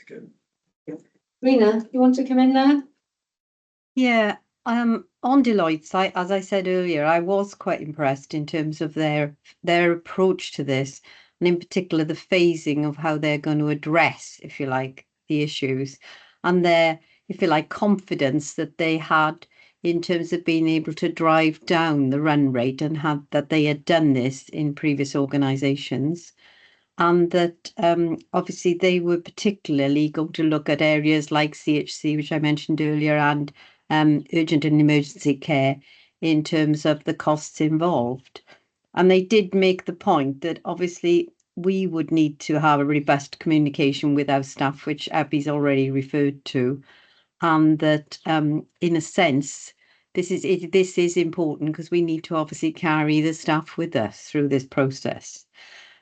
to go. Rena, you want to come in there? Yeah, on Deloitte, as I said earlier, I was quite impressed in terms of their approach to this, and in particular the phasing of how they're going to address, if you like, the issues, and their, if you like, confidence that they had in terms of being able to drive down the run rate and that they had done this in previous organisations. And that obviously they were particularly going to look at areas like CHC, which I mentioned earlier, and urgent and emergency care in terms of the costs involved. And they did make the point that obviously we would need to have a robust communication with our staff, which Abby's already referred to, and that in a sense, this is important because we need to obviously carry the staff with us through this process.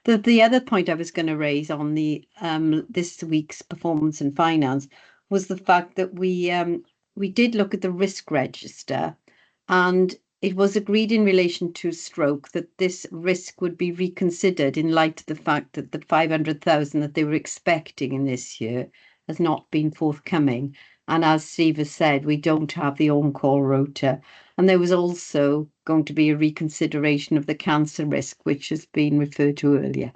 The other point I was going to raise on the this week's performance and finance was the fact that we did look at the risk register, and it was agreed in relation to stroke that this risk would be reconsidered in light of the fact that the 500,000 that they were expecting in this year has not been forthcoming. And as Steve has said, we don't have the on-call rota. And there was also going to be a reconsideration of the cancer risk, which has been referred to earlier.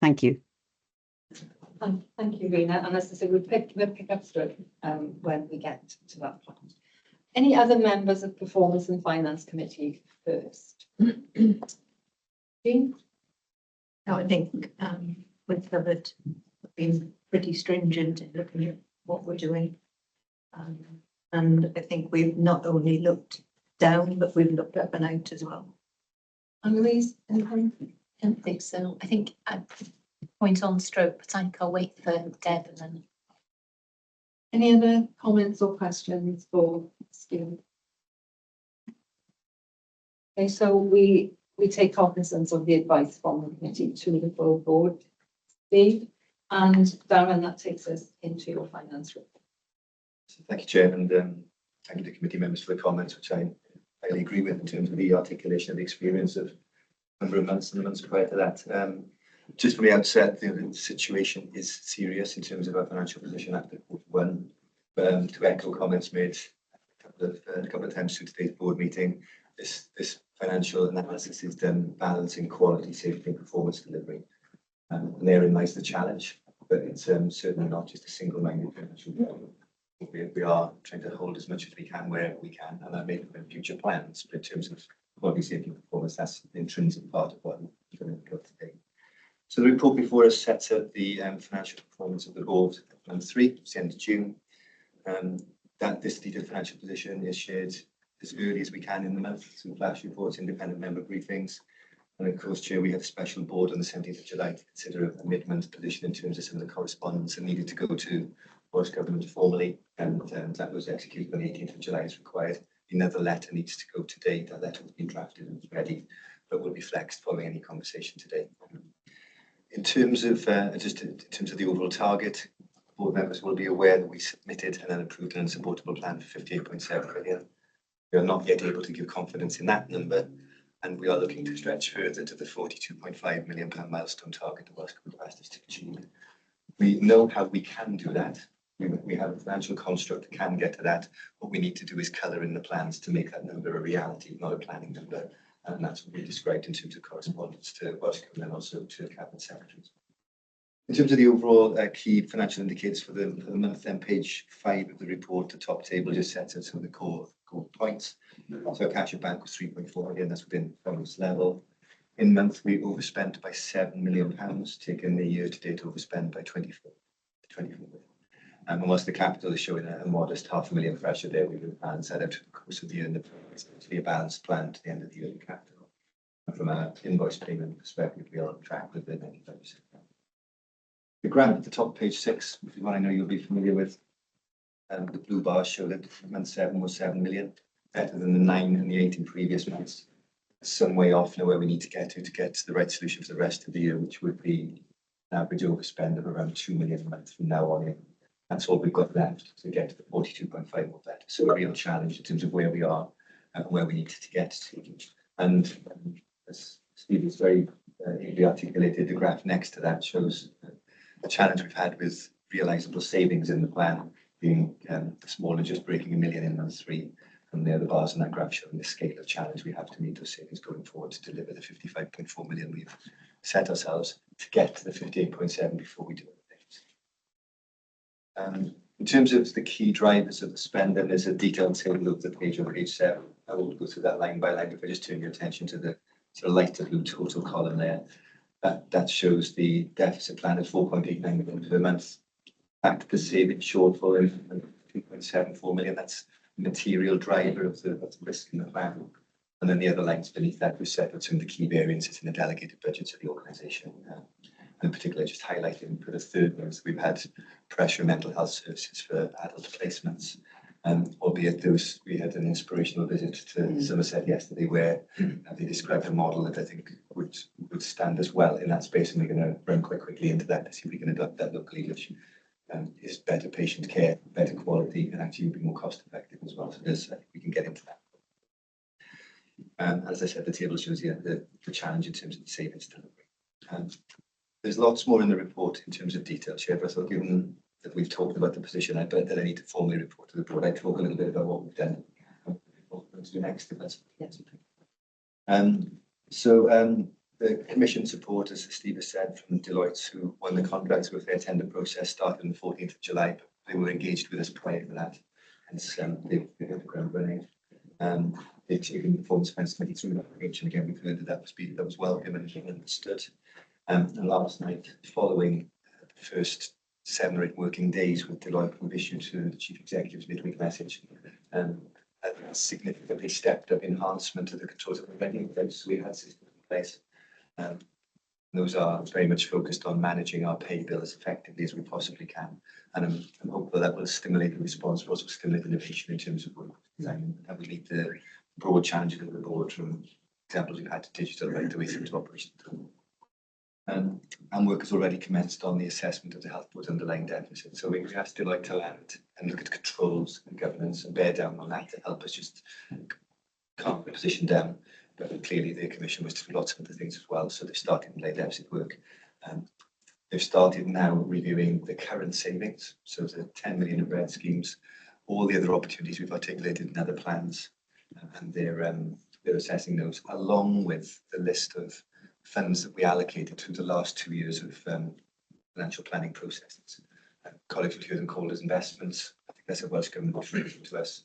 Thank you. Thank you, Rena. And as I said, we'll pick up stroke when we get to that point. Any other members of Performance and Finance Committee first? Jean? No, I think we've covered, we've been pretty stringent in looking at what we're doing. And I think we've not only looked down, but we've looked up and out as well. Annalise, anything? I don't think so. I think I'd point on stroke, but I think I'll wait for Deb and then. Any other comments or questions for Steve? Okay, so we take cognizance of the advice from the committee to the full board, Steve, and Darren, that takes us into your finance report. So thank you, Chair, and thank you to committee members for the comments, which I highly agree with in terms of the articulation of the experience of a number of months and the months prior to that. Just from the outset, the situation is serious in terms of our financial position after Q1. To echo comments made a couple of times through today's board meeting, this financial analysis is done balancing quality, safety, and performance delivery. And therein lies the challenge, but it's certainly not just a single-minded financial problem. We are trying to hold as much as we can wherever we can, and that may be future plans. But in terms of quality, safety, and performance, that's the intrinsic part of what we're going to go today. So the report before us sets out the financial performance of the board at month 3, it's the end of June. That this detailed financial position is shared as early as we can in the month through flash reports, independent member briefings. And of course, Chair, we had a special board on the 17th of July to consider a mid-month position in terms of some of the correspondence that needed to go to Welsh Government formally, and that was executed on the 18th of July as required. Another letter needs to go today. That letter has been drafted and is ready, but will be flexed following any conversation today. In terms of the overall target, board members will be aware that we submitted an unapproved and unsupportable plan for 58.7 million. We are not yet able to give confidence in that number, and we are looking to stretch further to the £42.5 million milestone target that Welsh Government asked us to achieve. We know how we can do that. We have a financial construct that can get to that. What we need to do is colour in the plans to make that number a reality, not a planning number. And that's what we described in terms of correspondence to Welsh Government and also to Cabinet Secretaries. In terms of the overall key financial indicators for the month, then page 5 of the report, the top table just sets out some of the core points. So cash at bank was 3.4 million, that's within bonus level. In month, we overspent by £7 million, taking the year-to-date overspend by 24 million. And whilst the capital is showing a modest £500,000 pressure there, we will balance that out through the course of the year, and it's going to be a balanced plan to the end of the year in capital. And from an invoice payment perspective, we are on track with the 95%. The graph at the top, page 6, which is one I know you'll be familiar with, the blue bars show that month 7 was 7 million, better than the 9 and the 8 in previous months. Some way off now where we need to get to the right solution for the rest of the year, which would be an average overspend of around 2 million a month from now on in. That's all we've got left to get to the 42.5 or better. So a real challenge in terms of where we are and where we need to get to. And as Steve has very ably articulated, the graph next to that shows the challenge we've had with realisable savings in the plan being smaller, just breaking 1 million in month 3. And the other bars in that graph showing the scale of challenge we have to meet those savings going forward to deliver the 55.4 million we've set ourselves to get to the 58.7 before we do anything. In terms of the key drivers of the spend, then there's a detailed table of the page on page 7. I won't go through that line by line. If I just turn your attention to the sort of lighter blue total column there, that shows the deficit plan at 4.89 million per month. Back to the saving shortfall in 2.74 million. That's a material driver of the risk in the plan. And then the other lines beneath that, we set out some of the key variances in the delegated budgets of the organisation. In particular, just highlighting for the third month, we've had pressure on mental health services for adult placements. Albeit those, we had an inspirational visit to Somerset yesterday where they described a model that I think would stand us well in that space, and we're going to run quite quickly into that to see if we can adopt that locally, which is better patient care, better quality, and actually will be more cost effective as well. So I think we can get into that. As I said, the table shows you the challenge in terms of the savings delivery. There's lots more in the report in terms of detail, Chair, but I thought given that we've talked about the position, I bet that I need to formally report to the board. I talk a little bit about what we've done. What we're going to do next, if that's the commission support, as Steve has said, from Deloitte, who won the contracts with their tender process, started on the 14th of July, but they were engaged with us prior to that, hence they've hit the ground running. They've taken the Performance Finance Committee through that approach, and again, we've heard that was welcome and understood. And last night, following the first 7 or 8 working days with Deloitte, we've issued to the Chief Executive's midweek message a significantly stepped up enhancement of the controls that we're making in place. We had systems in place. Those are very much focused on managing our pay bill as effectively as we possibly can. And I'm hopeful that will stimulate the response, but also stimulate innovation in terms of work design. And we meet the broad challenges of the board from examples we've had to digital right the way through to operations. And work has already commenced on the assessment of the health board's underlying deficit. So we asked Deloitte to land and look at controls and governance and bear down on that to help us just calm the position down. But clearly the commission was to do lots of other things as well. So they've started to lay deficit work. They've started now reviewing the current savings. So the 10 million of red schemes, all the other opportunities we've articulated in other plans, and they're assessing those along with the list of funds that we allocated through the last 2 years of financial planning processes. Colleagues would hear them called as investments. I think that's a Welsh Government offering to us.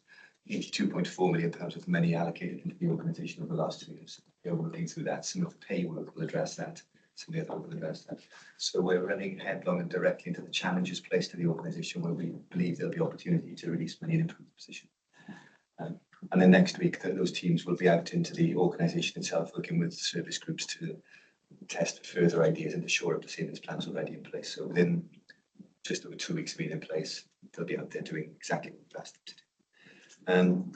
82.4 million pounds of money allocated into the organisation over the last 2 years. We're working through that. Some of the pay work will address that. Some of the other will address that. So we're running headlong and directly into the challenges placed to the organisation where we believe there'll be opportunity to release money and improve the position. And then next week, those teams will be out into the organisation itself, working with service groups to test further ideas and to shore up the savings plans already in place. So within just over 2 weeks of being in place, they'll be out there doing exactly what we've asked them to do.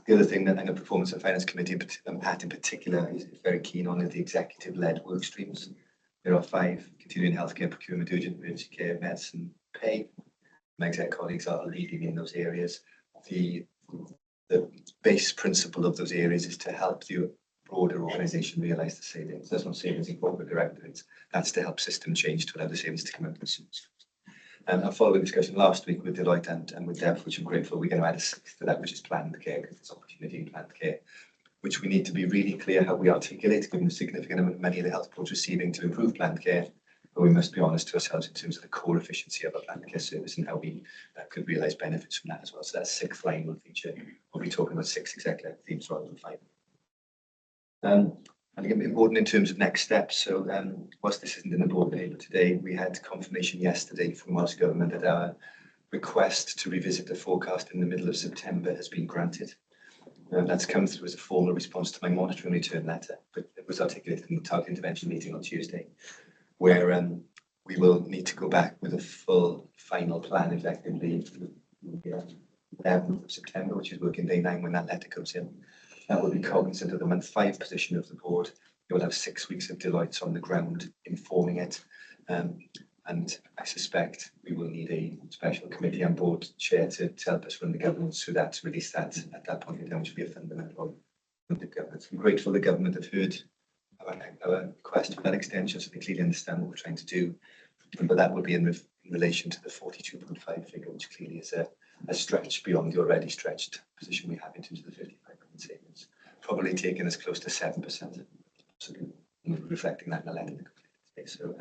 The other thing that the Performance and Finance Committee, Pat in particular, is very keen on is the executive-led work streams. There are 5: continuing healthcare, procurement, urgent emergency care, medicine, pay. My exec colleagues are leading in those areas. The base principle of those areas is to help the broader organisation realise the savings. There's no savings in corporate directorates. That's to help system change to allow the savings to come out as soon as. And following the discussion last week with Deloitte and with Deb, which I'm grateful, we're going to add a 6th to that, which is planned care, because there's opportunity in planned care, which we need to be really clear how we articulate, given the significant amount of money the health board's receiving to improve planned care. But we must be honest to ourselves in terms of the core efficiency of our planned care service and how we could realise benefits from that as well. So that 6th line will feature. We'll be talking about 6 executive themes rather than 5. And again, important in terms of next steps. So whilst this isn't in the board paper today, we had confirmation yesterday from Welsh Government that our request to revisit the forecast in the middle of September has been granted. That's come through as a formal response to my monitoring return letter, but it was articulated in the target intervention meeting on Tuesday, where we will need to go back with a full final plan effectively the 11th of September, which is working day 9 when that letter comes in. That will be cognizant of the month 5 position of the board. It will have 6 weeks of Deloitte on the ground informing it. And I suspect we will need a special committee on board chair to help us run the governance through that, to release that at that point in time, which will be a fundamental of the governance. I'm grateful the government have heard our request for that extension, so they clearly understand what we're trying to do. But that will be in in relation to the 42.5 figure, which clearly is a stretch beyond the already stretched position we have in terms of the 55 million savings, probably taking us close to 7%. So reflecting that in the letter today. So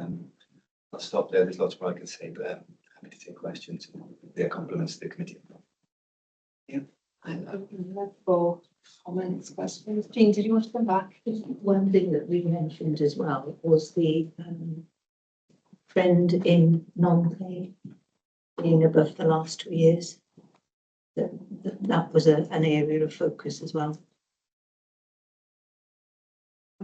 I'll stop there. There's lots more I can say, but happy to take questions. Their compliments to the committee. I'm open for comments, questions. Jean, did you want to come back? One thing that we mentioned as well was the trend in non-pay being above the last 2 years. That was an area of focus as well.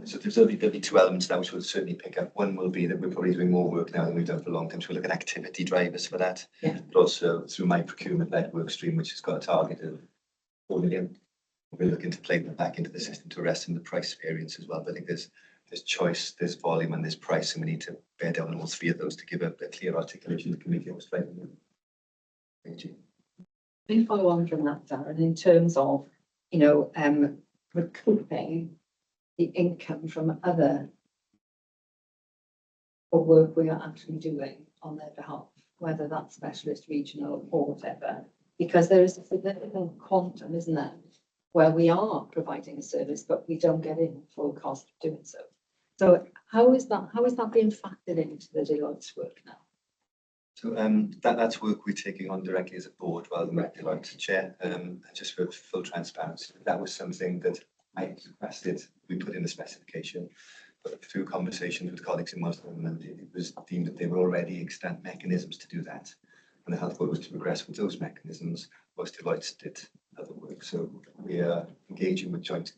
So there'll be two elements now which we'll certainly pick up. One will be that we're probably doing more work now than we've done for a long time. So we'll look at activity drivers for that. Yeah. But also through my procurement-led work stream, which has got a target of 4 million. We're looking to play them back into the system to arrest some of the price variance as well. But I think there's choice, there's volume, and there's price, and we need to bear down on all three of those to give a clear articulation of the committee. Thank you. Let me follow on from that, Darren, in terms of, recouping the income from other work we are actually doing on their behalf, whether that's specialist, regional, or whatever, because there is a significant quantum, isn't there, where we are providing a service, but we don't get in full cost of doing so. So how is that being factored into the Deloitte's work now? So that's work we're taking on directly as a board rather than with Deloitte Chair. Just for full transparency, that was something that I requested we put in the specification, but through conversations with colleagues in Muslim, and it was deemed that there were already extant mechanisms to do that. And the health board was to progress with those mechanisms, whilst Deloitte did other work. So we are engaging with joint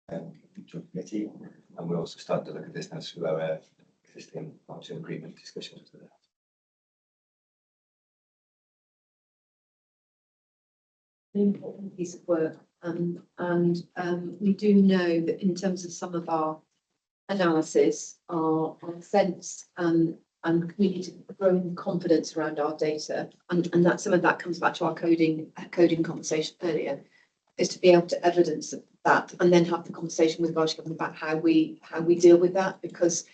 committee, and we're also starting to look at this now through our existing long-term agreement discussions with that. An important piece of work, and we do know that in terms of some of our analysis, our sense and we need to grow in confidence around our data, and that some of that comes back to our coding conversation earlier, is to be able to evidence that and then have the conversation with Welsh Government about how we deal with that, because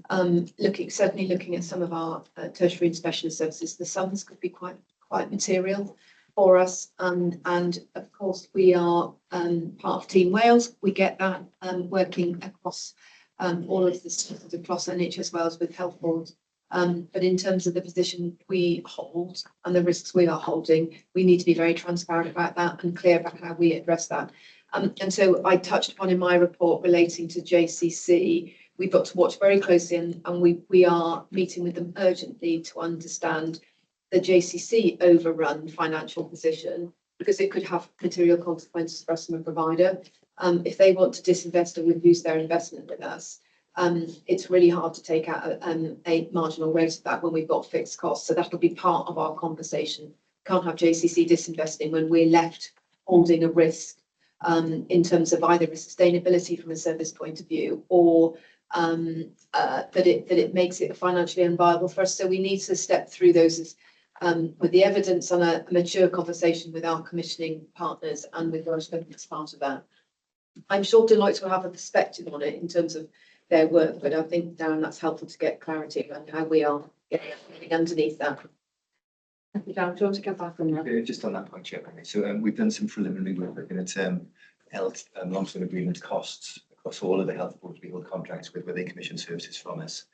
certainly looking at some of our tertiary and specialist services, the sums could be quite material for us, and of course we are part of Team Wales. We get that working across all of the systems across NHS Wales with health boards. But in terms of the position we hold and the risks we are holding, we need to be very transparent about that and clear about how we address that. And so I touched upon in my report relating to JCC, we've got to watch very closely, and we are meeting with them urgently to understand the JCC overrun financial position, because it could have material consequences for us from a provider. If they want to disinvest or reduce their investment with us, it's really hard to take out a marginal rate of that when we've got fixed costs. So that'll be part of our conversation. Can't have JCC disinvesting when we're left holding a risk in terms of either sustainability from a service point of view, or that it makes it financially unviable for us. So we need to step through those with the evidence and a mature conversation with our commissioning partners and with Welsh Government as part of that. I'm sure Deloitte will have a perspective on it in terms of their work, but I think, Darren, that's helpful to get clarity on how we are getting underneath that. Thank you, Darren. Do you want to go back on that? Just on that point, Chair. So we've done some preliminary work looking at health long-term agreement costs across all of the health boards we hold contracts with, where they commission services from us,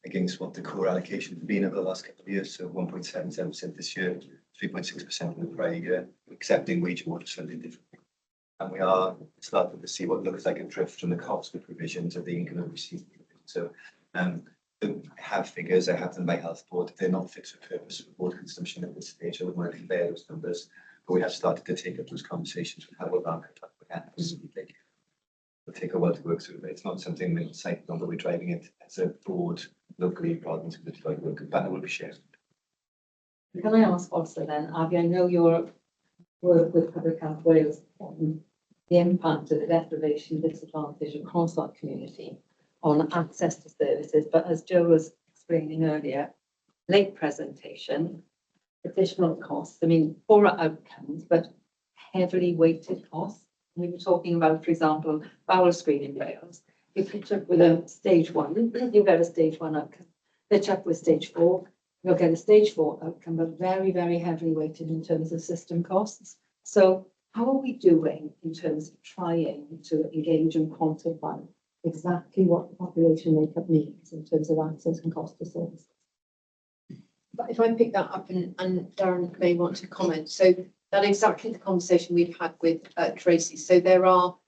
against what the core allocation has been over the last couple of years. So 1.77% this year, 3.6% in the prior year, accepting wage and water funding differently. And we are starting to see what looks like a drift from the cost of provisions of the income and received. So I have figures, I have them by health board. They're not fit for purpose for board consumption at this stage. I wouldn't want to compare those numbers, but we have started to take up those conversations with how we're back. It'll take a while to work through, but it's not something we decide on, but we're driving it as a board locally rather than to the Deloitte work, and that will be shared. Can I ask also then, Avi, I know your work with Public Health Wales on the impact of the deprivation disadvantage across our community on access to services, but as Joe was explaining earlier, late presentation, additional costs, I mean, poorer outcomes, but heavily weighted costs. We were talking about, for example, bowel screening Wales. You pitch up with a stage 1, you get a stage 1 outcome. Pitch up with stage 4, you'll get a stage 4 outcome, but very, very heavily weighted in terms of system costs. So how are we doing in terms of trying to engage and quantify exactly what the population makeup needs in terms of access and cost of services? But if I pick that up and Darren may want to comment, so that's exactly the conversation we've had with Tracy. So there are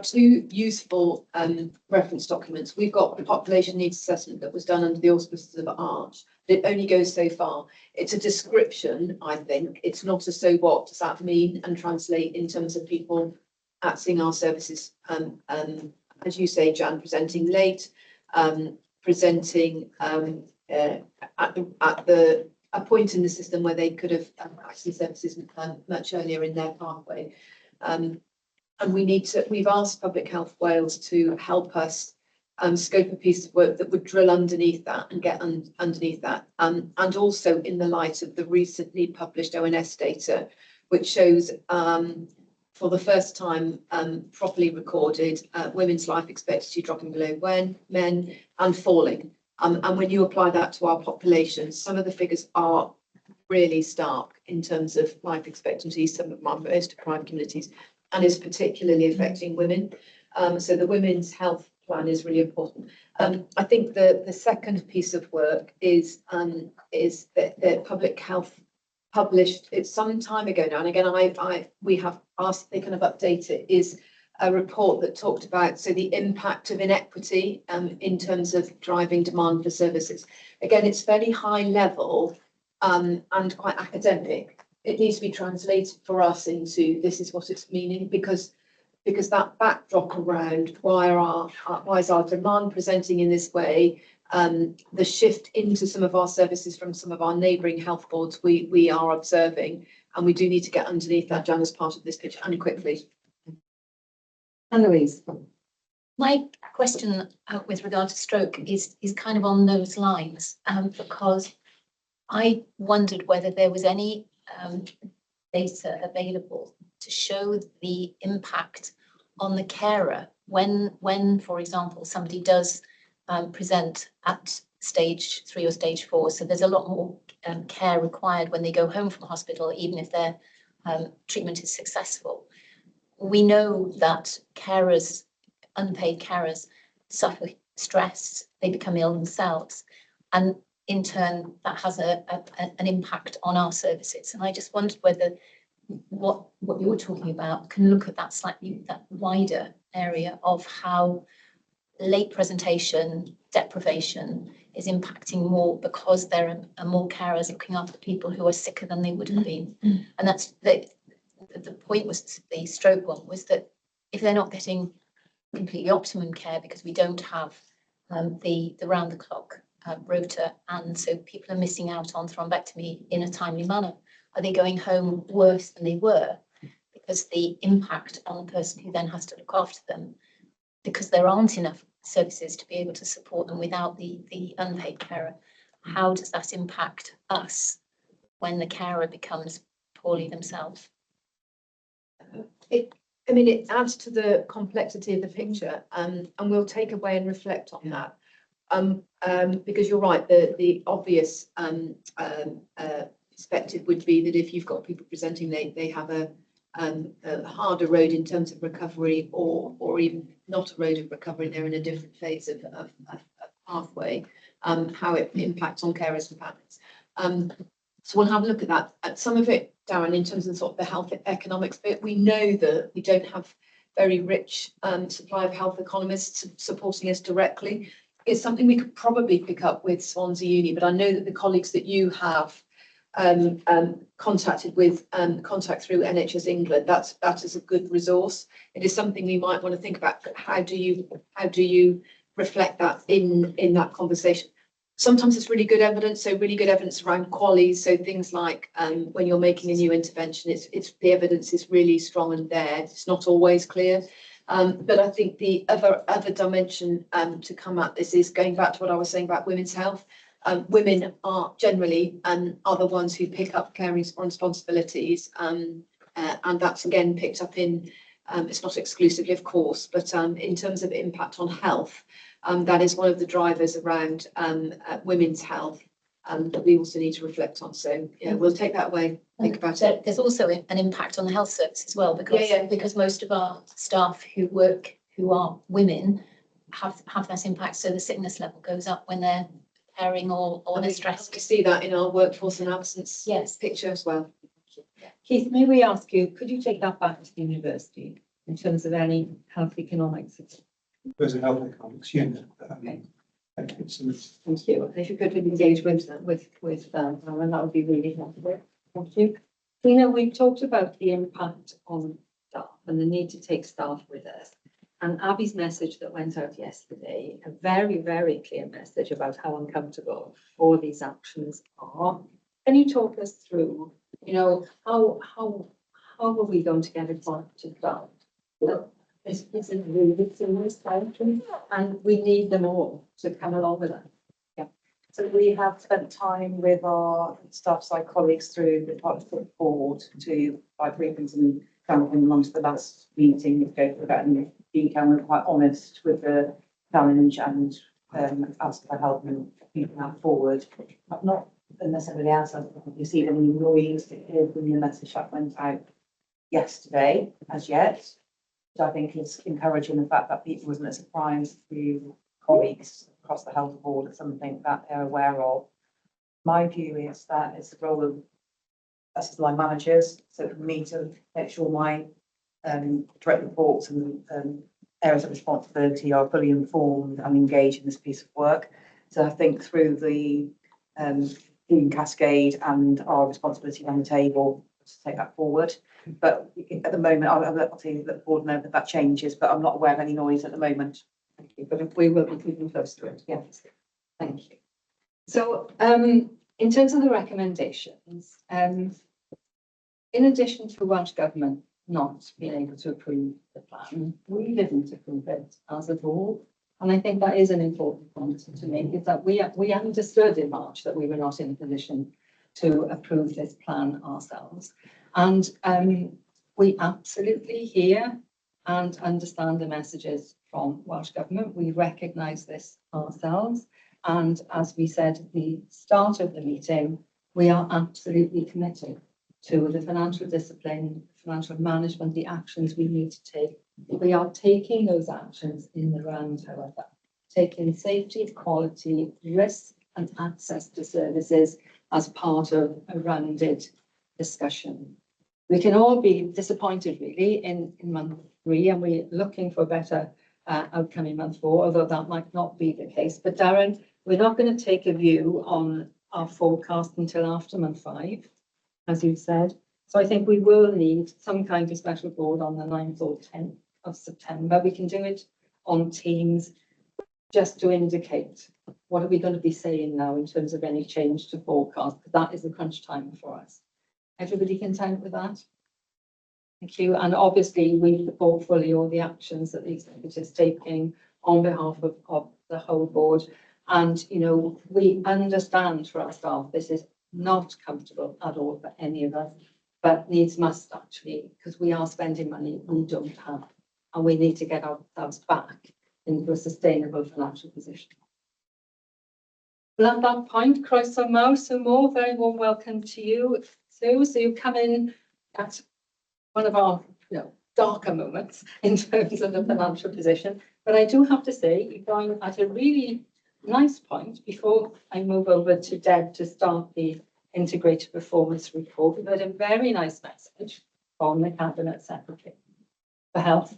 two useful reference documents. We've got the population needs assessment that was done under the auspices of ARCH. It only goes so far. It's a description, I think. It's not a so what does that mean and translate in terms of people accessing our services. As you say, Jan, presenting late, presenting at a point in the system where they could have accessed services much earlier in their pathway. And we've asked Public Health Wales to help us scope a piece of work that would drill underneath that and get underneath that. And also in the light of the recently published ONS data, which shows for the first time properly recorded women's life expectancy dropping below men and falling. And when you apply that to our population, some of the figures are really stark in terms of life expectancy, some of our most deprived communities, and is particularly affecting women. So the women's health plan is really important. I think the second piece of work is that Public Health published it some time ago now, and again we have asked they kind of update it, is a report that talked about the impact of inequity in terms of driving demand for services. Again, it's fairly high level and quite academic. It needs to be translated for us into this is what it's meaning, because that backdrop around why is our demand presenting in this way, the shift into some of our services from some of our neighbouring health boards we are observing, and we do need to get underneath that, Jan, as part of this pitch, and quickly. Annalise. My question with regard to stroke is kind of on those lines, because I wondered whether there was any data available to show the impact on the carer when, for example, somebody does present at stage 3 or stage 4. So there's a lot more care required when they go home from hospital, even if their treatment is successful. We know that carers, unpaid carers, suffer stress, they become ill themselves, and in turn that has an impact on our services. And I just wondered whether what you're talking about can look at that wider area of how late presentation, deprivation is impacting more because there are more carers looking after people who are sicker than they would have been. And that's the point was the stroke one, was that if they're not getting completely optimum care because we don't have the round the clock rota, and so people are missing out on thrombectomy in a timely manner, are they going home worse than they were? Because the impact on the person who then has to look after them, because there aren't enough services to be able to support them without the unpaid carer, how does that impact us when the carer becomes poorly themselves? It adds to the complexity of the picture, and we'll take away and reflect on that. Because you're right, the obvious perspective would be that if you've got people presenting, they have a harder road in terms of recovery, or even not a road of recovery, they're in a different phase of pathway, how it impacts on carers and families. So we'll have a look at that. At some of it, Darren, in terms of sort of the health economics bit, we know that we don't have very rich supply of health economists supporting us directly. It's something we could probably pick up with Swansea Uni, but I know that the colleagues that you have contacted with contact through NHS England, that is a good resource. It is something we might want to think about. How do you reflect that in that conversation? Sometimes it's really good evidence, so really good evidence around QALYs. So things like when you're making a new intervention, it's the evidence is really strong and there. It's not always clear. But I think the other dimension to come at this is going back to what I was saying about women's health. Women are generally are the ones who pick up caring responsibilities, and that's again picked up in, it's not exclusively, of course, but in terms of impact on health, that is one of the drivers around women's health. that we also need to reflect on. So yeah, we'll take that away, think about it. There's also an impact on the health service as well, because Yeah. because most of our staff who are women have that impact. So the sickness level goes up when they're caring or they're We stressed. see that in our workforce and absence Yes. picture as well. Keith, may we ask you, could you take that back to the university in terms of any health economics? There's a health economics unit. Okay. So Thank you. And if you could engage with Aaron, that would be really helpful. Thank you. Tina, we've talked about the impact on staff and the need to take staff with us. And Abby's message that went out yesterday, a very, very clear message about how uncomfortable all these actions are. Can you talk us through, you know, how are we going to get it back to staff? This is a really serious country, and we need them all to come along with us. So we have spent time with our staff side colleagues through the Department Board to provide briefings and campaign amongst the last meeting, to go through that in detail. We're quite honest with the challenge and ask for help and moving that forward. But not unless everybody else has received any noise to hear from the message that went out yesterday as yet. Which I think is encouraging, the fact that it wasn't a surprise to colleagues across the health board. It's something that they're aware of. My view is that it's the role of us as line managers, so for me to make sure my direct reports and areas of responsibility are fully informed and engaged in this piece of work. So I think through the green cascade and our responsibility on the table to take that forward. But at the moment, I'll obviously let the board know that that changes, but I'm not aware of any noise at the moment. Thank you, but we will be keeping close to it. Yes, thank you. So, in terms of the recommendations, in addition to Welsh Government not being able to approve the plan, we didn't approve it as a board. And I think that is an important point to make, is that we understood in March that we were not in a position to approve this plan ourselves. And we absolutely hear and understand the messages from Welsh Government. We recognise this ourselves. And as we said at the start of the meeting, we are absolutely committed to the financial discipline, financial management, the actions we need to take. We are taking those actions in the round, however, taking safety, quality, risk and access to services as part of a rounded discussion. We can all be disappointed really in month 3, and we're looking for a better outcome in month 4, although that might not be the case. But Darren, we're not going to take a view on our forecast until after month 5, as you said. So I think we will need some kind of special board on the 9th or 10th of September. We can do it on Teams just to indicate what are we going to be saying now in terms of any change to forecast, because that is the crunch time for us. Everybody content with that? Thank you. And obviously we support fully all the actions that the executive is taking on behalf of the whole board. And, you know, we understand for our staff, this is not comfortable at all for any of us, but needs must actually, because we are spending money we don't have, and we need to get ourselves back into a sustainable financial position. Well, at that point, croeso mawr, so more, very warm welcome to you, Sue. So you come in at one of our, darker moments in terms of the financial position. But I do have to say, you're going at a really nice point before I move over to Deb to start the integrated performance report. We've had a very nice message from the Cabinet Secretary for Health,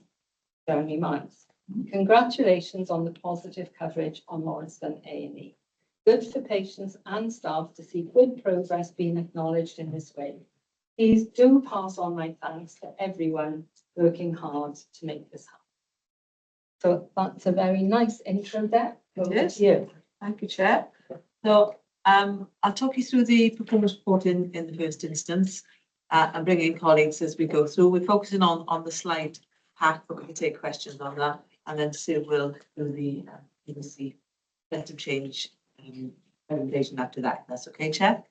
Jeremy Miles. Congratulations on the positive coverage on Morriston A&E. Good for patients and staff to see good progress being acknowledged in this way. Please do pass on my thanks to everyone working hard to make this happen. So that's a very nice intro there. Over to you. Thank you, Chair. So I'll talk you through the performance report in the first instance and bring in colleagues as we go through. We're focusing on the slide pack, but we can take questions on that. And then Sue will do the collective change presentation after that. That's okay, Chair.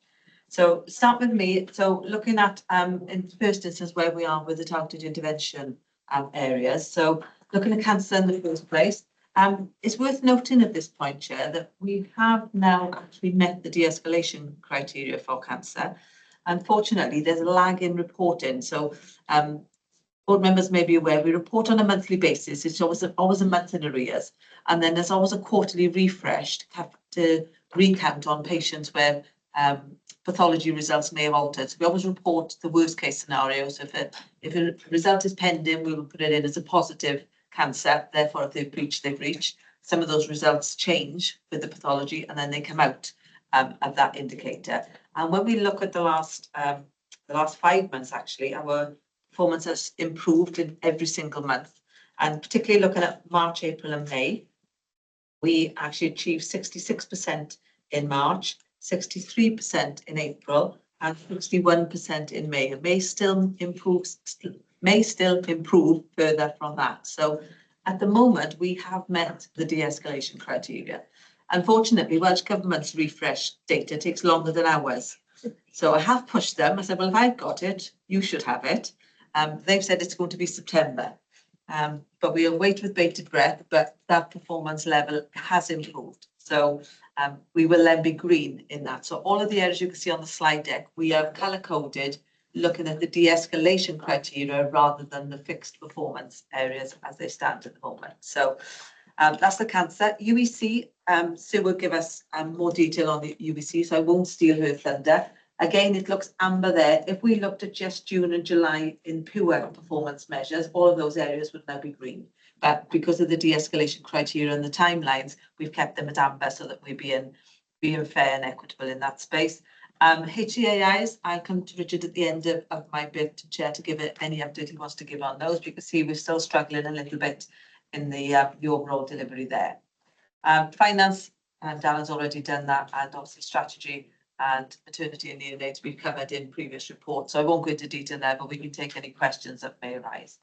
So start with me. So looking at in the first instance where we are with the targeted intervention areas. So looking at cancer in the first place. It's worth noting at this point, Chair, that we have now actually met the de-escalation criteria for cancer. Unfortunately, there's a lag in reporting. So board members may be aware, we report on a monthly basis. It's always a month in arrears. And then there's always a quarterly refresh to recount on patients where pathology results may have altered. So we always report the worst case scenario. So if a result is pending, we will put it in as a positive cancer. Therefore, if they've breached, some of those results change with the pathology and then they come out of that indicator. And when we look at the last 5 months, actually, our performance has improved in every single month. And particularly looking at March, April and May, we actually achieved 66% in March, 63% in April and 61% in May. And may still improve further from that. So at the moment, we have met the de-escalation criteria. Unfortunately, Welsh Government's refresh data takes longer than ours. So I have pushed them. I said, well, if I've got it, you should have it. They've said it's going to be September. But we await with bated breath, but that performance level has improved. So we will then be green in that. So all of the areas you can see on the slide deck, we are colour-coded looking at the de-escalation criteria rather than the fixed performance areas as they stand at the moment. So that's the cancer. UEC, Sue will give us more detail on the UEC, so I won't steal her thunder. Again, it looks amber there. If we looked at just June and July in pure performance measures, all of those areas would now be green. But because of the de-escalation criteria and the timelines, we've kept them at amber so that we're being fair and equitable in that space. HCAIs, I come to Richard at the end of my bit, Chair, to give it any update he wants to give on those, because we're still struggling a little bit in the overall delivery there. Finance, Darren's already done that, and obviously strategy and maternity and neonates we've covered in previous reports. So I won't go into detail there, but we can take any questions that may arise.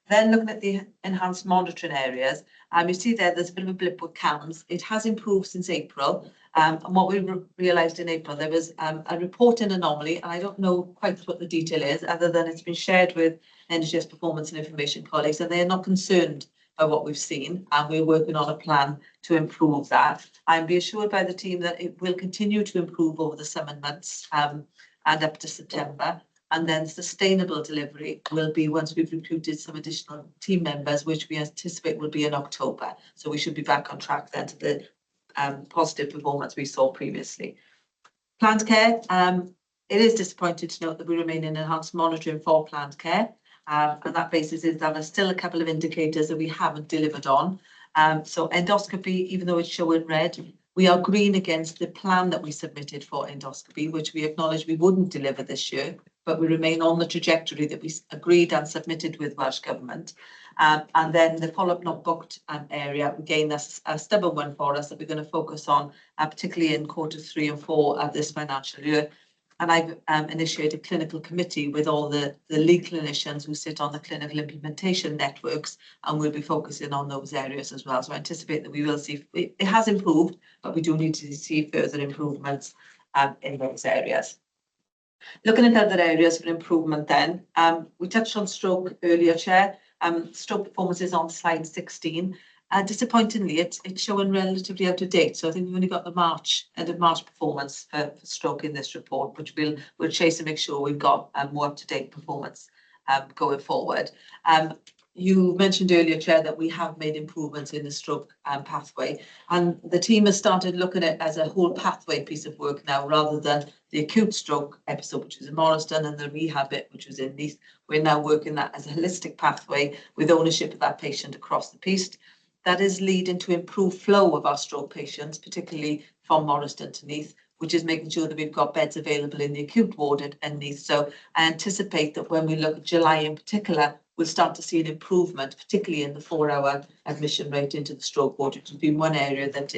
Then looking at the enhanced monitoring areas, you see there's a bit of a blip with CAMS. It has improved since April. And what we realised in April, there was a reporting anomaly, and I don't know quite what the detail is, other than it's been shared with NHS Performance and Information colleagues, and they're not concerned by what we've seen, and we're working on a plan to improve that. I'm reassured by the team that it will continue to improve over the summer months and up to September. And then sustainable delivery will be once we've recruited some additional team members, which we anticipate will be in October. So we should be back on track then to the positive performance we saw previously. Planned care, it is disappointing to note that we remain in enhanced monitoring for planned care. And that basis is that there's still a couple of indicators that we haven't delivered on. So endoscopy, even though it's showing red, we are green against the plan that we submitted for endoscopy, which we acknowledge we wouldn't deliver this year, but we remain on the trajectory that we agreed and submitted with Welsh Government. And then the follow-up not booked area, again, that's a stubborn one for us that we're going to focus on, particularly in Q3 and 4 of this financial year. And I've initiated a clinical committee with all the lead clinicians who sit on the clinical implementation networks, and we'll be focusing on those areas as well. So I anticipate that we will see, it has improved, but we do need to see further improvements in those areas. Looking at other areas for improvement then, we touched on stroke earlier, Chair. Stroke performance is on slide 16. Disappointingly, it's showing relatively out of date. So I think we've only got the end of March performance for stroke in this report, which we'll chase to make sure we've got more up-to-date performance going forward. You mentioned earlier, Chair, that we have made improvements in the stroke pathway, and the team has started looking at it as a whole pathway piece of work now, rather than the acute stroke episode, which was in Morriston, and the rehab bit, which was in Neath. We're now working that as a holistic pathway with ownership of that patient across the piece. That is leading to improved flow of our stroke patients, particularly from Morriston to Neath, which is making sure that we've got beds available in the acute ward at Neath. So I anticipate that when we look at July in particular, we'll start to see an improvement, particularly in the 4-hour admission rate into the stroke ward, which has been one area that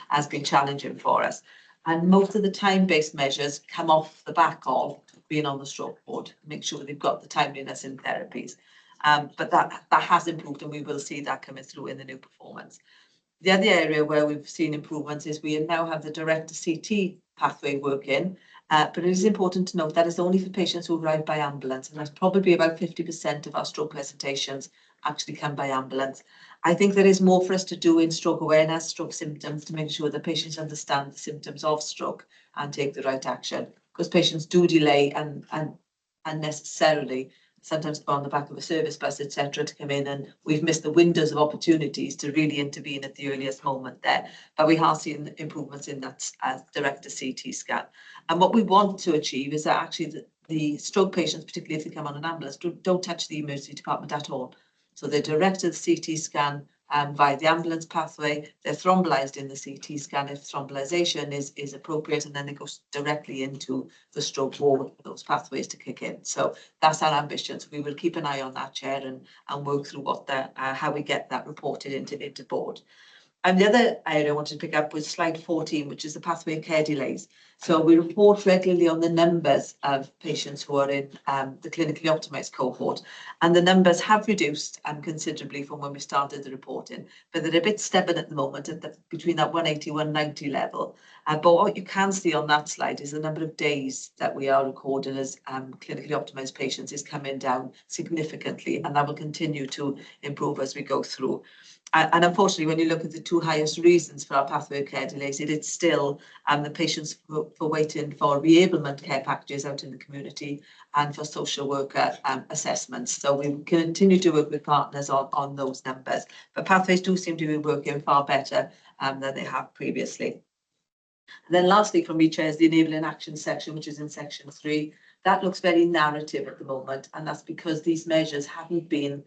has been challenging for us. And most of the time-based measures come off the back of being on the stroke ward, make sure they've got the timeliness in therapies. But that has improved, and we will see that coming through in the new performance. The other area where we've seen improvements is we now have the direct to CT pathway working, But it is important to note that it's only for patients who arrive by ambulance, and that's probably about 50% of our stroke presentations actually come by ambulance. I think there is more for us to do in stroke awareness, stroke symptoms, to make sure that patients understand the symptoms of stroke and take the right action, because patients do delay and unnecessarily sometimes go on the back of a service bus, etc., to come in, and we've missed the windows of opportunities to really intervene at the earliest moment there. But we have seen improvements in that direct to CT scan. And what we want to achieve is that actually the stroke patients, particularly if they come on an ambulance, don't touch the emergency department at all. So they're direct to the CT scan via the ambulance pathway. They're thrombolyzed in the CT scan if thrombolization is appropriate, and then they go directly into the stroke ward for those pathways to kick in. So that's our ambition. So we will keep an eye on that, Chair, and work through what how we get that reported into board. And the other area I wanted to pick up was slide 14, which is the pathway care delays. So we report regularly on the numbers of patients who are in the clinically optimised cohort, and the numbers have reduced considerably from when we started the reporting, but they're a bit stubborn at the moment between that 180, 190 level. But what you can see on that slide is the number of days that we are recording as clinically optimised patients is coming down significantly, and that will continue to improve as we go through. And unfortunately, when you look at the two highest reasons for our pathway care delays, it is still the patients for waiting for reablement care packages out in the community and for social worker assessments. So we continue to work with partners on those numbers. But pathways do seem to be working far better than they have previously. And then lastly, from me, Chair, is the enabling action section, which is in section 3. That looks very narrative at the moment, and that's because these measures haven't been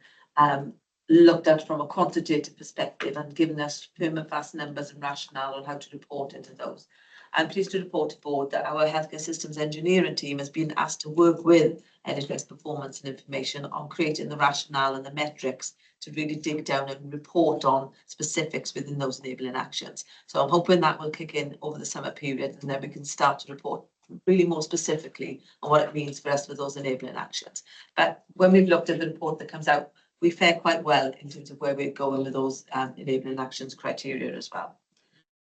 looked at from a quantitative perspective and given us firm and fast numbers and rationale on how to report into those. I'm pleased to report to board that our healthcare systems engineering team has been asked to work with NHS Performance and Information on creating the rationale and the metrics to really dig down and report on specifics within those enabling actions. So I'm hoping that will kick in over the summer period, and then we can start to report really more specifically on what it means for us with those enabling actions. But when we've looked at the report that comes out, we fare quite well in terms of where we're going with those enabling actions criteria as well.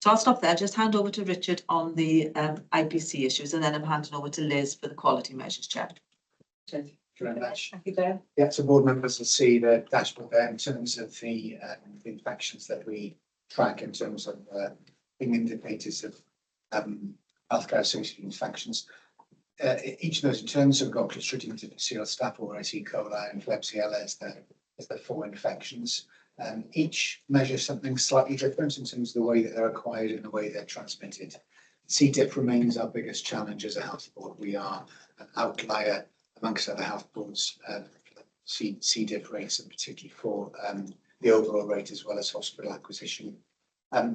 So I'll stop there, just hand over to Richard on the IPC issues, and then I'm handing over to Liz for the quality measures, Chair. Thank you very much. Thank you, Dale. Yeah, so board members will see the dashboard there in terms of the infections that we track in terms of being indicators of healthcare associated infections. Each of those in terms have got Clostridium difficile, Staph aureus, E. coli, and Klebsiella as the 4 infections. Each measures something slightly different in terms of the way that they're acquired and the way they're transmitted. C. diff remains our biggest challenge as a health board. We are an outlier amongst other health boards, C. diff rates, and particularly for the overall rate as well as hospital acquisition.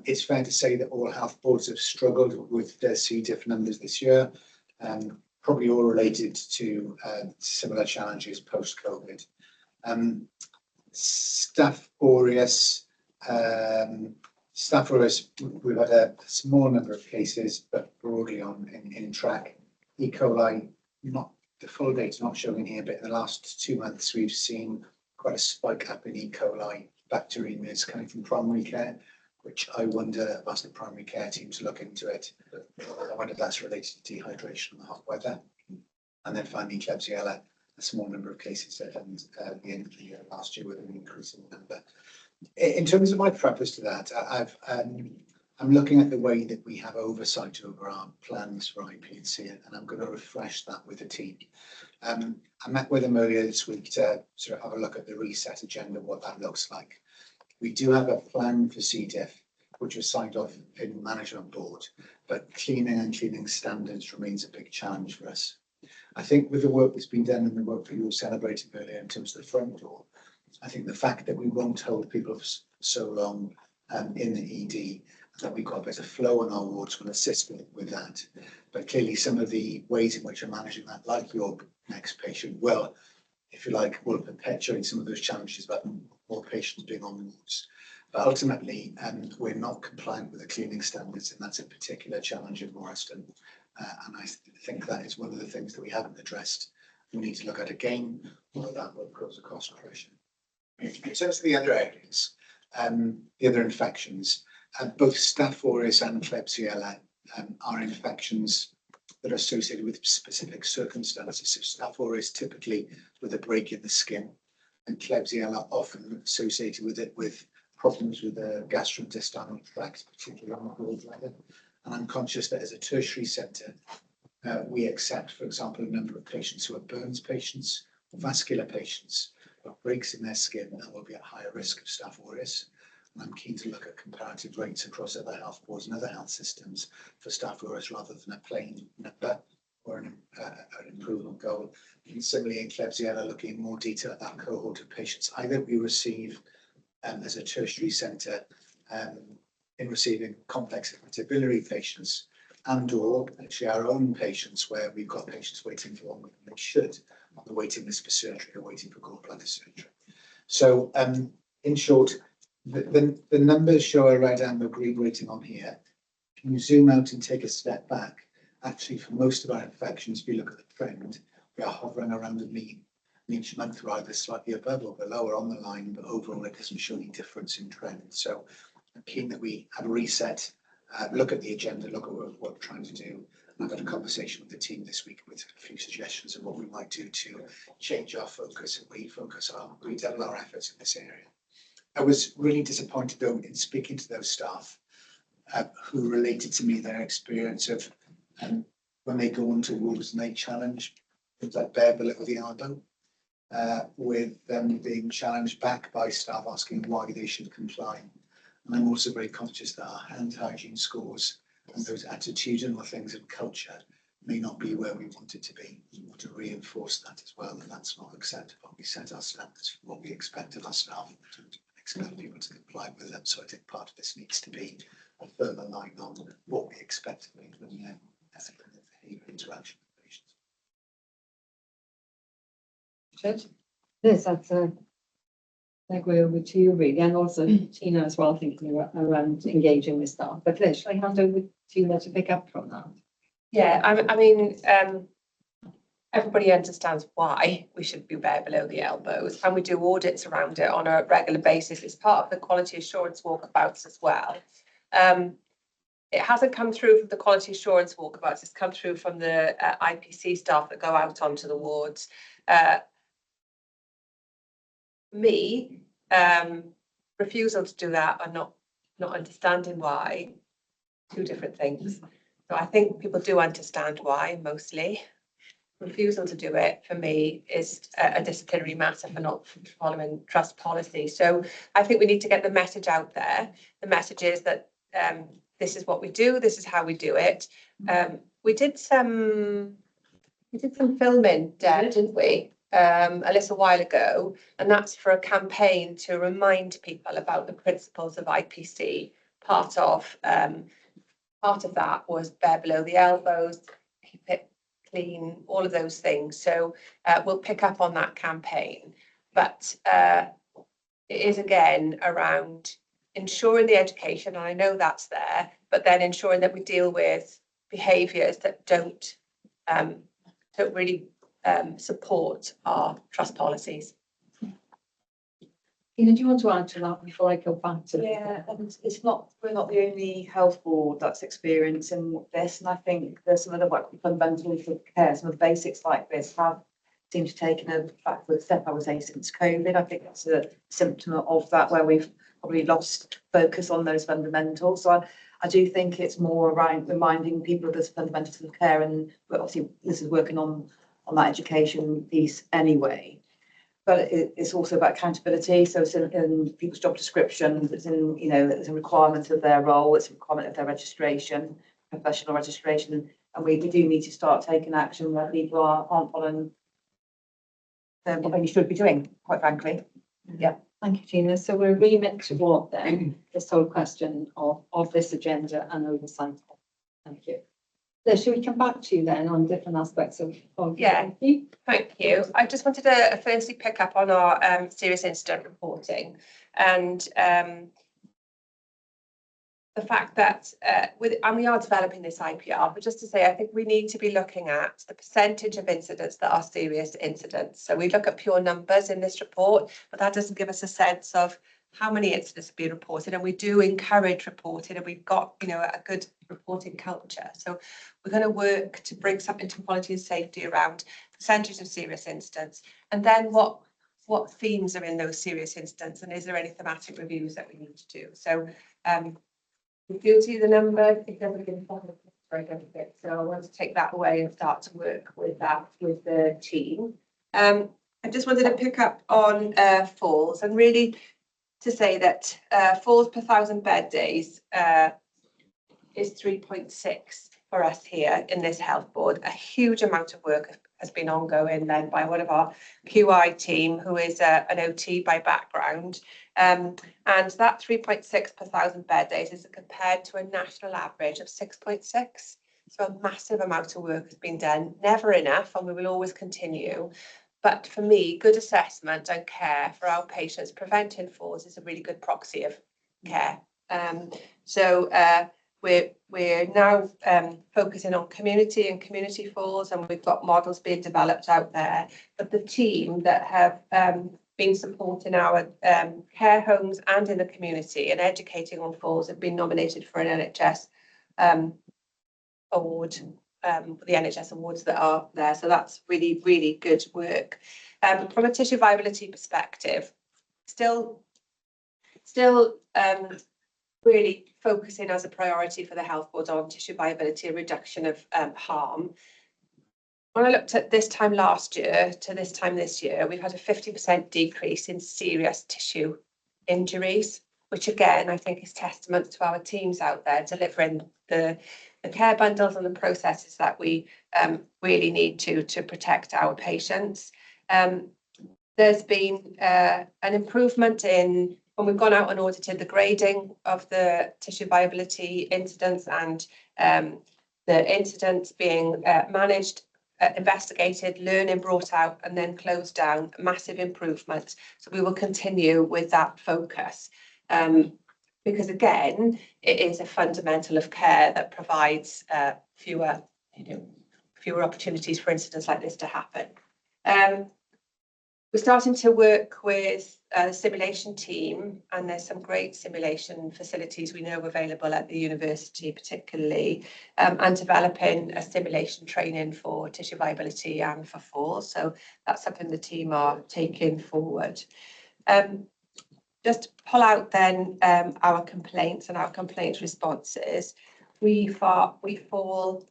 It's fair to say that all health boards have struggled with their C. diff numbers this year, probably all related to similar challenges post-COVID. Staph aureus, we've had a small number of cases, but broadly in track. E. coli, not the full data not showing here, but in the last 2 months, we've seen quite a spike up in E. coli bacteremias coming from primary care, which I wonder, I've asked the primary care team to look into it. I wonder if that's related to dehydration and the hot weather. And then finally, Klebsiella, a small number of cases at the end of the year last year with an increasing number. In terms of my preface to that, I'm looking at the way that we have oversight over our plans for IPC, and I'm going to refresh that with the team. I met with them earlier this week to sort of have a look at the reset agenda, what that looks like. We do have a plan for C. diff, which was signed off in management board, but cleaning and cleaning standards remains a big challenge for us. I think with the work that's been done and the work that you were celebrating earlier in terms of the front door, I think the fact that we won't hold people for so long in the ED, that we've got a better flow on our wards will assist with that. But clearly some of the ways in which we're managing that, like your next patient, will, if you like, will perpetuate some of those challenges about more patients being on wards. But ultimately, we're not compliant with the cleaning standards, and that's a particular challenge in Morriston. And I think that is one of the things that we haven't addressed. We need to look at again, whether that will cause a cost pressure. In terms of the other areas, the other infections, both Staph aureus and Klebsiella are infections that are associated with specific circumstances. So Staph aureus typically with a break in the skin, and Klebsiella often associated with it with problems with the gastrointestinal tract, particularly on the gallbladder. And I'm conscious that as a tertiary centre, we accept, for example, a number of patients who are burns patients, or vascular patients, who have breaks in their skin and will be at higher risk of Staph aureus. And I'm keen to look at comparative rates across other health boards and other health systems for Staph aureus rather than a plain number or an improvement goal. And similarly in Klebsiella, looking in more detail at that cohort of patients, either we receive as a tertiary centre in receiving complex biliary patients, and or actually our own patients where we've got patients waiting for longer than they should on the waiting list for surgery or waiting for gallbladder surgery. So in short, the numbers show a red, amber, green rating on here. If you zoom out and take a step back, actually for most of our infections, if you look at the trend, we are hovering around the mean. And each month we're either slightly above or below or on the line, but overall it doesn't show any difference in trend. So I'm keen that we have a reset, look at the agenda, look at what we're trying to do. I've had a conversation with the team this week with a few suggestions of what we might do to change our focus and redouble our efforts in this area. I was really disappointed though in speaking to those staff who related to me their experience of when they go onto wards and they challenge things like bare below the elbow, with them being challenged back by staff asking why they should comply. And I'm also very conscious that our hand hygiene scores and those attitudinal things in culture may not be where we want it to be. We want to reinforce that as well, and that's not acceptable. We set our standards for what we expect of our staff and expect people to comply with them. So I think part of this needs to be a further line on what we expect of people in their behaviour interaction with patients. Liz, that's a segue over to you really, and also Tina as well, thinking around engaging with staff. But Liz, shall I hand over to you to pick up from that? Yeah, I mean, everybody understands why we should be bare below the elbows, and we do audits around it on a regular basis. It's part of the quality assurance walkabouts as well. It hasn't come through from the quality assurance walkabouts, it's come through from the IPC staff that go out onto the wards. Refusal to do that and not understanding why, two different things. So I think people do understand why mostly. Refusal to do it for me is a disciplinary matter for not following trust policy. So I think we need to get the message out there. The message is that this is what we do, this is how we do it. We did some filming, Deb, didn't we? A little while ago, and that's for a campaign to remind people about the principles of IPC. Part of that was bare below the elbows, keep it clean, all of those things. So we'll pick up on that campaign, but it is again around ensuring the education, and I know that's there, but then ensuring that we deal with behaviours that don't really support our trust policies. Tina, do you want to add to that before I go back to? Yeah, and we're not the only health board that's experiencing this, and I think there's some other work with fundamentals of care, some of the basics like this seem to take a backward step, I would say, since COVID. I think that's a symptom of that, where we've probably lost focus on those fundamentals. So I do think it's more around reminding people of the fundamentals of care, and obviously this is working on that education piece anyway. But it's also about accountability. So it's in people's job descriptions, it's in, it's a requirement of their role, it's a requirement of their registration, professional registration. And we do need to start taking action where people aren't following what they should be doing, quite frankly. Yeah. Thank you, Tina. So we're remit to what then? This whole question of this agenda and oversight. Thank you. So should we come back to you then on different aspects of Yeah, thank you. I just wanted to firstly pick up on our serious incident reporting, and the fact that we are developing this IPR, but just to say, I think we need to be looking at the percentage of incidents that are serious incidents. So we look at pure numbers in this report, but that doesn't give us a sense of how many incidents have been reported, and we do encourage reporting, and we've got, you know, a good reporting culture. So we're going to work to bring something to quality and safety around percentage of serious incidents, and then what themes are in those serious incidents, and is there any thematic reviews that we need to do? So we do see the number, it doesn't give a very good fit. So I want to take that away and start to work with that with the team. I just wanted to pick up on falls, and really to say that falls per 1,000 bed days is 3.6 for us here in this health board. A huge amount of work has been ongoing, led by one of our QI team, who is an OT by background. And that 3.6 per 1,000 bed days is compared to a national average of 6.6. So a massive amount of work has been done, never enough, and we will always continue. But for me, good assessment and care for our patients preventing falls is a really good proxy of care. So we're now focusing on community and community falls, and we've got models being developed out there. But the team that have been supporting our care homes and in the community and educating on falls have been nominated for an NHS award. The NHS awards that are there. So that's really, really good work. From a tissue viability perspective, still really focusing as a priority for the health board on tissue viability and reduction of harm. When I looked at this time last year to this time this year, we've had a 50% decrease in serious tissue injuries, which again, I think is testament to our teams out there delivering the care bundles and the processes that we really need to protect our patients. There's been an improvement in when we've gone out and audited the grading of the tissue viability incidents and the incidents being managed, investigated, learning brought out and then closed down, massive improvement. So we will continue with that focus. Because again, it is a fundamental of care that provides fewer opportunities for incidents like this to happen. We're starting to work with the simulation team, and there's some great simulation facilities we know available at the university particularly, and developing a simulation training for tissue viability and for falls. So that's something the team are taking forward. Just to pull out then our complaints and our complaint responses, we fall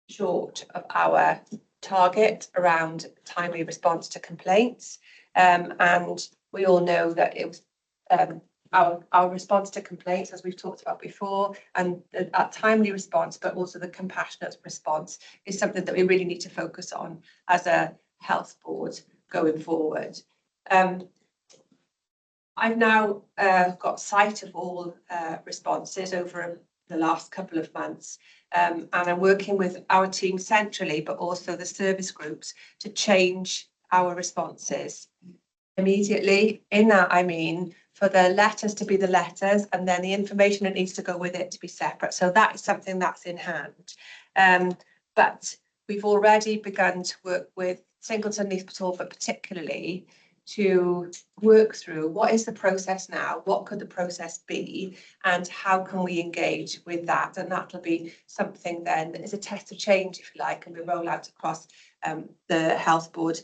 short of our target around timely response to complaints, and we all know that it was our response to complaints, as we've talked about before, and that timely response, but also the compassionate response is something that we really need to focus on as a health board going forward. I've now got sight of all responses over the last couple of months, and I'm working with our team centrally, but also the service groups to change our responses immediately. In that, I mean, for the letters to be the letters and then the information that needs to go with it to be separate. So that is something that's in hand. But we've already begun to work with Singleton, Neath Port, particularly to work through what is the process now, what could the process be, and how can we engage with that. And that'll be something then that is a test of change, if you like, and we roll out across the health board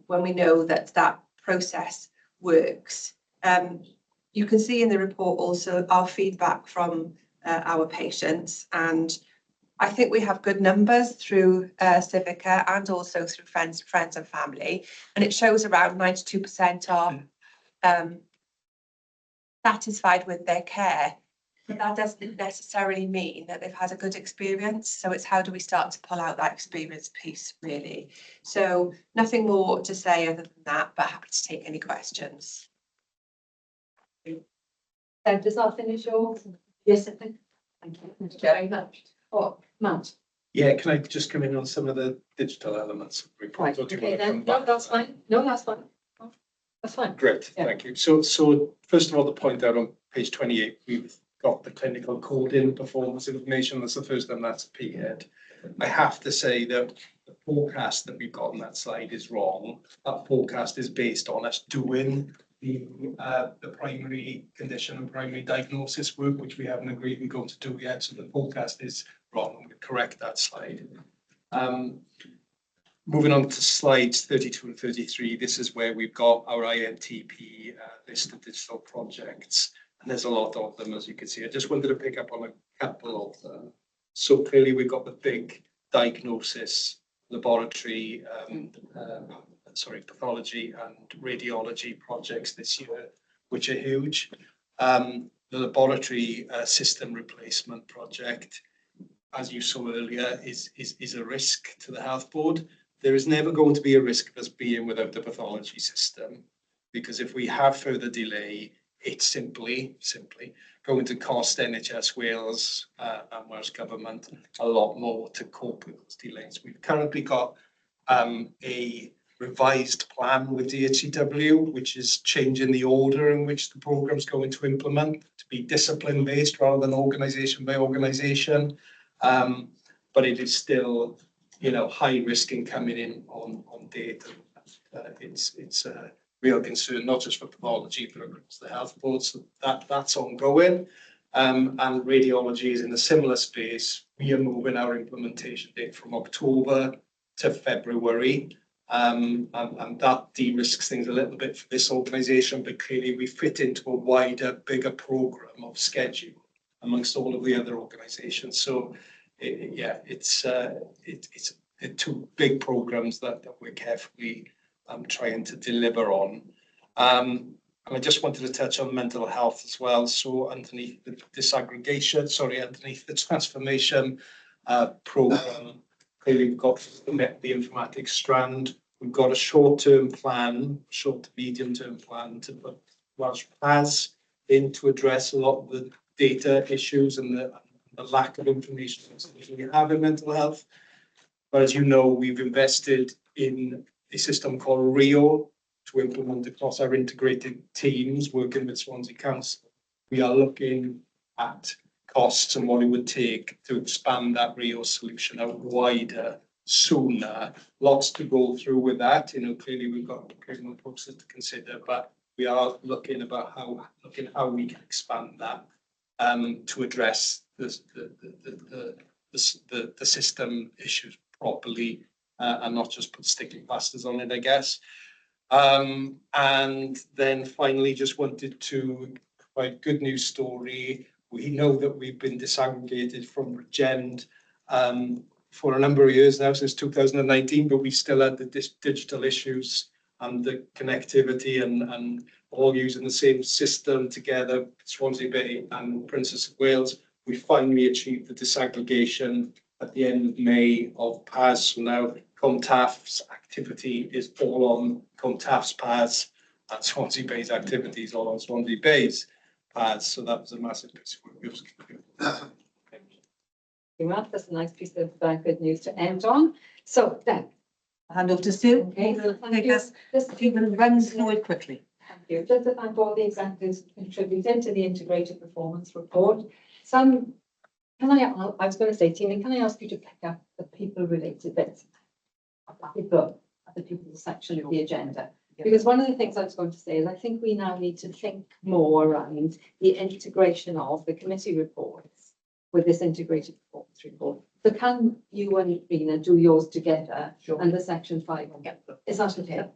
when we know that that process works. You can see in the report also our feedback from our patients, and I think we have good numbers through Civica and also through friends and family, and it shows around 92% are satisfied with their care. But that doesn't necessarily mean that they've had a good experience. So it's how do we start to pull out that experience piece, really. So nothing more to say other than that, but happy to take any questions. Does that finish yours? Yes, I think. Thank you. Thank you very much. Oh, Matt. Yeah, can I just come in on some of the digital elements of the report? Right, Or do you okay want to come then. No, back? that's fine. No, that's fine. That's fine. Great, Yeah. thank you. So first of all, to point out on page 28, we've got the clinical coding performance information. That's the first time that's appeared. I have to say that the forecast that we've got on that slide is wrong. That forecast is based on us doing the primary condition and primary diagnosis work, which we haven't agreed we're going to do yet. So the forecast is wrong. We'll correct that slide. Moving on to slides 32 and 33, this is where we've got our INTP list of digital projects, and there's a lot of them, as you can see. I just wanted to pick up on a couple of them. So clearly we've got the big diagnosis, laboratory, pathology and radiology projects this year, which are huge. The laboratory system replacement project, as you saw earlier, is a risk to the health board. There is never going to be a risk of us being without the pathology system, because if we have further delay, it's simply going to cost NHS Wales and Welsh Government a lot more to cope with those delays. We've currently got a revised plan with DHCW, which is changing the order in which the programme is going to implement to be discipline based rather than organisation by organisation. But it is still, high risk in coming in on date. It's a real concern, not just for pathology, but across the health board. So that's ongoing. And radiology is in a similar space. We are moving our implementation date from October to February. And that de-risks things a little bit for this organisation, but clearly we fit into a wider, bigger programme of schedule amongst all of the other organisations. So it's two big programmes that we're carefully trying to deliver on. And I just wanted to touch on mental health as well. So underneath the underneath the transformation programme, clearly we've got the informatics strand. We've got a short-term plan, short to medium-term plan to put Welsh PAS in to address a lot of the data issues and the lack of information we have in mental health. But as you know, we've invested in a system called RIO to implement across our integrated teams working with Swansea Council. We are looking at costs and what it would take to expand that RIO solution out wider, sooner. Lots to go through with that. Clearly we've got a criminal process to consider, but we are looking how we can expand that to address the system issues properly and not just put sticky plasters on it, I guess. And then finally, just wanted to provide a good news story. We know that we've been disaggregated from Regend for a number of years now, since 2019, but we still had the digital issues and the connectivity and all using the same system together, Swansea Bay and Princess of Wales. We finally achieved the disaggregation at the end of May of PAS. So now ComTAF's activity is all on ComTAF's PAS, and Swansea Bay's activity is all on Swansea Bay's PAS. So that was a massive piece of work. Matt, that's a nice piece of good news to end on. So then, I'll hand over to Sue. Okay, We'll thank take you. us, if you will run through it quickly. thank you. Just to thank all the executives who contributed to the integrated performance report. I was going to say, Tina, can I ask you to pick up the people-related bits? The people section of the agenda. Because one of the things I was going to say is I think we now need to think more around the integration of the committee reports with this integrated performance report. So can you and Rina do yours together and the section 5? Is that okay?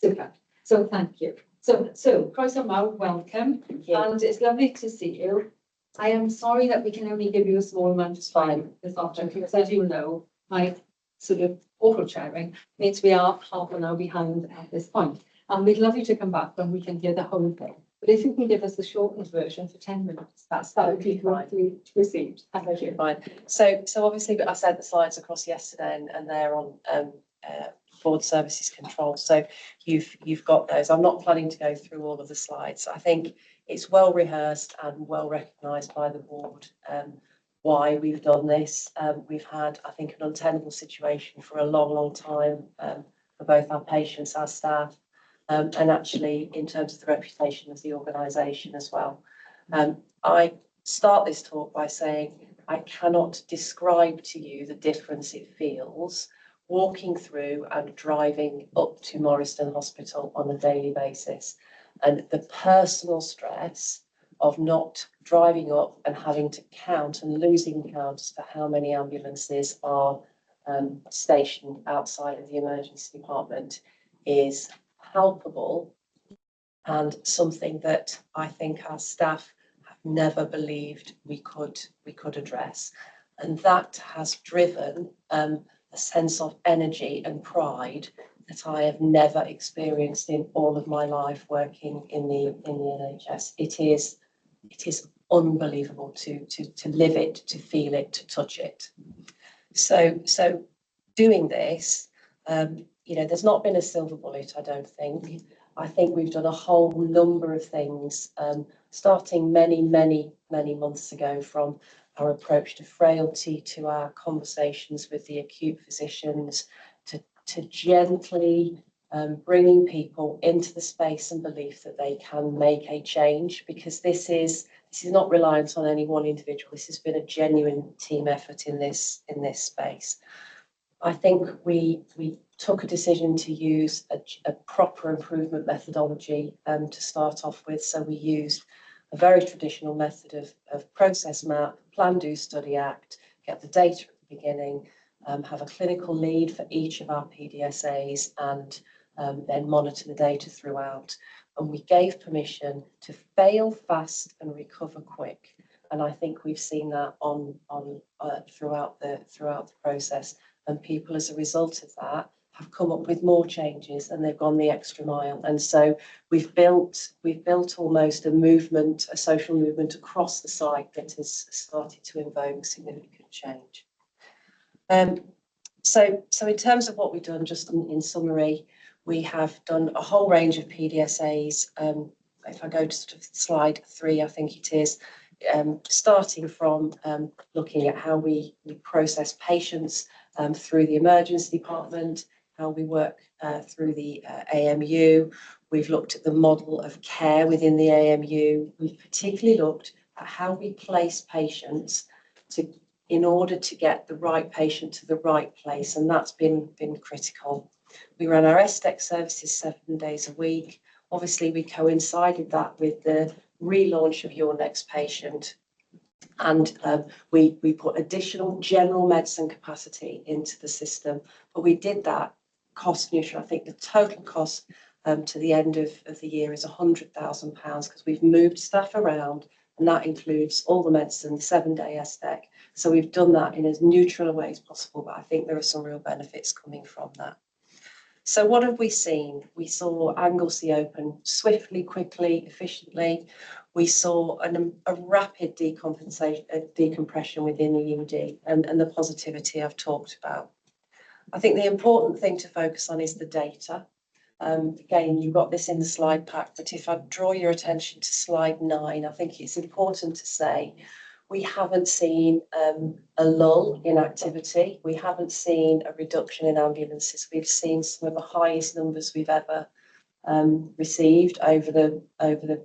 Super. So thank you. So Croeso Mawr, welcome. And it's lovely to see you. I am sorry that we can only give you a small amount of time this afternoon, because as you know, my sort of awful chairing means we are half an hour behind at this point. And we'd love you to come back when we can hear the whole thing. But if you can give us the shortened version for 10 minutes, that would be greatly received. Thank you. Fine. So obviously, I sent the slides across yesterday, and they're on board services control. So you've got those. I'm not planning to go through all of the slides. I think it's well rehearsed and well recognised by the board why we've done this. We've had, I think, an untenable situation for a long time for both our patients, our staff, and actually in terms of the reputation of the organisation as well. I start this talk by saying I cannot describe to you the difference it feels walking through and driving up to Morriston Hospital on a daily basis. And the personal stress of not driving up and having to count and losing count as to how many ambulances are stationed outside of the emergency department is palpable, and something that I think our staff have never believed we could address. And that has driven a sense of energy and pride that I have never experienced in all of my life working in the NHS. It is unbelievable to live it, to feel it, to touch it. So doing this, there's not been a silver bullet, I don't think. I think we've done a whole number of things, starting many months ago, from our approach to frailty to our conversations with the acute physicians, to gently bringing people into the space and belief that they can make a change, because this is not reliant on any one individual. This has been a genuine team effort in this space. I think we took a decision to use a proper improvement methodology to start off with. So we used a very traditional method of process map, plan, do, study, act, get the data at the beginning, have a clinical lead for each of our PDSAs, and then monitor the data throughout. And we gave permission to fail fast and recover quick. And I think we've seen that throughout the process. And people, as a result of that, have come up with more changes, and they've gone the extra mile. And so we've built almost a social movement across the site that has started to invoke significant change. So in terms of what we've done, just in summary, we have done a whole range of PDSAs. If I go to sort of slide 3, I think it is, starting from looking at how we process patients through the emergency department, how we work through the AMU. We've looked at the model of care within the AMU. We've particularly looked at how we place patients in order to get the right patient to the right place, and that's been critical. We run our SDEC services 7 days a week. Obviously, we coincided that with the relaunch of Your Next Patient, and we put additional general medicine capacity into the system, but we did that cost neutral. I think the total cost to the end of the year is £100,000, because we've moved staff around, and that includes all the medicine, the 7-day SDEC. So we've done that in as neutral a way as possible, but I think there are some real benefits coming from that. So what have we seen? We saw Anglesey open swiftly, quickly, efficiently. We saw a rapid decompression within the ED, and the positivity I've talked about. I think the important thing to focus on is the data. Again, you've got this in the slide pack, but if I draw your attention to slide 9, I think it's important to say we haven't seen a lull in activity. We haven't seen a reduction in ambulances. We've seen some of the highest numbers we've ever received over the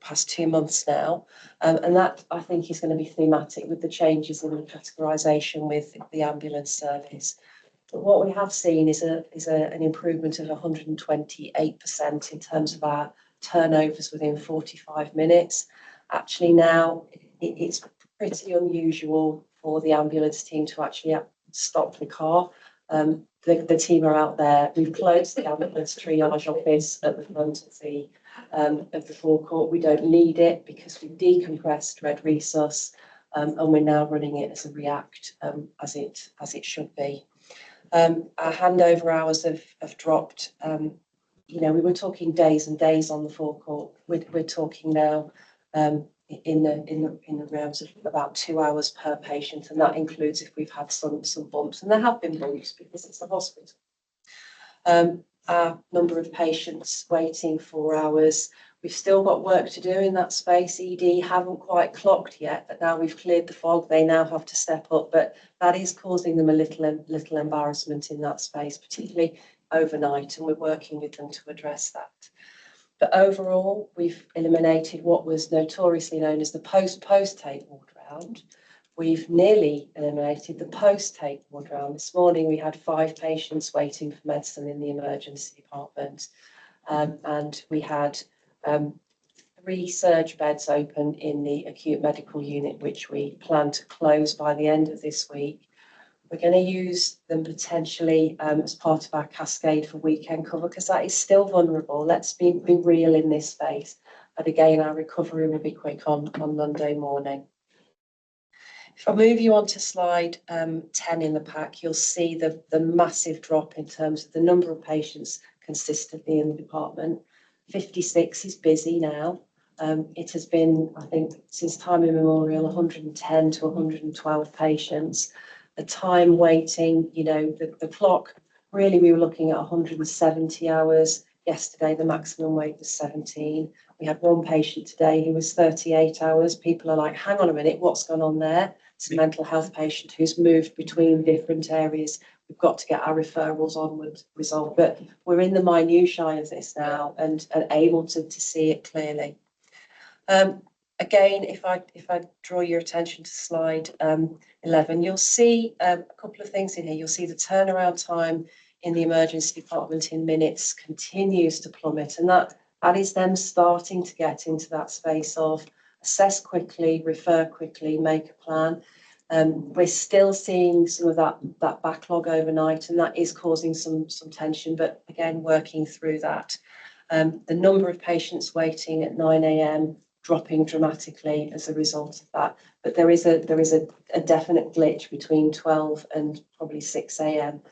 past 2 months now. And that, I think, is going to be thematic with the changes in the categorisation with the ambulance service. But what we have seen is an improvement of 128% in terms of our turnovers within 45 minutes. Actually, now it's pretty unusual for the ambulance team to actually stop the car. The team are out there. We've closed the ambulance triage office at the front of the forecourt. We don't need it because we've decompressed Red Resus, and we're now running it as a react, as it should be. Our handover hours have dropped. We were talking days and days on the forecourt. We're talking now in the realms of about 2 hours per patient, and that includes if we've had some bumps, and there have been bumps because it's a hospital. Our number of patients waiting 4 hours. We've still got work to do in that space. ED haven't quite clocked yet, but now we've cleared the fog, they now have to step up, but that is causing them a little embarrassment in that space, particularly overnight, and we're working with them to address that. But overall, we've eliminated what was notoriously known as the post-take ward round. We've nearly eliminated the post-take ward round. This morning, we had 5 patients waiting for medicine in the emergency department. and we had 3 surge beds open in the acute medical unit, which we plan to close by the end of this week. We're going to use them potentially as part of our cascade for weekend cover, because that is still vulnerable. Let's be real in this space. But again, our recovery will be quick on Monday morning. If I move you on to slide 10 in the pack, you'll see the massive drop in terms of the number of patients consistently in the department. 56 is busy now. It has been, I think, since time immemorial, 110 to 112 patients. The time waiting, you know, the clock, really we were looking at 170 hours. Yesterday, the maximum wait was 17. We had one patient today who was 38 hours. People are like, hang on a minute, what's gone on there? It's a mental health patient who's moved between different areas. We've got to get our referrals onward resolved. But we're in the minutiae of this now and able to see it clearly. Again, if I draw your attention to slide 11, you'll see a couple of things in here. You'll see the turnaround time in the emergency department in minutes continues to plummet, and that is them starting to get into that space of assess quickly, refer quickly, make a plan. We're still seeing some of that backlog overnight, and that is causing some tension, but again, working through that. The number of patients waiting at 9 a.m. dropping dramatically as a result of that. But there is a definite glitch between 12 and probably 6 a.m.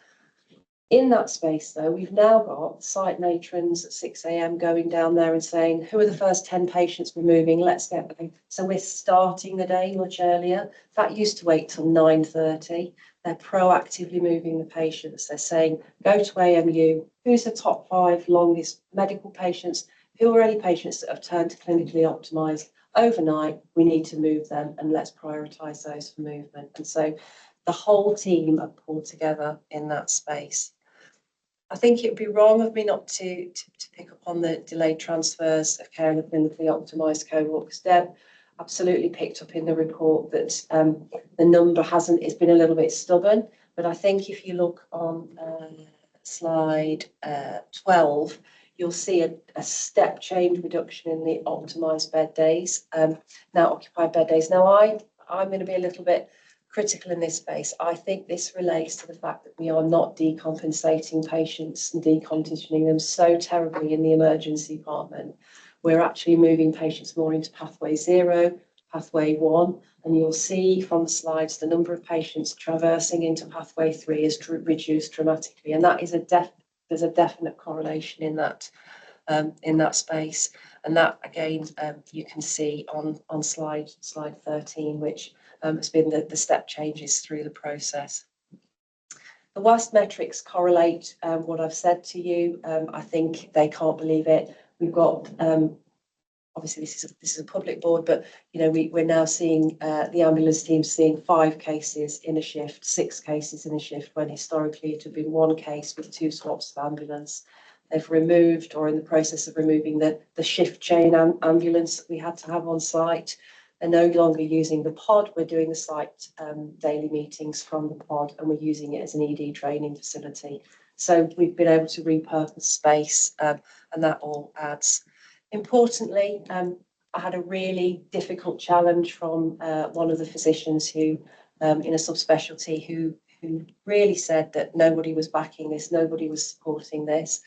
In that space, though, we've now got site matrons at 6 a.m. going down there and saying, who are the first 10 patients we're moving? Let's get them. So we're starting the day much earlier. That used to wait till 9:30. They're proactively moving the patients. They're saying, go to AMU. Who's the top 5 longest medical patients? Who are any patients that have turned to clinically optimised overnight? We need to move them, and let's prioritise those for movement. And so the whole team are pulled together in that space. I think it would be wrong of me not to pick up on the delayed transfers of care in the clinically optimised cohort, because Deb absolutely picked up in the report that the number it's been a little bit stubborn. But I think if you look on slide 12, you'll see a step change reduction in the optimised bed days, now occupied bed days. Now, I'm going to be a little bit critical in this space. I think this relates to the fact that we are not decompensating patients and deconditioning them so terribly in the emergency department. We're actually moving patients more into pathway 0, pathway 1, and you'll see from the slides the number of patients traversing into pathway 3 is reduced dramatically, and that is there's a definite correlation in that space, and that again you can see on slide 13, which has been the step changes through the process. The WAST metrics correlate what I've said to you. I think they can't believe it. We've got obviously this is a public board, but you know we're now seeing the ambulance team seeing 5 cases in a shift, 6 cases in a shift, when historically it had been 1 case with 2 swaps of ambulance. They've removed, or in the process of removing, the shift chain ambulance that we had to have on site. They're no longer using the pod. We're doing the site daily meetings from the pod, and we're using it as an ED training facility. So we've been able to repurpose space, and that all adds. Importantly, I had a really difficult challenge from one of the physicians who, in a subspecialty, who really said that nobody was backing this, nobody was supporting this.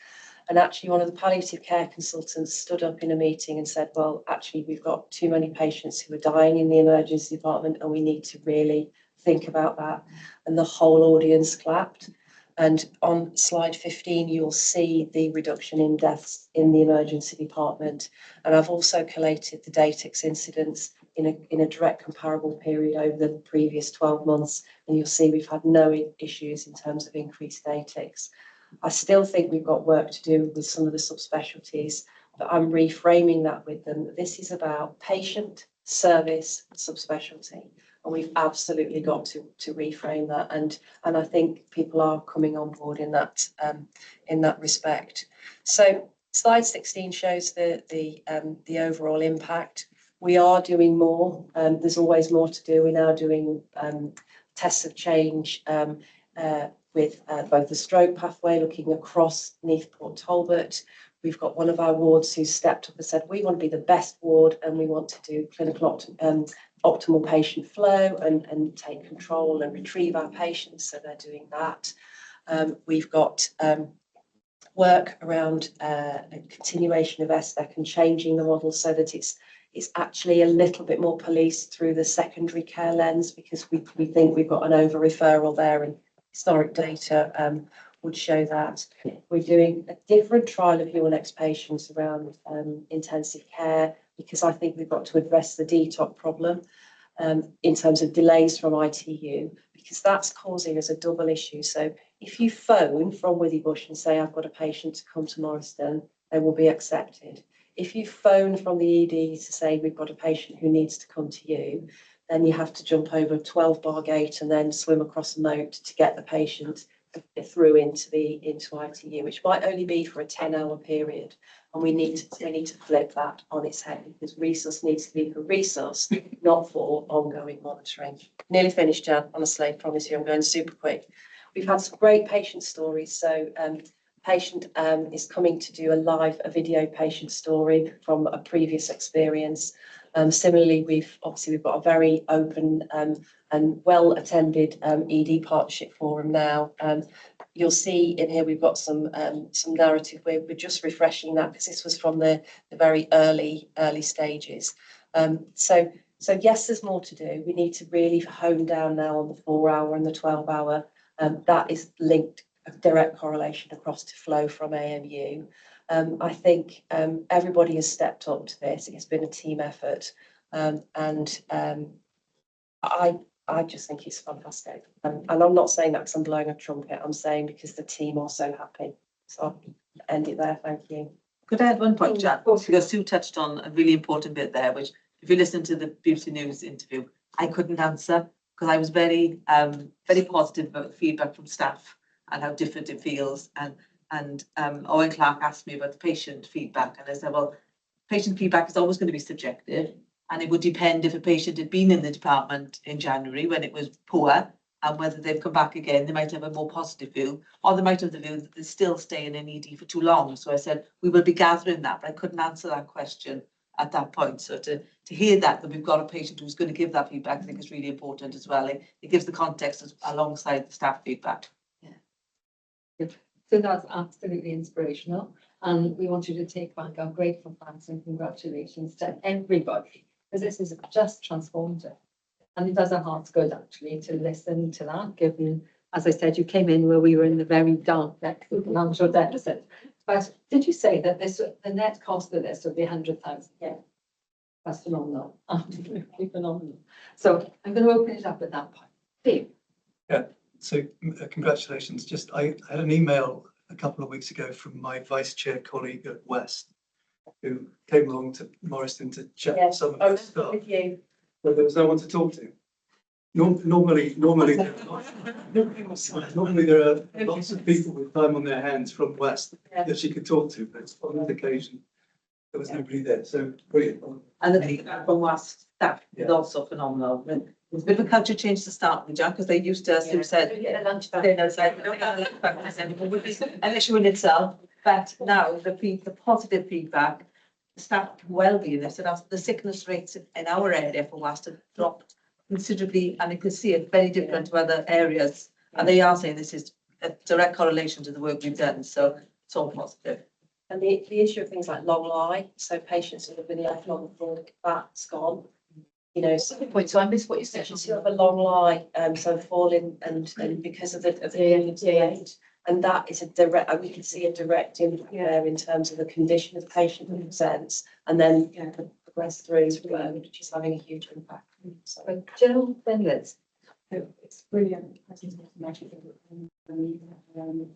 And actually, one of the palliative care consultants stood up in a meeting and said, well, actually, we've got too many patients who are dying in the emergency department, and we need to really think about that. And the whole audience clapped. And on slide 15, you'll see the reduction in deaths in the emergency department. And I've also collated the DATIX incidents in a direct comparable period over the previous 12 months. And you'll see we've had no issues in terms of increased DATIX. I still think we've got work to do with some of the subspecialties, but I'm reframing that with them. This is about patient, service, subspecialty, and we've absolutely got to reframe that. And I think people are coming on board in that respect. So slide 16 shows the overall impact. We are doing more. There's always more to do. We're now doing tests of change. with both the stroke pathway looking across Neath Port Talbot. We've got one of our wards who stepped up and said, we want to be the best ward and we want to do clinical optimal patient flow and take control and retrieve our patients. So they're doing that. We've got work around a continuation of SDEC and changing the model so that it's actually a little bit more policed through the secondary care lens, because we think we've got an over referral there, and historic data would show that. We're doing a different trial of Your patients around intensive care, because I think we've got to address the DTOC problem in terms of delays from ITU, because that's causing us a double issue. So if you phone from Withybush and say, I've got a patient to come to Morriston, they will be accepted. If you phone from the ED to say, we've got a patient who needs to come to you, then you have to jump over a 12-bar gate and then swim across a moat to get the patient through into ITU, which might only be for a 10-hour period. And we need to flip that on its head, because resource needs to be for resource, not for ongoing monitoring. Nearly finished, Jan, honestly, promise you, I'm going super quick. We've had some great patient stories. So patient is coming to do a video patient story from a previous experience. Similarly, we've got a very open and well attended ED partnership forum now. You'll see in here we've got some narrative where we're just refreshing that, because this was from the very early stages. So yes, there's more to do. We need to really hone down now on the 4-hour and the 12-hour. That is linked, a direct correlation across to flow from AMU. I think everybody has stepped up to this. It's been a team effort, and I just think it's fantastic. And I'm not saying that because I'm blowing a trumpet. I'm saying because the team are so happy. So I'll end it there. Thank you. Could I add one point, Jan? Because Sue touched on a really important bit there, which if you listen to the BBC News interview, I couldn't answer, because I was very positive about the feedback from staff and how different it feels. And Owen Clark asked me about the patient feedback, and I said, well, patient feedback is always going to be subjective, and it would depend if a patient had been in the department in January when it was poor, and whether they've come back again. They might have a more positive view, or they might have the view that they're still staying in ED for too long. So I said we will be gathering that, but I couldn't answer that question at that point. So to hear that we've got a patient who's going to give that feedback, I think is really important as well. It gives the context alongside the staff feedback. Yeah. So that's absolutely inspirational. And we want you to take back our grateful thanks and congratulations to everybody, because this is just transformative. And it does our hearts good, actually, to listen to that, given, as I said, you came in where we were in the very dark financial deficit. But did you say that the net cost of this would be 100,000? Yeah. That's phenomenal. Absolutely phenomenal. So I'm going to open it up at that point. Steve. Yeah, so congratulations. I had an email a couple of weeks ago from my vice chair colleague at West, who came along to Morriston to chat with some of the staff. With you. But there was no one to talk to. Normally there are lots of people with time on their hands from West that she could talk to, but on that occasion there was nobody there. So brilliant. And the feedback from West staff is also phenomenal. It's a bit of a culture change to start with, John, because they used to, as Sue said, We get a lunch back. we don't get a lunch back anymore, which is an issue in itself. But now the positive feedback, the staff well-being, they said the sickness rates in our area for West have dropped considerably, and you can see it very different to other areas. And they are saying this is a direct correlation to the work we've done. So it's all positive. And the issue of things like long lie, so patients who have been left long before that's gone. You know, so I missed what you said. Patients who have a long lie, so falling and because of the AMT, and that is a direct. We can see a direct impact there in terms of the condition of the patient that presents, and then progress through, which is having a huge impact. So Jill Fenlitz. It's brilliant.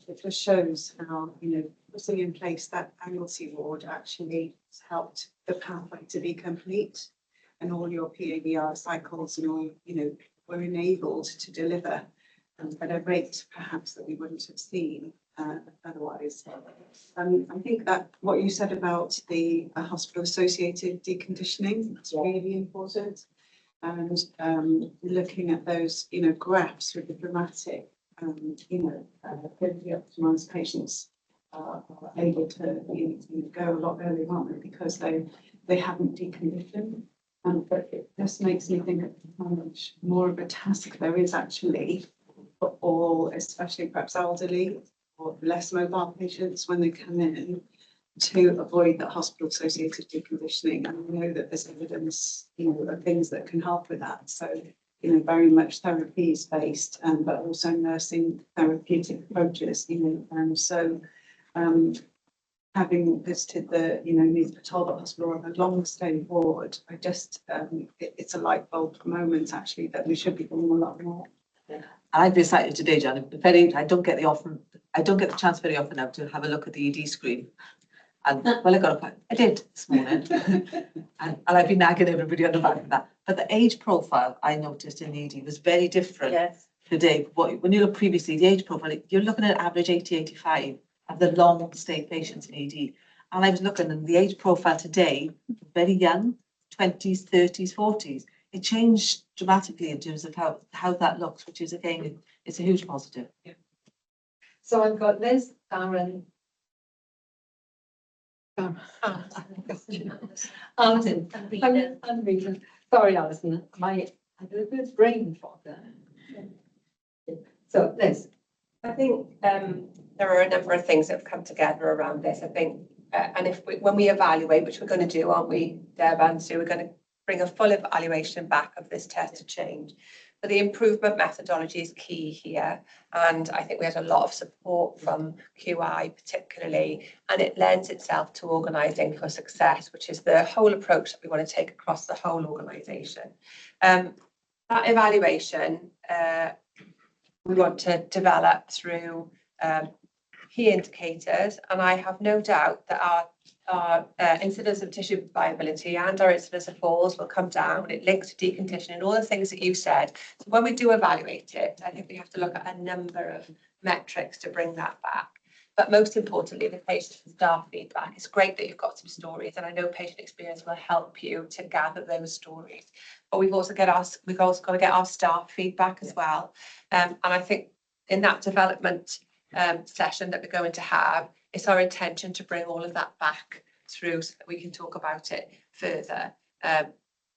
It just shows how, putting in place that Anglesey ward actually has helped the pathway to be complete, and all your PABR cycles and all, were enabled to deliver at a rate perhaps that we wouldn't have seen otherwise. I think that what you said about the hospital associated deconditioning is really important. And looking at those, graphs with the dramatic Clinically optimised patients are able to go a lot earlier, aren't they? Because they haven't deconditioned. But it just makes me think of how much more of a task there is actually for all, especially perhaps elderly or less mobile patients when they come in, to avoid that hospital-associated deconditioning. And we know that there's evidence, of things that can help with that. So, very much therapies based, but also nursing therapeutic approaches, and so having visited the, Neath Talbot Hospital on a long stay ward, I just, it's a light bulb moment actually that we should be doing a lot more. I've decided today, Jan, I don't get the chance very often now to have a look at the ED screen. And I did this morning, and I've been nagging everybody on the back of that. But the age profile I noticed in the ED was very different today. When you look previously, the age profile, you're looking at average 80, 85 of the long stay patients in ED. And I was looking, and the age profile today, very young, 20s, 30s, 40s. It changed dramatically in terms of how that looks, which is, again, it's a huge positive. Yeah. So I've got Liz, Darren, Alison, and Rita. Sorry, Alison, I had a bit of brain fog there. So Liz. I think there are a number of things that have come together around this. I think, and when we evaluate, which we're going to do, aren't we, Deb and Sue, we're going to bring a full evaluation back of this test to change. But the improvement methodology is key here. And I think we had a lot of support from QI particularly, and it lends itself to organising for success, which is the whole approach that we want to take across the whole organisation. That evaluation, we want to develop through key indicators, and I have no doubt that our incidence of tissue viability and our incidence of falls will come down. It links to deconditioning, all the things that you said. So when we do evaluate it, I think we have to look at a number of metrics to bring that back. But most importantly, the patient and staff feedback. It's great that you've got some stories, and I know patient experience will help you to gather those stories. But we've also got to get our staff feedback as well. And I think in that development session that we're going to have, it's our intention to bring all of that back through so that we can talk about it further,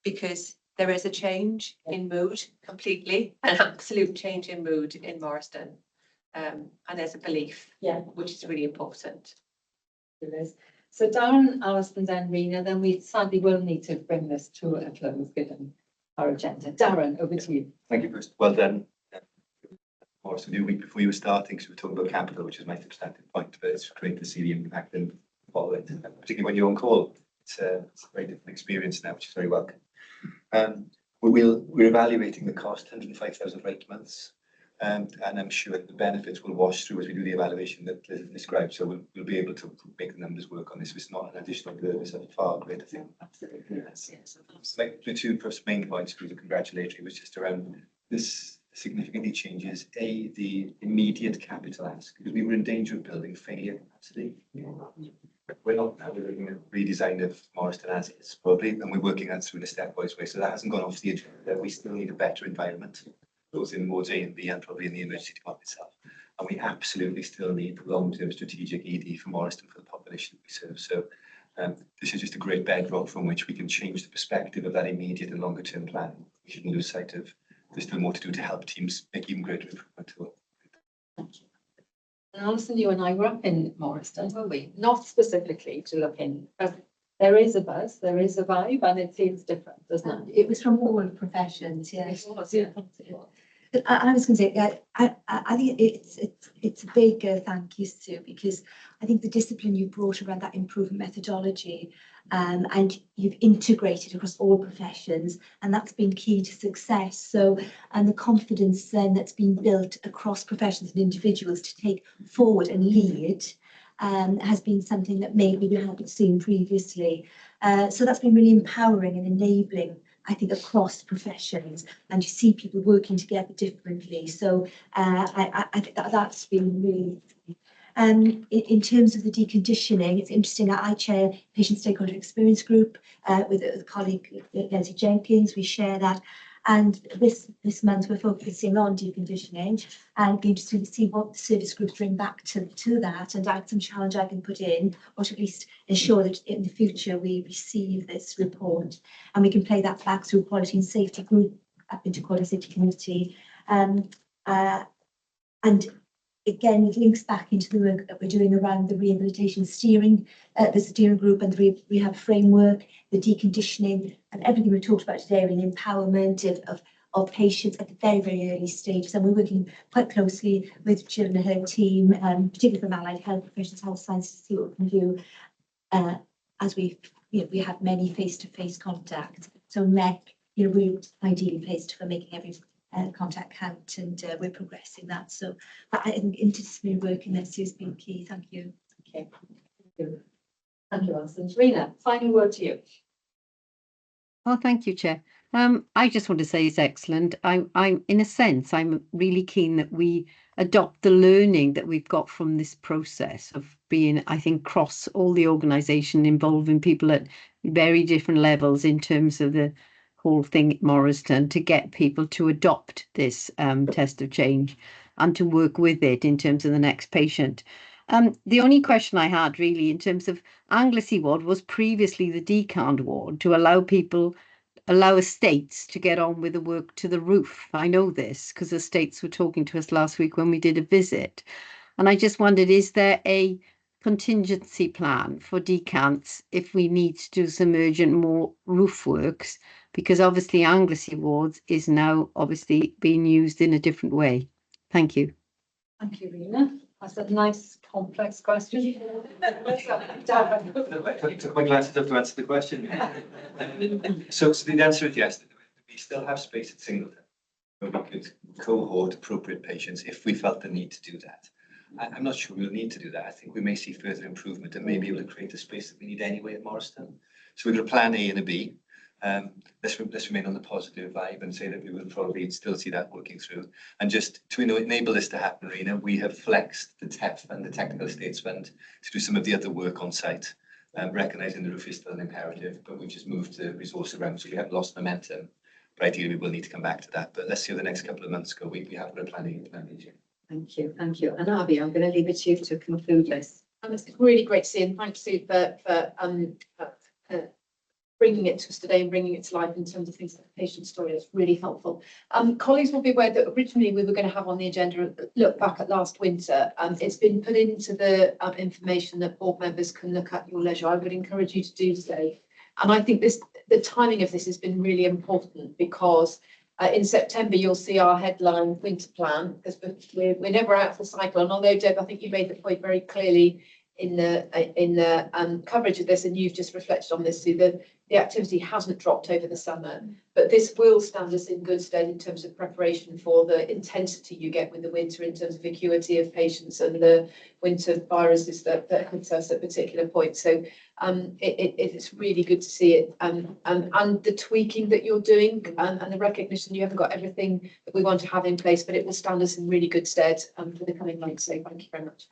because there is a change in mood completely, an absolute change in mood in Morriston, and there's a belief, which is really important. So Darren, Alison, then Rena, then we sadly will need to bring this to a close given our agenda. Darren, over to you. Thank you, Chris. Well done. Morris, the week before you were starting, so we were talking about capital, which is my substantive point, but it's great to see the impact and follow it, particularly when you're on call. It's a very different experience now, which is very welcome. We're evaluating the cost, 105,000 for 8 months, and I'm sure the benefits will wash through as we do the evaluation that Liz described. So we'll be able to make the numbers work on this. It's not an additional burden, it's a far greater thing. Absolutely, yes. Like the two main points to the congratulatory was just around this. Significantly changes the immediate capital ask, because we were in danger of building failure capacity. We're not now. We're looking at redesign of Morriston as is probably, and we're working that through in a stepwise way. So that hasn't gone off the agenda. We still need a better environment, both in wards A and B and probably in the emergency department itself. And we absolutely still need long-term strategic ED for Morriston for the population we serve. So this is just a great bedrock from which we can change the perspective of that immediate and longer-term plan. We shouldn't lose sight of. There's still more to do to help teams make even greater improvement to it. Thank you. And Alison, you and I were up in Morriston, were we? Not specifically to look in, but there is a buzz, there is a vibe, and it feels different, doesn't it? It was from all professions, yes. It was, yeah. I was going to say, I think it's a big thank you, Sue, because I think the discipline you brought around that improvement methodology, and you've integrated across all professions, and that's been key to success. So, and the confidence then that's been built across professions and individuals to take forward and lead has been something that maybe we haven't seen previously. So that's been really empowering and enabling, I think, across professions, and you see people working together differently. So I think that's been really. In terms of the deconditioning, it's interesting. I chair Patient Stakeholder Experience Group with a colleague, Leslie Jenkins. We share that. And this month, we're focusing on deconditioning and be interested to see what the service groups bring back to that and add some challenge I can put in, or to at least ensure that in the future we receive this report and we can play that back through quality and safety group up into quality safety committee. And again, it links back into the work that we're doing around the rehabilitation steering, the steering group and the rehab framework, the deconditioning, and everything we've talked about today, and the empowerment of patients at the very, very early stages. And we're working quite closely with Jill and her team, particularly from Allied Health Professionals, Health Sciences, to see what we can do as we have many face-to-face contacts. So MEC, we're ideally placed for making every contact count, and we're progressing that. So I think interdisciplinary work in this has been key. Thank you. Okay. Thank you, Alison. Rena, final word to you. Oh, thank you, Chair. I just want to say it's excellent. I'm in a sense, I'm really keen that we adopt the learning that we've got from this process of being, I think, cross all the organisation, involving people at very different levels in terms of the whole thing at Morriston, to get people to adopt this test of change and to work with it in terms of the next patient. The only question I had really in terms of Anglesey ward was previously the decant ward to allow estates to get on with the work to the roof. I know this because estates were talking to us last week when we did a visit. And I just wondered, is there a contingency plan for decants if we need to do some urgent more roof works? Because obviously Anglesey wards is now obviously being used in a different way. Thank you. Thank you, Rena. That's a nice, complex question. Took my glasses off to answer the question. So the answer is yes. We still have space at Singleton where we could cohort appropriate patients if we felt the need to do that. I'm not sure we'll need to do that. I think we may see further improvement and may be able to create the space that we need anyway at Morriston. So we've got a plan A and a B. Let's remain on the positive vibe and say that we will probably still see that working through. And just to enable this to happen, Rena, we have flexed the TEF and the Technical Estates Fund to do some of the other work on site, recognising the roof is still an imperative, but we've just moved the resource around so we haven't lost momentum. But ideally, we will need to come back to that. But let's see how the next couple of months go. We have got a plan A and plan B. Thank you. Thank you. And Abby, I'm going to leave it to you to conclude this. It's really great to see, and thanks Sue for bringing it to us today and bringing it to life in terms of things like the patient story. It's really helpful. Colleagues will be aware that originally we were going to have on the agenda a look back at last winter. It's been put into the information that board members can look at your leisure. I would encourage you to do so. And I think the timing of this has been really important because in September you'll see our headline winter plan, because we're never out of the cycle. And although Deb, I think you made the point very clearly in the coverage of this, and you've just reflected on this, so the activity hasn't dropped over the summer, but this will stand us in good stead in terms of preparation for the intensity you get with the winter in terms of acuity of patients and the winter viruses that hit us at particular points. So it's really good to see it, and the tweaking that you're doing and the recognition you haven't got everything that we want to have in place, but it will stand us in really good stead for the coming months. So thank you very much.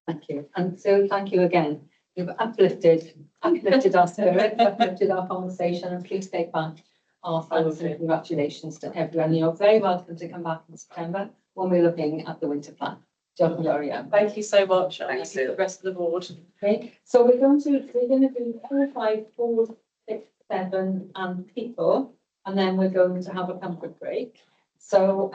Thank you. And so thank you again. You've uplifted our spirits, uplifted our conversation, and please take back our thanks and congratulations to everyone. You're very welcome to come back in September when we're looking at the winter plan. Thank you so much. Thank you. The rest of the board. Okay, so we're going to do 4, 5, 4, 6, 7 and people, and then we're going to have a comfort break. So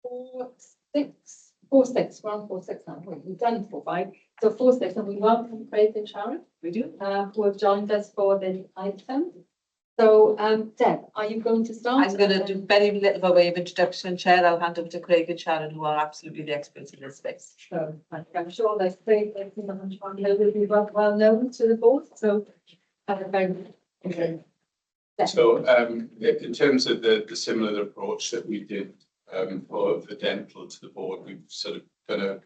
4, 6. 4, 6, we're on 4, 6 now. We've done 4, 5. So 4, 6, and we welcome Craig and Sharon. We do. Who have joined us for this item. So Deb, are you going to start? I'm going to do very little by way of introduction, Chair. I'll hand over to Craig and Sharon, who are absolutely the experts in this space. So I'm sure there's Craig and Sharon will be well known to the board. So okay. So in terms of the similar approach that we did for the dental to the board, we've sort of done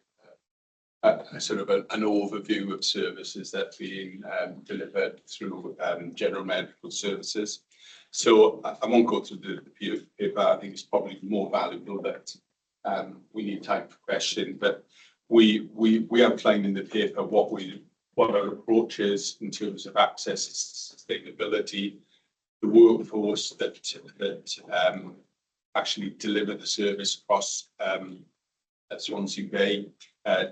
a sort of an overview of services that are being delivered through general medical services. So I won't go through the paper. I think it's probably more valuable that we need time for questions. But we outline in the paper what our approach is in terms of access, sustainability, the workforce that actually deliver the service across Swansea Bay,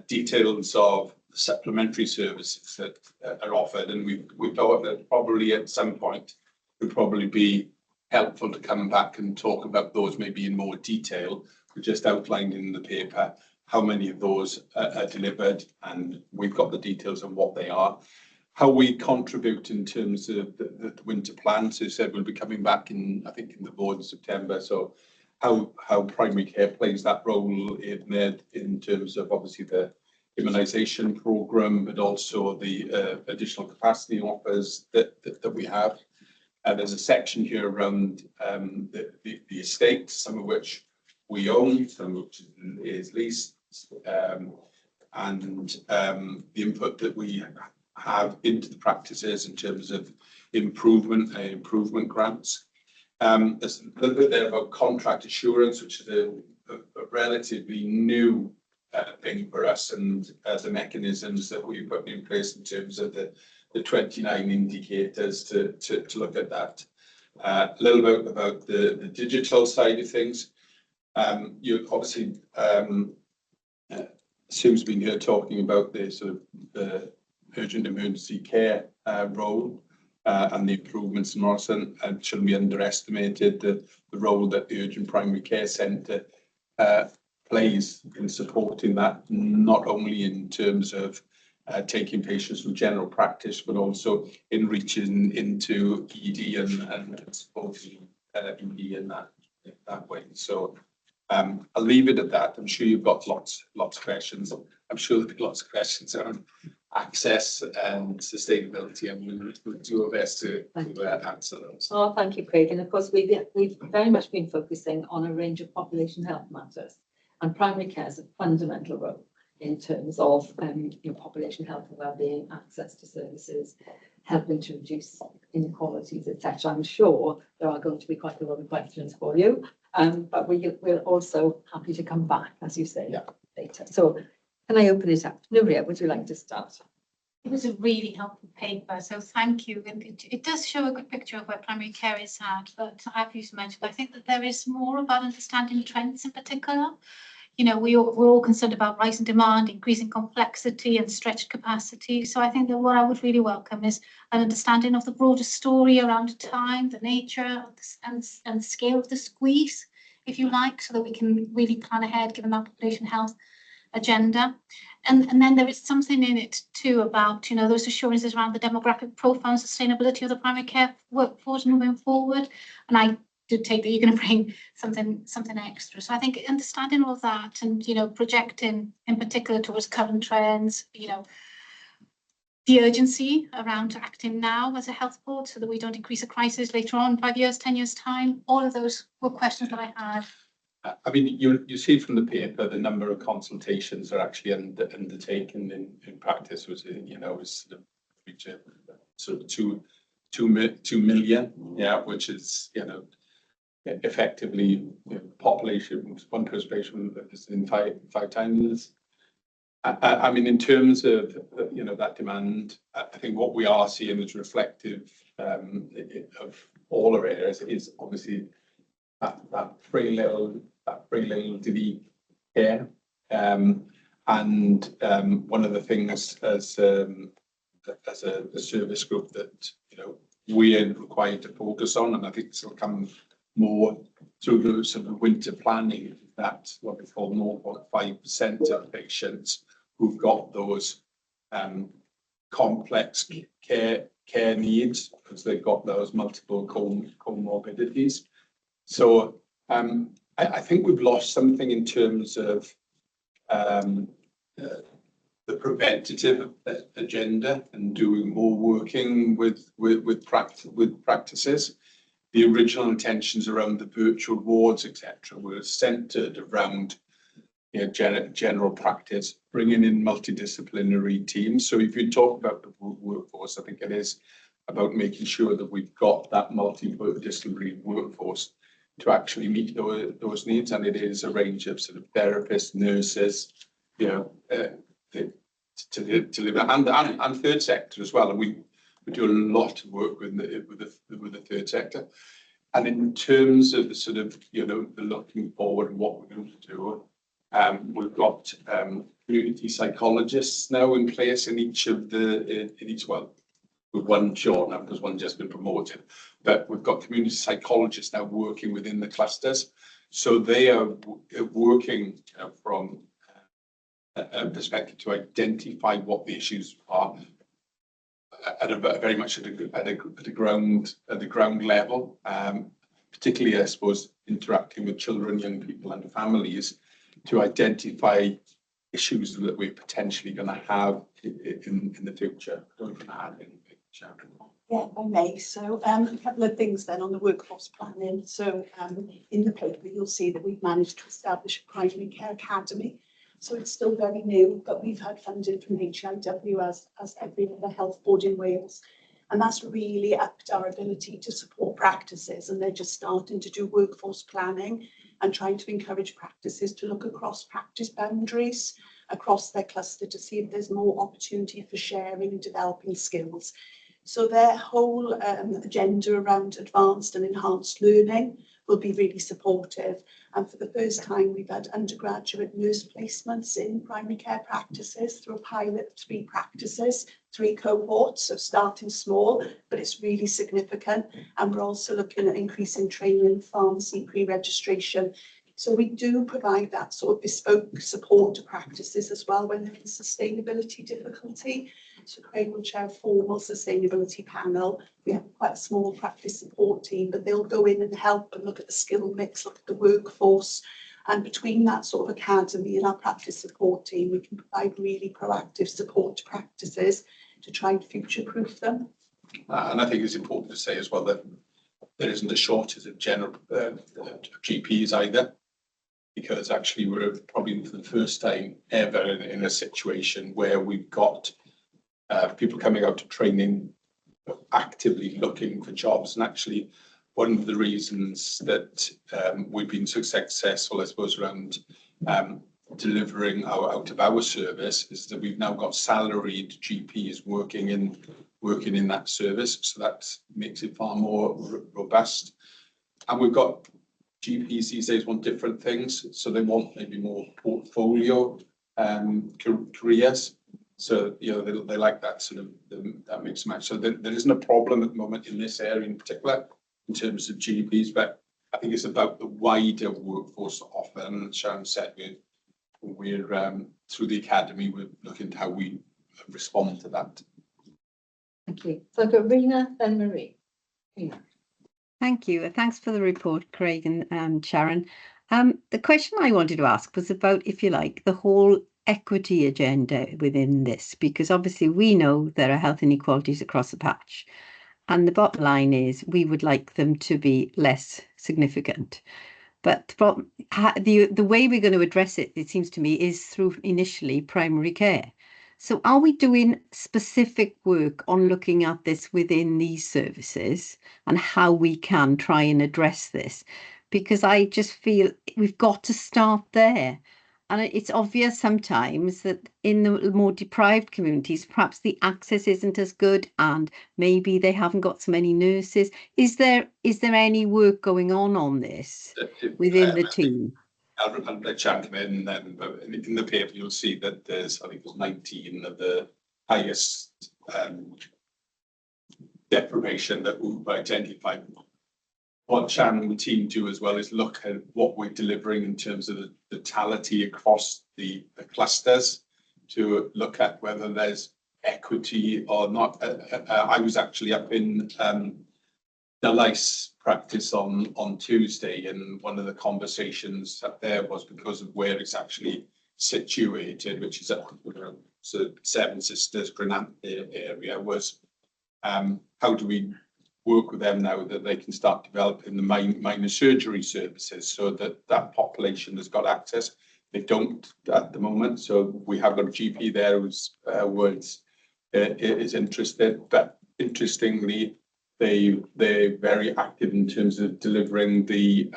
details of the supplementary services that are offered, and we thought that probably at some point would probably be helpful to come back and talk about those maybe in more detail. We just outlined in the paper how many of those are delivered, and we've got the details on what they are. How we contribute in terms of the winter plan. So said we'll be coming back in, I think, in the board in September. So how primary care plays that role in there in terms of obviously the immunisation programme, but also the additional capacity offers that we have. There's a section here around the estate, some of which we own, some of which is leased, and the input that we have into the practices in terms of improvement grants. There's a little bit there about contract assurance, which is a relatively new thing for us, and the mechanisms that we put in place in terms of the 29 indicators to look at that. A little bit about the digital side of things. You obviously Sue's been here talking about the sort of the urgent emergency care role and the improvements in Morrison, and shouldn't be underestimated the role that the urgent primary care centre plays in supporting that, not only in terms of taking patients from general practice, but also in reaching into ED and supporting ED in that way. So I'll leave it at that. I'm sure you've got lots of questions. I'm sure there'll be lots of questions around access and sustainability, and we'll do our best to answer those. Oh, thank you, Craig. And of course, we've very much been focusing on a range of population health matters, and primary care is a fundamental role in terms of population health and wellbeing, access to services, helping to reduce inequalities, etc. I'm sure there are going to be quite a lot of questions for you, but we're also happy to come back, as you say, later. So can I open it up? Nuria, would you like to start? It was a really helpful paper, so thank you. And it does show a good picture of where primary care is at, but I've used to mention, I think that there is more about understanding trends in particular. You know, we're all concerned about rising demand, increasing complexity and stretched capacity. So I think that what I would really welcome is an understanding of the broader story around time, the nature of this, and scale of the squeeze, if you like, so that we can really plan ahead given our population health agenda. And then there is something in it too about, you know, those assurances around the demographic profile and sustainability of the primary care workforce moving forward. And I do take that you're going to bring something extra. So I think understanding all that and, you know, projecting in particular towards current trends, you know, the urgency around acting now as a health board so that we don't increase a crisis later on, 5 years, 10 years time. All of those were questions that I had. I mean, you see from the paper the number of consultations are actually undertaken in practice, was, you know, was sort of reach a sort of 2 million, yeah, which is, you know, effectively, you know, population, one person patient is in five times. I mean, in terms of, you know, that demand, I think what we are seeing is reflective of all our areas is obviously that free little DV care. And one of the things as a service group that, you know, we are required to focus on, and I think this will come more through the sort of winter planning, that what we call 0.5% of patients who've got those complex care needs because they've got those multiple comorbidities. So I think we've lost something in terms of the preventative agenda and doing more working with practices. The original intentions around the virtual wards, etc., were centred around, you know, general practice, bringing in multidisciplinary teams. So if you talk about the workforce, I think it is about making sure that we've got that multidisciplinary workforce to actually meet those needs, and it is a range of sort of therapists, nurses, you know, to deliver, and third sector as well. And We do a lot of work with the third sector. And in terms of the sort of, the looking forward and what we're going to do, we've got community psychologists now in place in each, well, with one short now because one just been promoted, but we've got community psychologists now working within the clusters. So they are working from a perspective to identify what the issues are at a very much at the ground level, particularly, I suppose, interacting with children, young people and families to identify issues that we're potentially going to have in the future. Don't add anything, Sharon. Yeah, if I may. So a couple of things then on the workforce planning. So in the paper, you'll see that we've managed to establish a primary care academy. So it's still very new, but we've had funding from HIW as every other health board in Wales. And that's really upped our ability to support practices. And they're just starting to do workforce planning and trying to encourage practices to look across practice boundaries across their cluster to see if there's more opportunity for sharing and developing skills. So their whole agenda around advanced and enhanced learning will be really supportive. And for the first time, we've had undergraduate nurse placements in primary care practices through a pilot of 3 practices, 3 cohorts, so starting small, but it's really significant. And we're also looking at increasing training in pharmacy pre-registration. So we do provide that sort of bespoke support to practices as well when they're in sustainability difficulty. So Craig will chair a formal sustainability panel. We have quite a small practice support team, but they'll go in and help and look at the skill mix, look at the workforce. And between that sort of academy and our practice support team, we can provide really proactive support to practices to try and future-proof them. And I think it's important to say as well that there isn't a shortage of general GPs either, because actually we're probably for the first time ever in a situation where we've got people coming out to training, actively looking for jobs. And actually, one of the reasons that we've been so successful, I suppose, around delivering our out-of-hours service is that we've now got salaried GPs working in that service. So that makes it far more robust. And we've got GPs these days want different things. So they want maybe more portfolio careers. So, they like that sort of that mix and match. So there isn't a problem at the moment in this area in particular in terms of GPs, but I think it's about the wider workforce offer. And Sharon said we're through the academy, we're looking at how we respond to that. Thank you. So I've got Rena, then Marie. Rena. Thank you. Thanks for the report, Craig and Sharon. The question I wanted to ask was about, if you like, the whole equity agenda within this, because obviously we know there are health inequalities across the patch. And the bottom line is we would like them to be less significant. But the way we're going to address it, it seems to me, is through initially primary care. So are we doing specific work on looking at this within these services and how we can try and address this? Because I just feel we've got to start there. And it's obvious sometimes that in the more deprived communities, perhaps the access isn't as good and maybe they haven't got so many nurses. Is there any work going on this within the team? I'll let Sharon come in then, but in the paper you'll see that there's, I think it was 19 of the highest deprivation that we've identified. What Sharon and the team do as well is look at what we're delivering in terms of the totality across the clusters to look at whether there's equity or not. I was actually up in the LICE practice on Tuesday, and one of the conversations up there was because of where it's actually situated, which is at so Seven Sisters, Granant area, was how do we work with them now that they can start developing the minor surgery services so that that population has got access. They don't at the moment, so we have got a GP there who's is interested, but interestingly, they're very active in terms of delivering the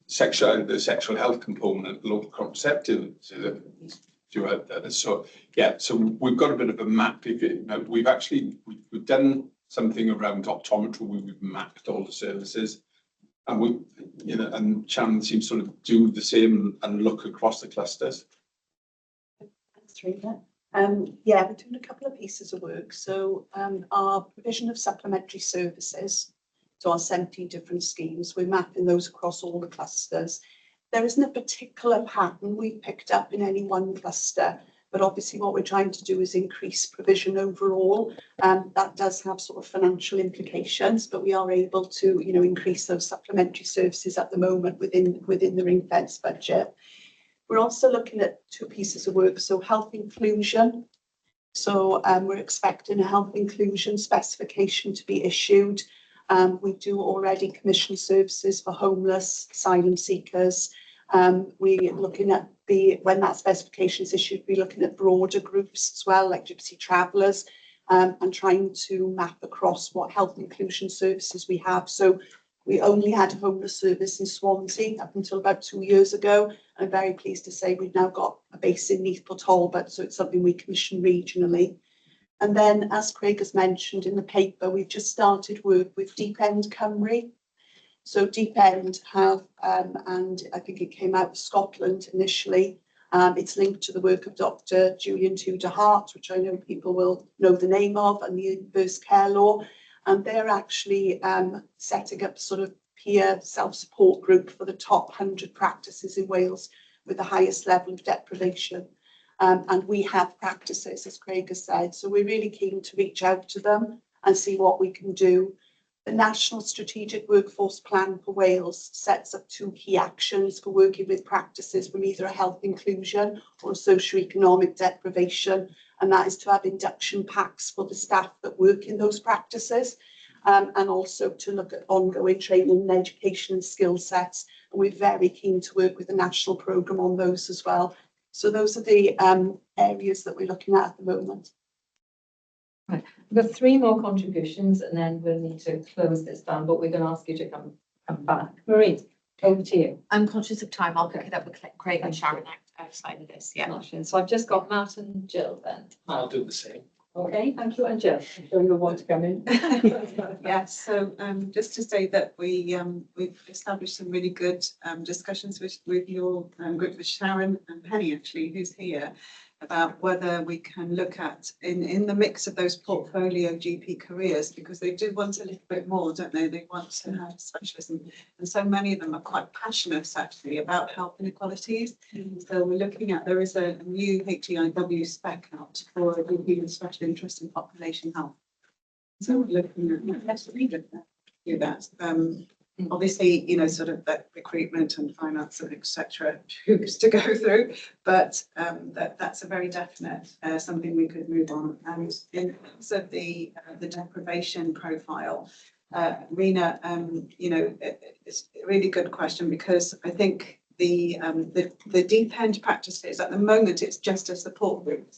sexual health component, local contraceptive do it. So yeah, so we've got a bit of a map. If you know, we've done something around optometry where we've mapped all the services, and we, you know, and Sharon seems to sort of do the same and look across the clusters. Thanks, Rita. Yeah, we're doing a couple of pieces of work. So our provision of supplementary services to our 17 different schemes, we're mapping those across all the clusters. There isn't a particular pattern we picked up in any one cluster, but obviously what we're trying to do is increase provision overall. That does have sort of financial implications, but we are able to, you know, increase those supplementary services at the moment within the ring-fence budget. We're also looking at two pieces of work, so health inclusion. So we're expecting a health inclusion specification to be issued. We do already commission services for homeless, asylum seekers. We're looking at when that specification is issued, we're looking at broader groups as well, like gypsy travellers, and trying to map across what health inclusion services we have. So we only had a homeless service in Swansea up until about 2 years ago. I'm very pleased to say we've now got a base in Neath Talbot, so it's something we commission regionally. And then, as Craig has mentioned in the paper, we've just started work with Deep End Cymru. So Deep End have, and I think it came out of Scotland initially, it's linked to the work of Dr. Julian Tudor-Hart, which I know people will know the name of, and the inverse care law. And they're actually setting up sort of peer self-support group for the top 100 practices in Wales with the highest level of deprivation. And we have practices, as Craig has said, so we're really keen to reach out to them and see what we can do. The National Strategic Workforce Plan for Wales sets up 2 key actions for working with practices from either a health inclusion or a socio-economic deprivation, and that is to have induction packs for the staff that work in those practices, and also to look at ongoing training and education and skill sets. And we're very keen to work with the national programme on those as well. So those are the areas that we're looking at the moment. Right. We've got 3 more contributions and then we'll need to close this down, but we're going to ask you to come back. Marie, over to you. I'm conscious of time. I'll pick it up with Craig and Sharon outside of this. Yeah. So I've just got Matt and Jill then. I'll do the same. Okay, thank you. And Jill, I'm sure you'll want to come in. Yes, so just to say that we've established some really good discussions with your group, with Sharon and Penny actually, who's here, about whether we can look at in the mix of those portfolio GP careers, because they do want a little bit more, don't they? They want to have specialism, and so many of them are quite passionate actually about health inequalities. So we're looking at, there is a new HEIW spec out for a GP with special interest in population health. So we're looking at, let's read it, do that. Obviously, you know, sort of that recruitment and finance and etc. hoops to go through, but that's a very definite something we could move on. And in terms of the deprivation profile, Rena, you know, it's a really good question, because I think the Deep End practices at the moment, it's just a support group.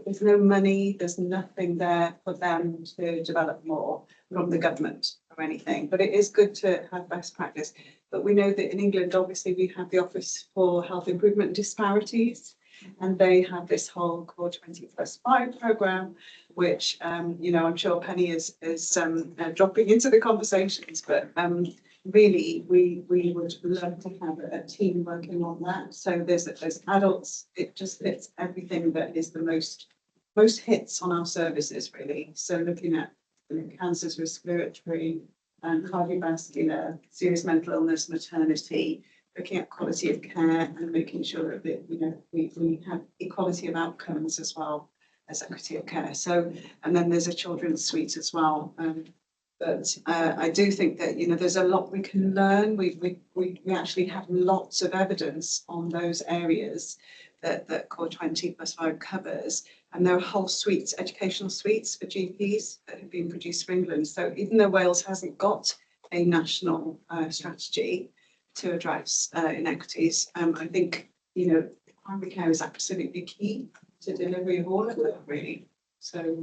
There's no money, there's nothing there for them to develop more from the government or anything, but it is good to have best practice. But we know that in England, obviously, we have the Office for Health Improvement and Disparities, and they have this whole Core 20+5 programme, which, you know, I'm sure Penny is dropping into the conversations, but really, we would love to have a team working on that. So there's adults, it just fits everything that is the most hits on our services, really. So looking at cancers, respiratory and cardiovascular, serious mental illness, maternity, looking at quality of care and making sure that, you know, we have equality of outcomes as well as equity of care. So, and then there's a children's suite as well. But I do think that, you know, there's a lot we can learn. We actually have lots of evidence on those areas that Core 20+5 covers. And there are whole suites, educational suites for GPs that have been produced for England. So even though Wales hasn't got a national strategy to address inequities, I think, you know, primary care is absolutely key to delivery of all of that, really. So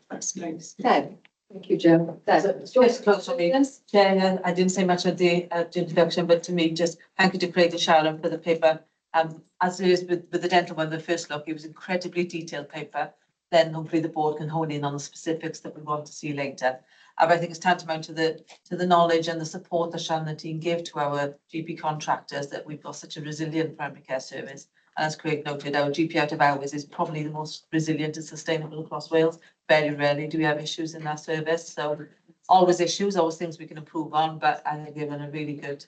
that's nice. Thank you, Jill. Just close for me. Chair, I didn't say much at the introduction, but to me, just thank you to Craig and Sharon for the paper. As it is with the dental one, the first look, it was incredibly detailed paper. Then hopefully the board can hone in on the specifics that we want to see later. I think it's tantamount to the knowledge and the support that Shannon and the team give to our GP contractors that we've got such a resilient primary care service. And as Craig noted, our GP out of hours is probably the most resilient and sustainable across Wales. Very rarely do we have issues in that service. So always issues, always things we can improve on, but I think given a really good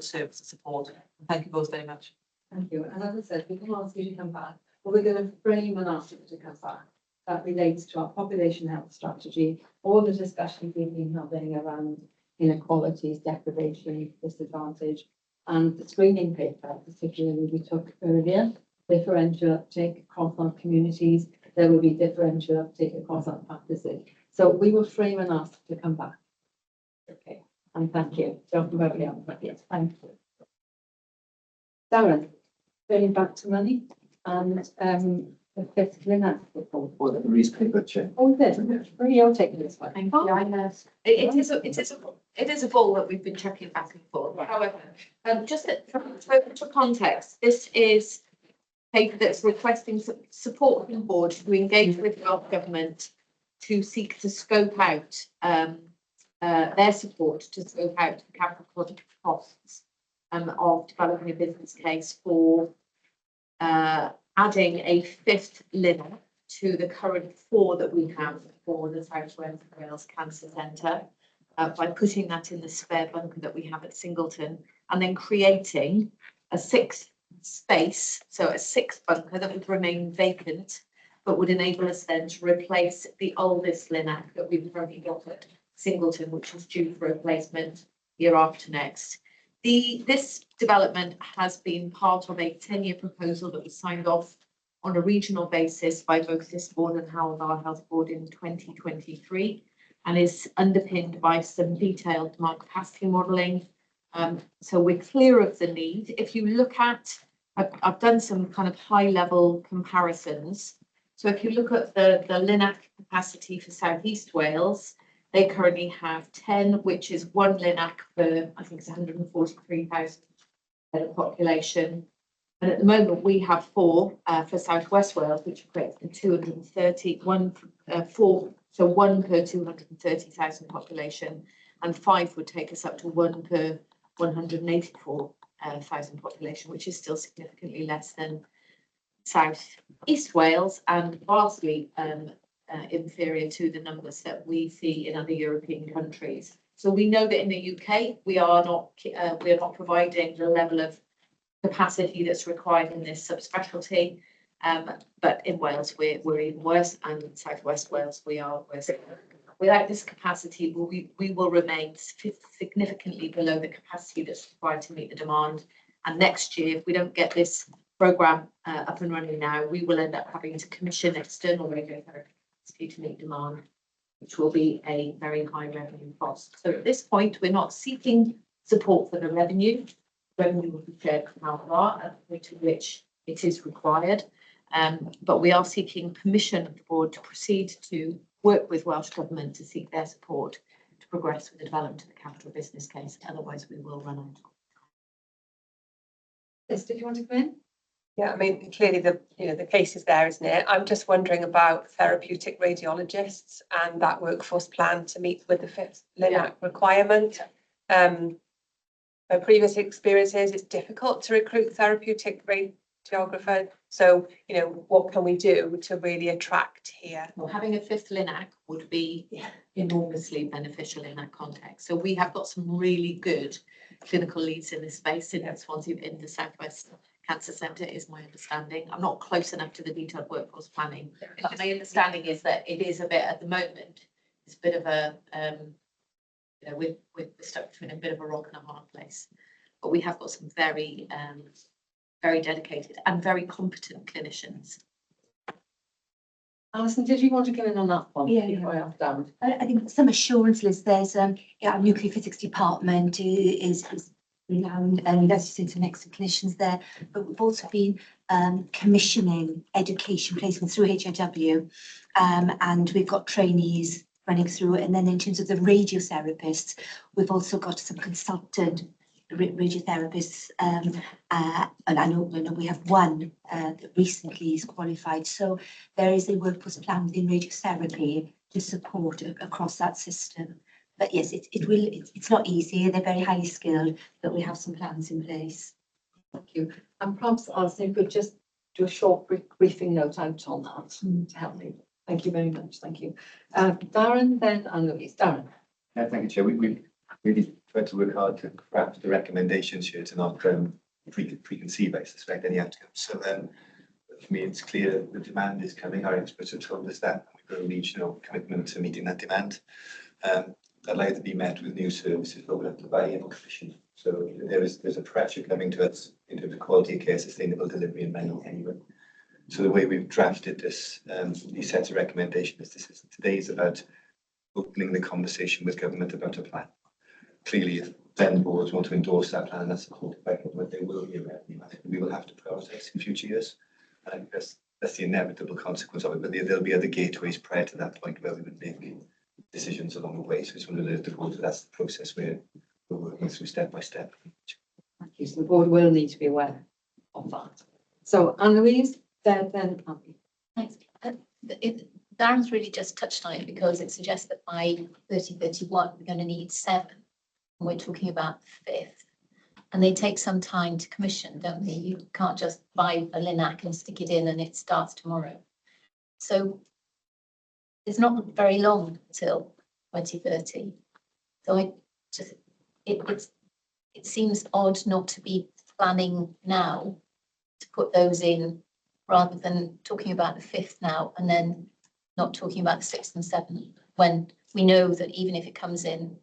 service and support. Thank you both very much. Thank you. And as I said, we can ask you to come back, but we're going to frame and ask you to come back. That relates to our population health strategy, all the discussions we've been having around inequalities, deprivation, disadvantage, and the screening paper, particularly we took earlier, differential uptake across our communities. There will be differential uptake across our practices. So we will frame and ask to come back. Okay, and thank you. Yes, thank you. Darren, going back to money and the fifth Lynette report. Well, the Reese paper, Chair. Oh, this, you're taking this one. Thank you. I know. It is a ball that we've been checking back and forth. However, just for context, this is paper that's requesting support from the board to engage with Welsh Government to seek to scope out their support to scope out the capital project costs of developing a business case for adding a fifth LINA to the current 4 that we have for the South Wales Cancer Centre by putting that in the spare bunker that we have at Singleton and then creating a 6th space, so a 6th bunker that would remain vacant but would enable us then to replace the oldest LINAC that we've currently got at Singleton, which is due for replacement year after next. This development has been part of a 10-year proposal that was signed off on a regional basis by both this board and Hywel Dda Health Board in 2023 and is underpinned by some detailed demand capacity modelling. So we're clear of the need. If you look at, I've done some kind of high level comparisons. So if you look at the LINAC capacity for South East Wales, they currently have 10, which is 1 LINAC per, I think it's 143,000 head of population. And at the moment we have 4 for South West Wales, which equates to 230, 4, so 1 per 230,000 population, and 5 would take us up to 1 per 184,000 population, which is still significantly less than South East Wales and vastly inferior to the numbers that we see in other European countries. So we know that in the UK we are not providing the level of capacity that's required in this subspecialty, but in Wales we're even worse, and in South West Wales we are worse. Without this capacity, we will remain significantly below the capacity that's required to meet the demand. And next year, if we don't get this programme up and running now, we will end up having to commission external radiotherapy to meet demand, which will be a very high revenue cost. So at this point, we're not seeking support for the revenue. Revenue will be shared from our to which it is required. But we are seeking permission of the board to proceed to work with Welsh Government to seek their support to progress with the development of the capital business case. Otherwise, we will run out. Yes, did you want to come in? Yeah, I mean, clearly the case is there, isn't it? I'm just wondering about therapeutic radiologists and that workforce plan to meet with the 5th LINAC requirement. My previous experiences, it's difficult to recruit therapeutic radiographer. So, what can we do to really attract here? Well, having a 5th LINAC would be enormously beneficial in that context. So we have got some really good clinical leads in this space in Swansea, in the South West Cancer Centre, is my understanding. I'm not close enough to the detailed workforce planning, but my understanding is that it is a bit at the moment. It's a bit of a, we're stuck between a bit of a rock and a hard place. But we have got some very, very dedicated and very competent clinicians. Alison, did you want to come in on that one? Yeah. I think some assurance, Liz, there's our nuclear physics department is renowned, and as you said, some excellent clinicians there, but we've also been commissioning education placements through HIW, and we've got trainees running through, and then in terms of the radiotherapists, we've also got some consultant radiotherapists, and I know we have one that recently is qualified. So there is a workforce plan within radiotherapy to support across that system. But yes, it's not easy. They're very highly skilled, but we have some plans in place. Thank you. And perhaps Alison could just do a short briefing note out on that to help me. Thank you very much. Thank you. Darren, then Anne-Louise. Darren. Thank you, Chair. We really tried to work hard to craft the recommendations here to not preconceive, I suspect, any outcomes. So for me, it's clear the demand is coming. Our experts have told us that. We've got a regional commitment to meeting that demand. I'd like to be met with new services, but we'll have to buy in on commission. So there's a pressure coming to us in terms of quality of care, sustainable delivery, and money anyway. So the way we've drafted this, these sets of recommendations, today is about opening the conversation with government about a plan. Clearly, if then boards want to endorse that plan, that's supported by government, they will be aware. We will have to prioritise in future years. I think that's the inevitable consequence of it. But there'll be other gateways prior to that point where we would make decisions along the way. So it's one of the that's the process we're working through step by step. Thank you. So the board will need to be aware of that. So Anne-Louise, then Abby. Thanks. Darren's really just touched on it because it suggests that by 2031 we're going to need 7, and we're talking about the 5th. And they take some time to commission, don't they? You can't just buy a Linac and stick it in and it starts tomorrow. So it's not very long till 2030. So it seems odd not to be planning now to put those in rather than talking about the 5th now and then not talking about the 6th and 7th, when we know that even if it comes in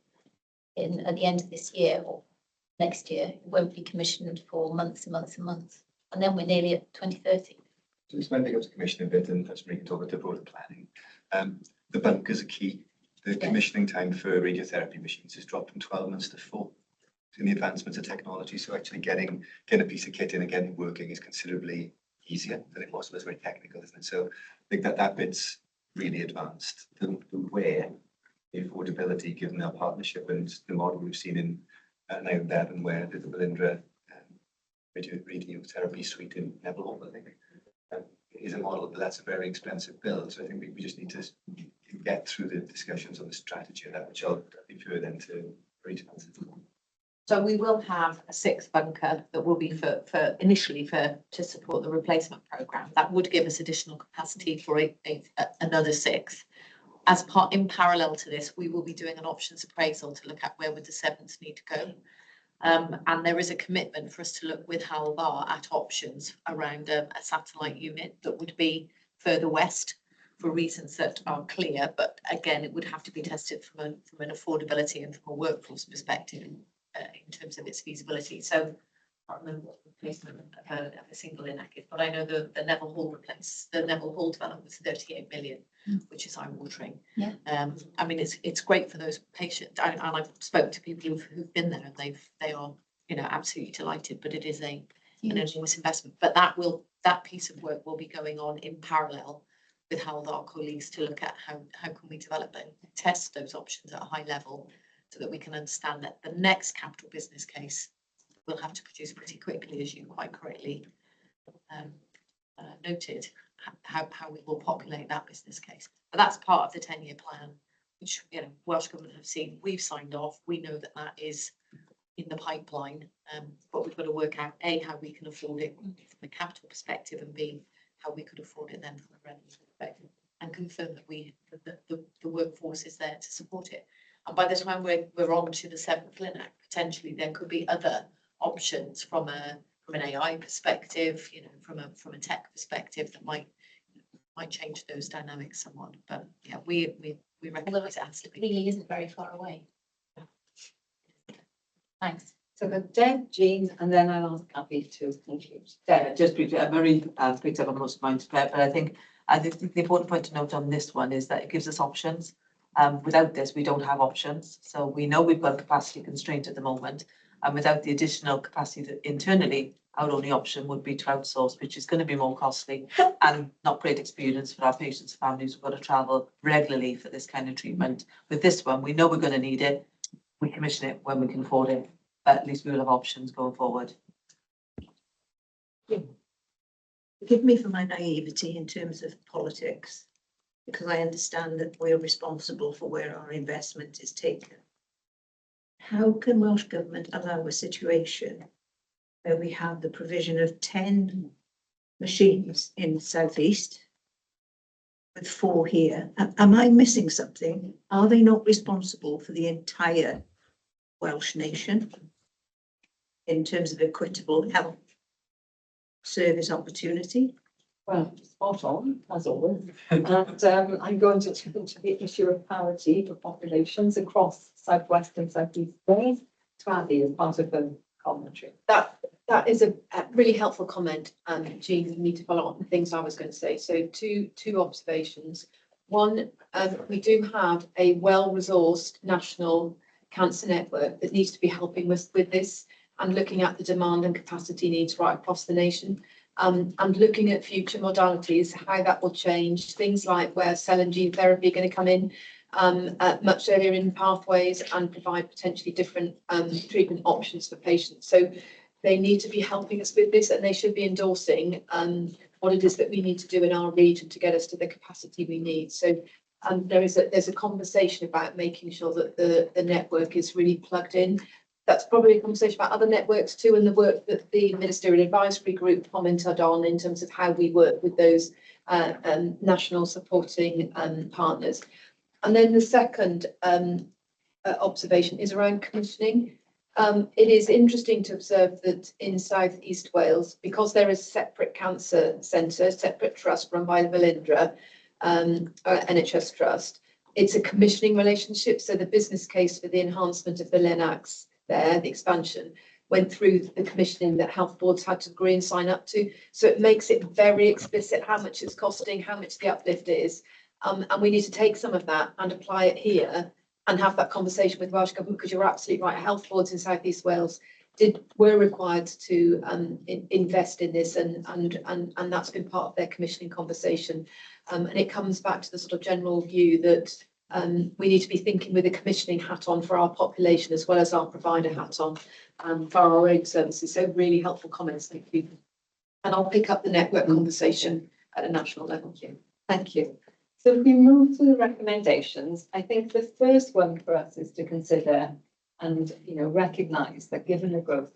at the end of this year or next year, it won't be commissioned for months and months and months. And then we're nearly at 2030. So this might pick up the commission a bit and let's bring it over to broader planning. The bunkers are key. The commissioning time for radiotherapy machines has dropped from 12 months to 4. In the advancements of technology, so actually getting a piece of kit in and getting working is considerably easier than it was. So it's very technical, isn't it? So I think that bit's really advanced. The where, the affordability, given our partnership and the model we've seen in Nile Devon, where the Velindre radiotherapy suite in Neville Hall, I think, is a model, but that's a very expensive build. So I think we just need to get through the discussions on the strategy of that, which I'll refer then to Rita. So we will have a 6th bunker that will be initially to support the replacement programme. That would give us additional capacity for another 6th. In parallel to this, we will be doing an options appraisal to look at where would the 7th need to go. And there is a commitment for us to look with Hywel Dda at options around a satellite unit that would be further west for reasons that are clear. But again, it would have to be tested from an affordability and from a workforce perspective in terms of its feasibility. So I can't remember what the replacement of a single Linac is, but I know the Neville Hall development was 38 million, which is eye-watering. Yeah. I mean, it's great for those patients. And I've spoken to people who've been there and they are, absolutely delighted, but it is an enormous investment. But that piece of work will be going on in parallel with Hywel Dda colleagues to look at how can we develop and test those options at a high level, so that we can understand that the next capital business case will have to produce pretty quickly, as you quite correctly noted, how we will populate that business case. But that's part of the 10-year plan, which Welsh Government have seen. We've signed off. We know that is in the pipeline, but we've got to work out A, how we can afford it from a capital perspective, and B, how we could afford it then from a revenue perspective, and confirm that the workforce is there to support it. And by the time we're on to the 7th Linac, potentially there could be other options from an AI perspective, from a tech perspective that might change those dynamics somewhat. But yeah, we recognise it has to be. It really isn't very far away. Thanks. So the Deb, Jean, and then I'll ask Abby to conclude. Deb. Just briefly, Mary picked up on most of mine to prep, but I think the important point to note on this one is that it gives us options. Without this, we don't have options. So we know we've got capacity constraint at the moment, and without the additional capacity that internally, our only option would be to outsource, which is going to be more costly and not great experience for our patients' families who've got to travel regularly for this kind of treatment. With this one, we know we're going to need it. We commission it when we can afford it. but at least we will have options going forward. Forgive me for my naivety in terms of politics, because I understand that we're responsible for where our investment is taken. How can Welsh Government allow a situation where we have the provision of 10 machines in the southeast with 4 here? Am I missing something? Are they not responsible for the entire Welsh nation in terms of equitable health service opportunity? Well, spot on, as always. And I'm going to turn to the issue of parity for populations across South West and South East Wales to Abby as part of the commentary. That is a really helpful comment, Jean, for me to follow up the things I was going to say. So two observations. One, we do have a well-resourced national cancer network that needs to be helping us with this and looking at the demand and capacity needs right across the nation. And looking at future modalities, how that will change, things like where cell and gene therapy are going to come in much earlier in pathways and provide potentially different treatment options for patients. So they need to be helping us with this, and they should be endorsing what it is that we need to do in our region to get us to the capacity we need. So there's a conversation about making sure that the network is really plugged in. That's probably a conversation about other networks too, and the work that the Ministerial Advisory Group commented on in terms of how we work with those national supporting partners. And then the second observation is around commissioning. It is interesting to observe that in South East Wales, because there is a separate cancer centre, separate trust run by the Velindre NHS Trust, it's a commissioning relationship. So the business case for the enhancement of the Lennox there, the expansion, went through the commissioning that health boards had to agree and sign up to. So it makes it very explicit how much it's costing, how much the uplift is. And we need to take some of that and apply it here and have that conversation with Welsh Government, because you're absolutely right. Health boards in South East Wales were required to invest in this, and that's been part of their commissioning conversation. And it comes back to the sort of general view that we need to be thinking with a commissioning hat on for our population as well as our provider hat on for our own services. So really helpful comments, thank you. And I'll pick up the network conversation at a national level. Thank you. So if we move to the recommendations, I think the first one for us is to consider and recognise that given the growth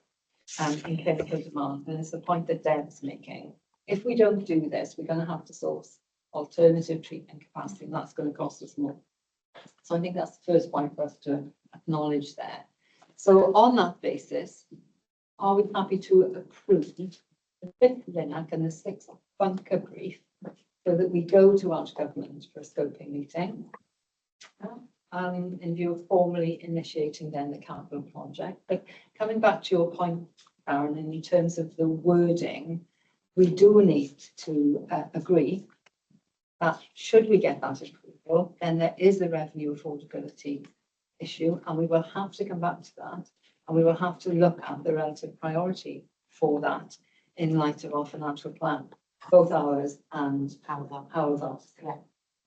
in clinical demand, and it's the point that Deb's making, if we don't do this, we're going to have to source alternative treatment capacity, and that's going to cost us more. So I think that's the first point for us to acknowledge there. So on that basis, are we happy to approve the 5th LINAC and the 6th bunker brief so that we go to Welsh Government for a scoping meeting in view of formally initiating then the capital project? But coming back to your point, Aaron, in terms of the wording, we do need to agree that should we get that approval, then there is a revenue affordability issue, and we will have to come back to that, and we will have to look at the relative priority for that in light of our financial plan, both ours and ours. Yeah.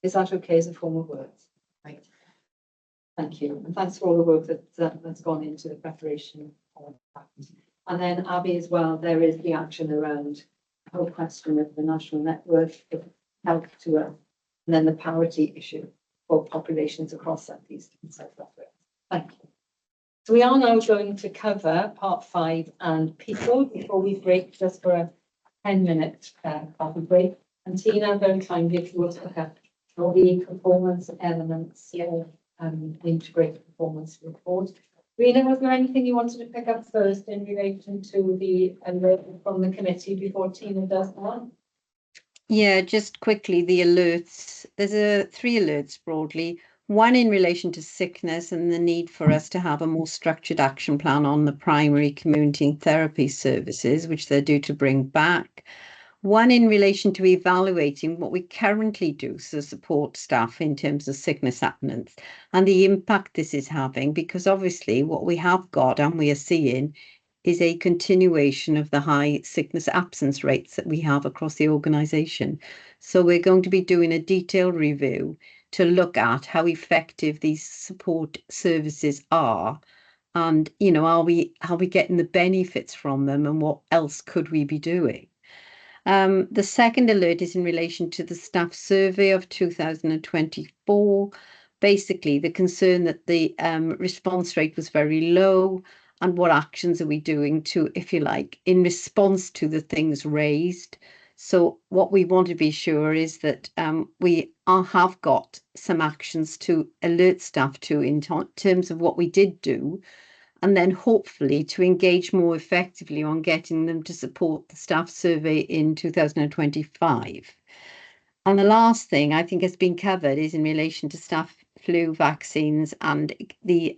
Is that okay as a form of words? Right. Thank you, and thanks for all the work that's gone into the preparation of that. And then Abby as well, there is the action around the whole question of the national network of help to us, and then the parity issue for populations across South East and South West Wales. Thank you. So we are now going to cover part 5 and people before we break just for a 10-minute coffee break. And Tina, very kindly, if you will pick up all the performance elements here, the integrated performance report. Rena, was there anything you wanted to pick up first in relation to the alert from the committee before Tina does that? Yeah, just quickly, the alerts. There's 3 alerts broadly. One in relation to sickness and the need for us to have a more structured action plan on the primary community and therapy services, which they're due to bring back. One in relation to evaluating what we currently do to support staff in terms of sickness absence and the impact this is having, because obviously what we have got and we are seeing is a continuation of the high sickness absence rates that we have across the organisation. So we're going to be doing a detailed review to look at how effective these support services are And, you know, are we getting the benefits from them, and what else could we be doing? The second alert is in relation to the staff survey of 2024. Basically, the concern that the response rate was very low, and what actions are we doing to, if you like, in response to the things raised. So what we want to be sure is that we have got some actions to alert staff to in terms of what we did do, and then hopefully to engage more effectively on getting them to support the staff survey in 2025. And the last thing I think has been covered is in relation to staff flu vaccines and the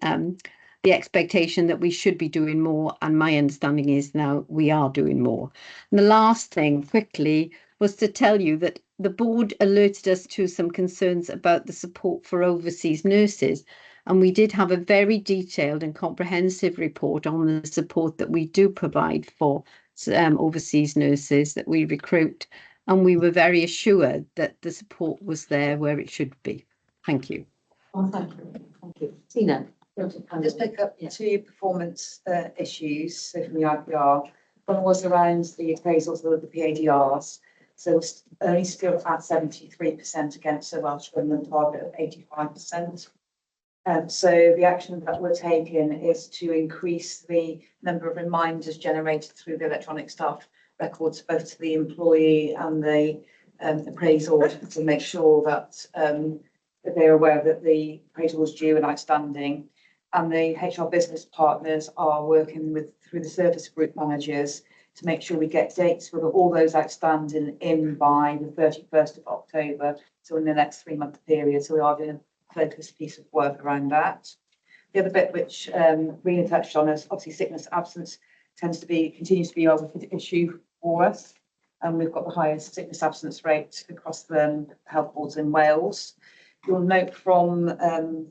expectation that we should be doing more, and my understanding is now we are doing more. And the last thing quickly was to tell you that the board alerted us to some concerns about the support for overseas nurses. And we did have a very detailed and comprehensive report on the support that we do provide for overseas nurses that we recruit. And we were very assured that the support was there where it should be. Thank you. Oh, thank you. Thank you. Tina. Just pick up two performance issues, so from the IPR. One was around the appraisals of the PADRs. So we're only still at 73% against the Welsh Government target of 85%. So the action that we're taking is to increase the number of reminders generated through the electronic staff records, both to the employee and the appraisal, to make sure that they're aware that the appraisal was due and outstanding. And the HR business partners are working through the service group managers to make sure we get dates with all those outstanding in by the 31st of October, so in the next 3-month period. So we are doing a focused piece of work around that. The other bit which Rena touched on is obviously sickness absence continues to be a issue for us. And we've got the highest sickness absence rate across the health boards in Wales. You'll note from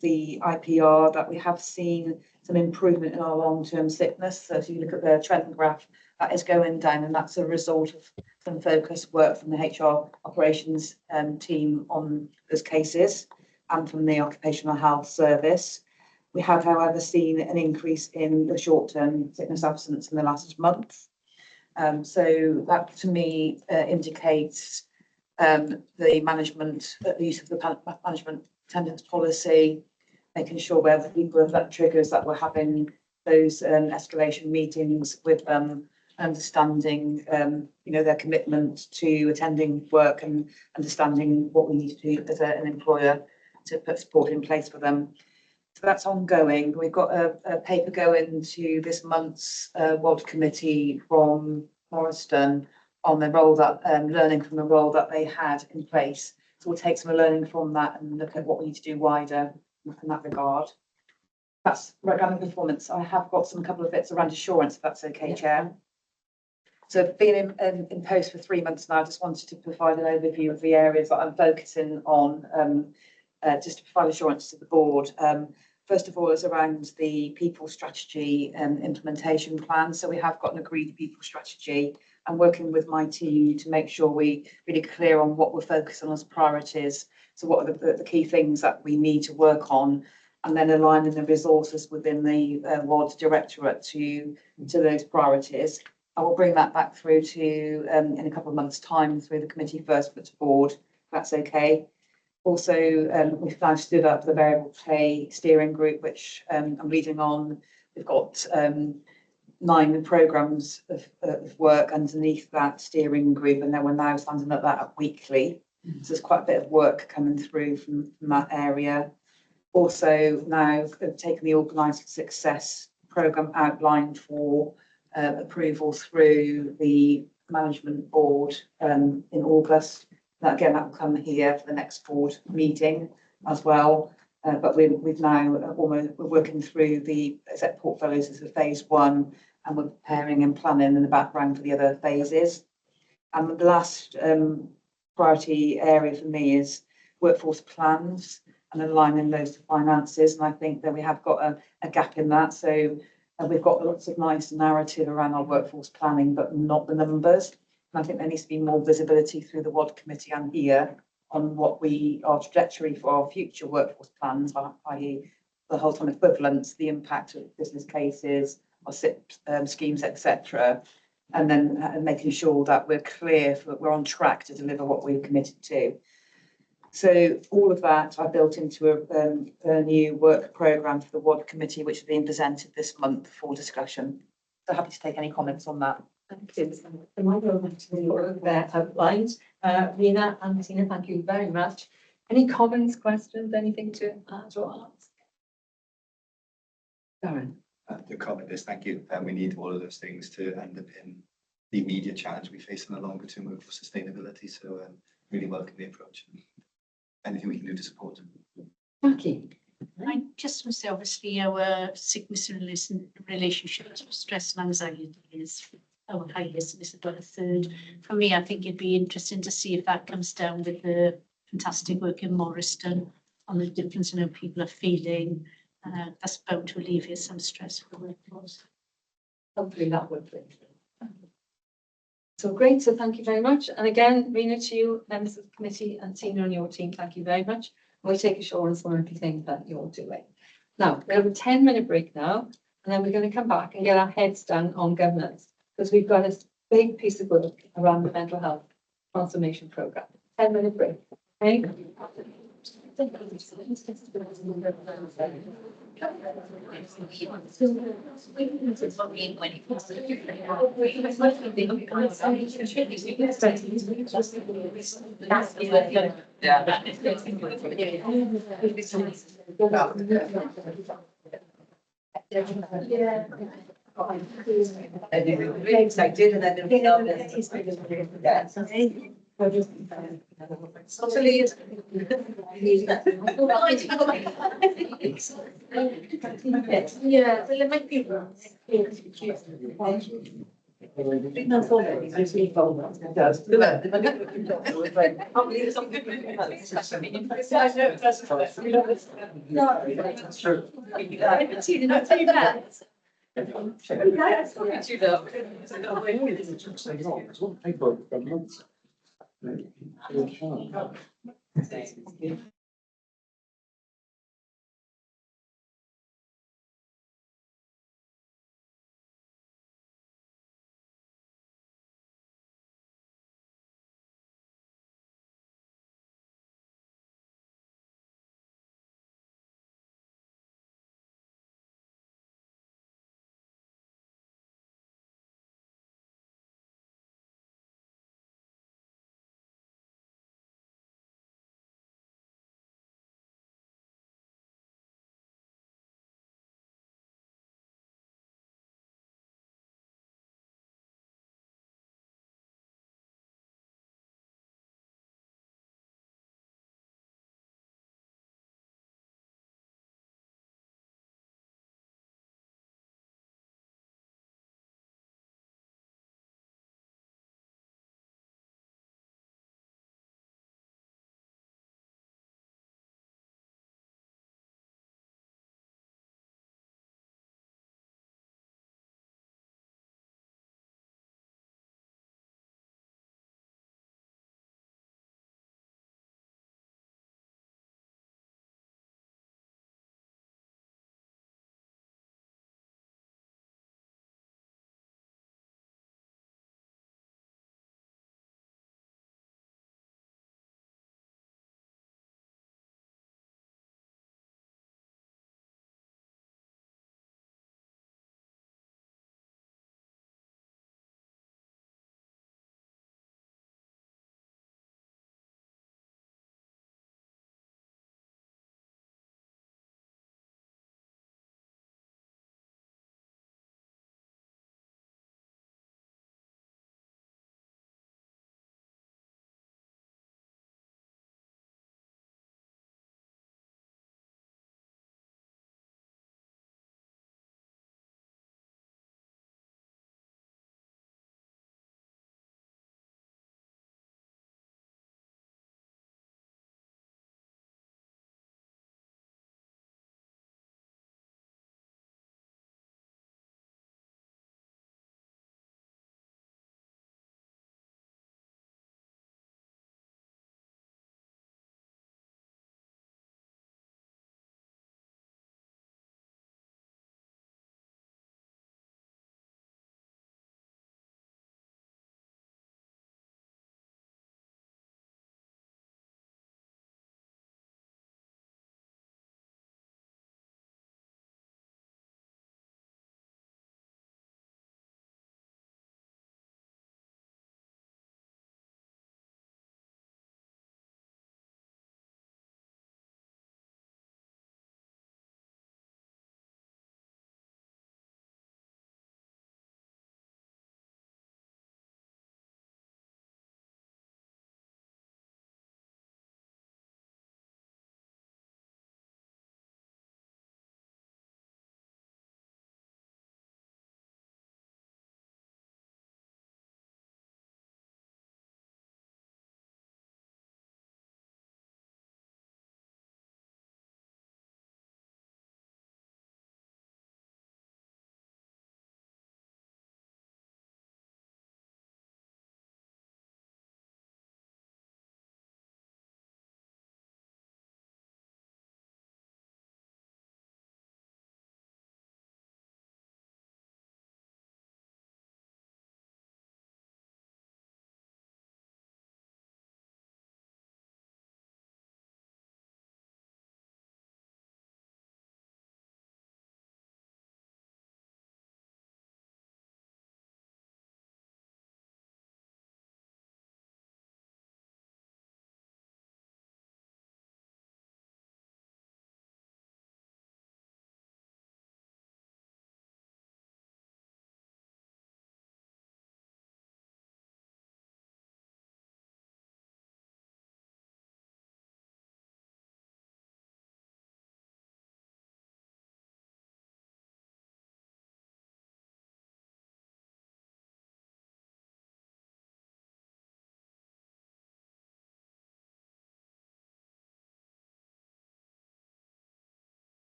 the IPR that we have seen some improvement in our long-term sickness. So if you look at the trend graph, that is going down, and that's a result of some focused work from the HR operations team on those cases and from the Occupational Health Service. We have, however, seen an increase in the short-term sickness absence in the last month. So that to me indicates the management, the use of the management attendance policy, making sure where the people of that triggers that we're having those escalation meetings with them, understanding their commitment to attending work and understanding what we need to do as an employer to put support in place for them. So that's ongoing. We've got a paper going to this month's WOD committee from Morriston on the role that learning from the role that they had in place. So we'll take some learning from that and look at what we need to do wider in that regard. That's regarding performance. I have got a couple of bits around assurance, if that's okay, Chair. So I've been in post for 3 months now. I just wanted to provide an overview of the areas that I'm focusing on, just to provide assurance to the board. First of all, is around the people strategy and implementation plan. So we have got an agreed people strategy. I'm working with my team to make sure we're really clear on what we're focused on as priorities. So what are the key things that we need to work on, and then aligning the resources within the WOD Directorate to those priorities. I will bring that back through to in a couple of months' time through the committee first, but to board, if that's okay. Also, we've now stood up the variable pay steering group, which I'm leading on. We've got 9 programmes of work underneath that steering group, and then we're now standing at that weekly. So there's quite a bit of work coming through from that area. Also, now I've taken the Organised Success programme outlined for approval through the management board in August. That again, that will come here for the next board meeting as well. But we've now we're working through the asset portfolios as a phase 1, and we're preparing and planning in the background for the other phases. And the last priority area for me is workforce plans and aligning those to finances. And I think that we have got a gap in that. So we've got lots of nice narrative around our workforce planning, but not the numbers. And I think there needs to be more visibility through the WOD committee and here on what our trajectory for our future workforce plans, i.e. the whole time equivalence, the impact of business cases, or SIP schemes, etc. And then making sure that we're clear, that we're on track to deliver what we've committed to. So all of that I built into a new work programme for the WAD committee, which is being presented this month for discussion. So happy to take any comments on that. Thank you. The model actually work there outlined. Rena and Tina, thank you very much. Any comments, questions, anything to add or ask? Darren. The comment is thank you. We need all of those things to underpin the immediate challenge we face in the longer term workforce sustainability. So really welcome the approach. Anything we can do to support. Jackie. I just want to say, obviously, our sickness and relationships with stress and anxiety is our highest, and it's about a third. For me, I think it'd be interesting to see if that comes down with the fantastic work in Morriston on the difference in how people are feeling. That's bound to alleviate some stress for the workforce. Hopefully that would be. So great, so thank you very much. And again, Rena, to you, members of the committee and Tina and your team, thank you very much. And we take assurance on everything that you're doing. Now, we have a 10-minute break now, and then we're going to come back and get our heads down on governance, because we've got a big piece of work around the mental health transformation programme. 10-minute break. Okay? Yeah, well, it might be wrong. No.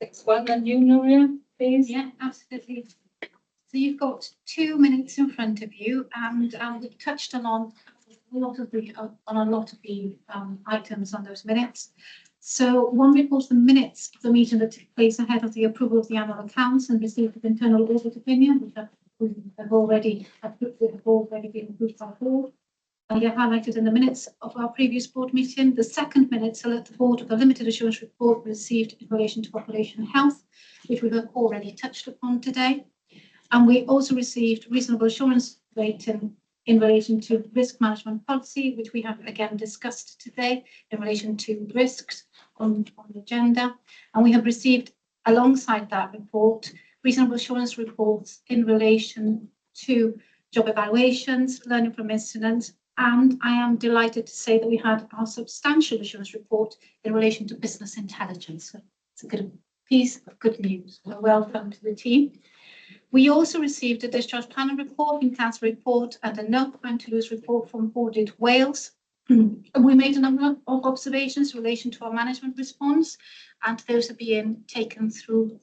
Next one, and you, Nuria, please. Yeah, absolutely. So you've got 2 minutes in front of you, and we've touched on a lot of the items on those minutes. So one reports the minutes of the meeting that took place ahead of the approval of the annual accounts and received an internal audit opinion, which have already been approved by the board. And they're highlighted in the minutes of our previous board meeting. The second minutes alert the board of the limited assurance report received in relation to population health, which we have already touched upon today. And we also received reasonable assurance rating in relation to risk management policy, which we have again discussed today in relation to risks on the agenda. And we have received, alongside that report, reasonable assurance reports in relation to job evaluations, learning from incidents, and I am delighted to say that we had our substantial assurance report in relation to business intelligence. So it's a good piece of good news. So welcome to the team. We also received a discharge planning report, in council report, and a no point to lose report from Audit Wales. We made a number of observations in relation to our management response, and those are being taken through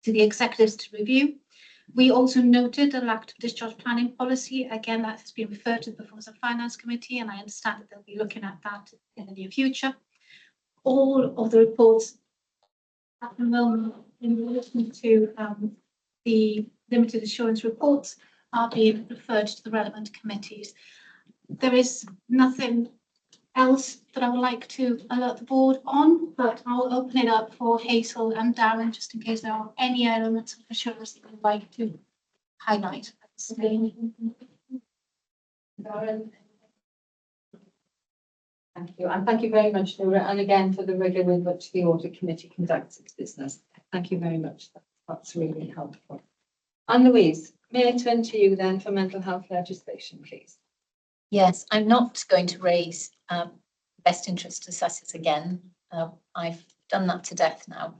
to the executives to review. We also noted a lack of discharge planning policy. Again, that has been referred to the Performance and Finance Committee, and I understand that they'll be looking at that in the near future. All of the reports at the moment in relation to the limited assurance reports are being referred to the relevant committees. There is nothing else that I would like to alert the board on, but I'll open it up for Hazel and Darren just in case there are any elements of assurance that you'd like to highlight. Darren. Thank you, and thank you very much, Nora, and again for the rigour with which the audit committee conducts its business. Thank you very much. That's really helpful. Anne Louise, may I turn to you then for mental health legislation, please? Yes, I'm not going to raise best interest assessors again. I've done that to death now.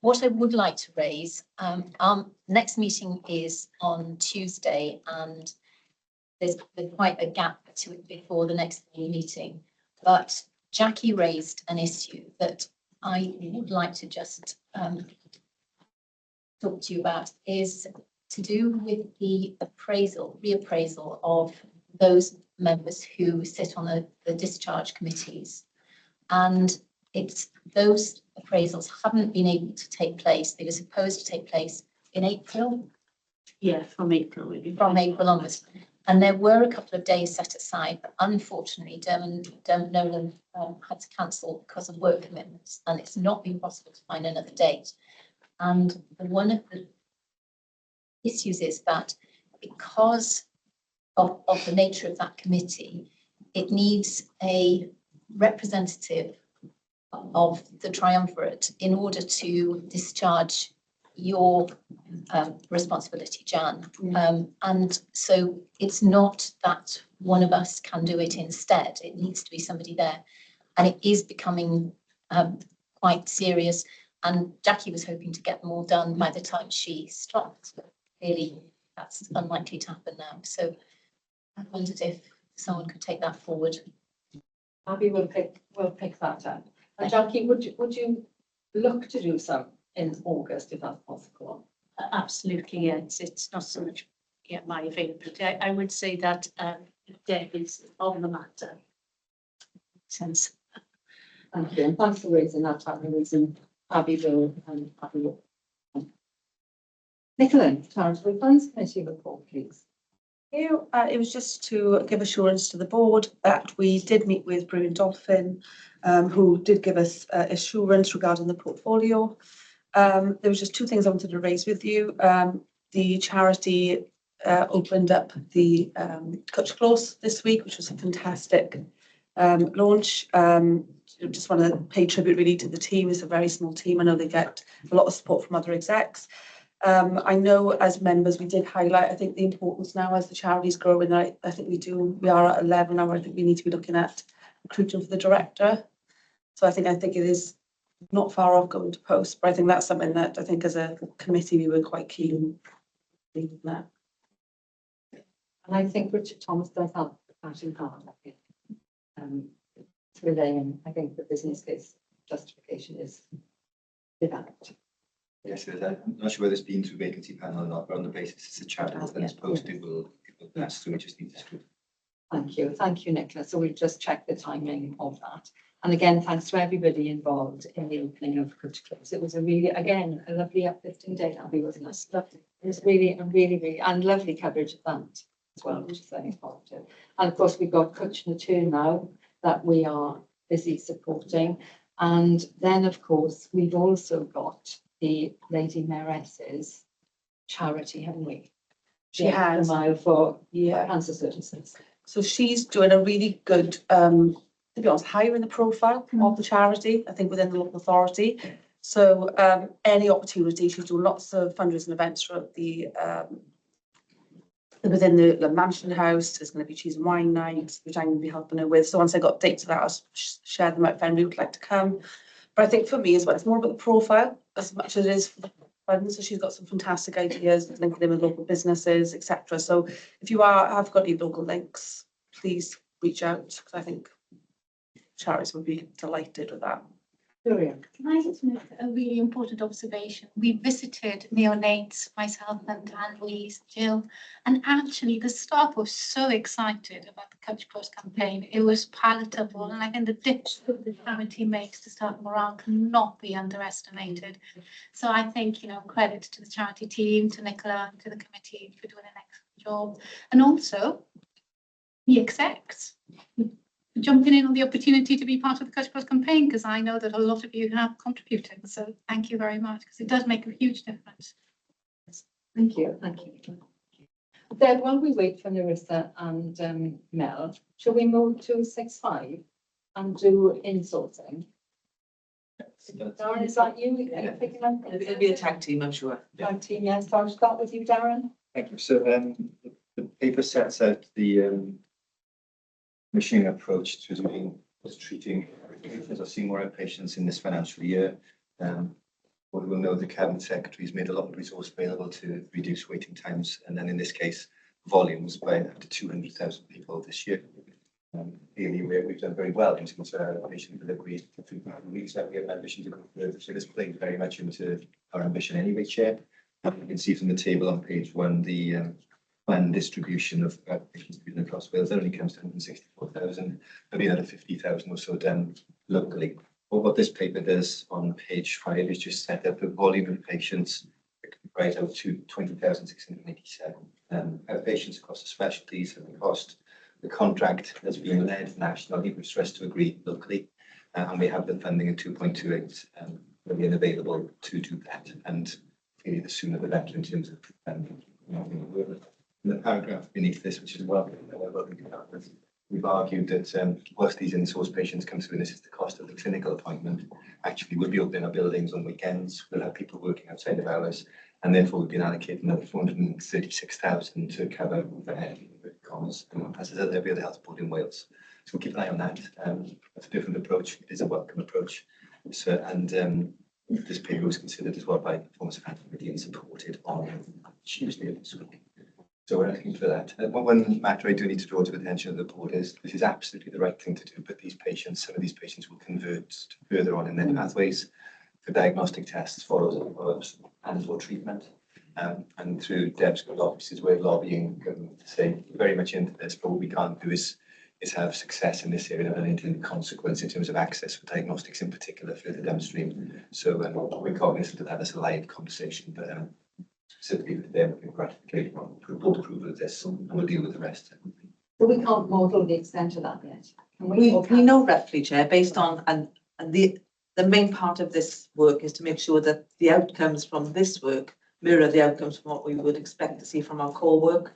What I would like to raise, our next meeting is on Tuesday, and there's quite a gap to it before the next meeting. But Jackie raised an issue that I would like to just talk to you about, is to do with the reappraisal of those members who sit on the discharge committees. And it's those appraisals haven't been able to take place. They were supposed to take place in April. Yeah, from April. From April onwards. And there were a couple of days set aside, but unfortunately, Dermot Nolan had to cancel because of work commitments, and it's not been possible to find another date. And one of the issues is that because of the nature of that committee, it needs a representative of the triumvirate in order to discharge your responsibility, Jan. And so it's not that one of us can do it instead. It needs to be somebody there. And it is becoming quite serious. And Jackie was hoping to get them all done by the time she stopped. But clearly, that's unlikely to happen now. So I wondered if someone could take that forward. Abby will pick that up. And Jackie, would you look to do some in August if that's possible? Absolutely, yes. It's not so much my availability. I would say that Deb is on the matter. Sense. Thank you, and thanks for raising that, reason Abby will and Abby will. Nicola, Charitable Funds Committee report, please. It was just to give assurance to the board that we did meet with Brewin Dolphin, who did give us assurance regarding the portfolio. There was just two things I wanted to raise with you. The charity opened up the Cwtch Close this week, which was a fantastic launch. Just want to pay tribute really to the team. It's a very small team. I know they get a lot of support from other execs. I know as members we did highlight, I think, the importance now as the charities grow, and I think we are at a level now where I think we need to be looking at recruiting for the director. So I think it is not far off going to post, but I think that's something that I think as a committee we were quite keen on that. And I think Richard Thomas does have the passion hard. It's relaying, I think the business case justification is with that. Yes, it is. I'm not sure whether it's been through vacancy panel or not, but on the basis it's a chapter that is posted, it will pass through, it just needs to. Thank you, Nicola. So we'll just check the timing of that. And again, thanks to everybody involved in the opening of Coach Clubs. It was a really, again, a lovely uplifting day, Abby, wasn't it? Lovely. It was really, and lovely coverage of that as well, which is very positive. And of course, we've got Coach Natur now that we are busy supporting. And then, of course, we've also got the Lady Mayoresses charity, haven't we? She The extra has. mile for Yeah. cancer services. So she's doing a really good, to be honest, higher in the profile of the charity, I think within the local authority. So any opportunity, she's doing lots of fundraising events throughout the within the Mansion House. There's going to be cheese and wine nights, which I'm going to be helping her with. So once I got dates of that, I'll share them out if anybody would like to come. But I think for me as well, it's more about the profile as much as it is for the funds. So she's got some fantastic ideas, linking in with local businesses, etc. So if you have got any local links, please reach out, because I think charities would be delighted with that. Brilliant. Can I just make a really important observation? We visited neonates, myself and Louise, Jill, and actually the staff was so excited about the Coach Plus campaign. It was palatable, and I think the difference that the charity makes to staff morale cannot be underestimated. So I think, credit to the charity team, to Nicola, and to the committee for doing an excellent job, and also the execs jumping in on the opportunity to be part of the Coach Plus campaign, because I know that a lot of you have contributed. So thank you very much, because it does make a huge difference. Thank you. Then while we wait for Larissa and Mel, shall we move to 6.5 and do insourcing? Darren, is that you? Are you picking up? It'll be a tag team, I'm sure. Tag team, yes. So I'll start with you, Darren. Thank you. So the paper sets out the mission approach to treating as I've seen more outpatients in this financial year. We will know the Cabinet Secretary has made a lot of resource available to reduce waiting times, and then in this case, volumes by up to 200,000 people this year. Clearly, we've done very well in terms of our patient delivery for 3,000 weeks. That we have an ambition to go further. So this plays very much into our ambition anyway, Chair. You can see from the table on page 1 the planned distribution of patients across Wales. That only comes to 164,000, but the other 50,000 or so done locally. Well, what this paper does on page 5 is just set up the volume of patients right out to 20,687 outpatients across the specialties and the cost. The contract has been led nationally, which for us to agree locally, and we have the funding at 2.28 million available to do that. And really, the sooner the better in terms of the paragraph beneath this, which is we've argued that whilst these in-source patients come through, and this is the cost of the clinical appointment, actually we'll be opening our buildings on weekends, we'll have people working outside of hours, and therefore we've been allocating another 436,000 to cover overhead, commas, as is every other health board in Wales. So we'll keep an eye on that. That's a different approach. It is a welcome approach. So, and this paper was considered as well by the Performance Finance Committee and supported on Tuesday of this week. So we're looking for that. One matter I do need to draw to the attention of the board is this is absolutely the right thing to do, but these patients, some of these patients will convert further on in their pathways for diagnostic tests, follow-ups, and or treatment. And through Deb's good offices, we're lobbying government to say very much into this, but what we can't do is have success in this area and unintended consequence in terms of access for diagnostics in particular further downstream. So we're cognizant of that as a live conversation, but specifically with them, we're gratified for board approval of this, and we'll deal with the rest. But we can't model the extent of that yet. Can We know roughly, Chair, based on, and the main part of this work is to make sure that the outcomes from this work mirror the outcomes from what we would expect to see from our core work.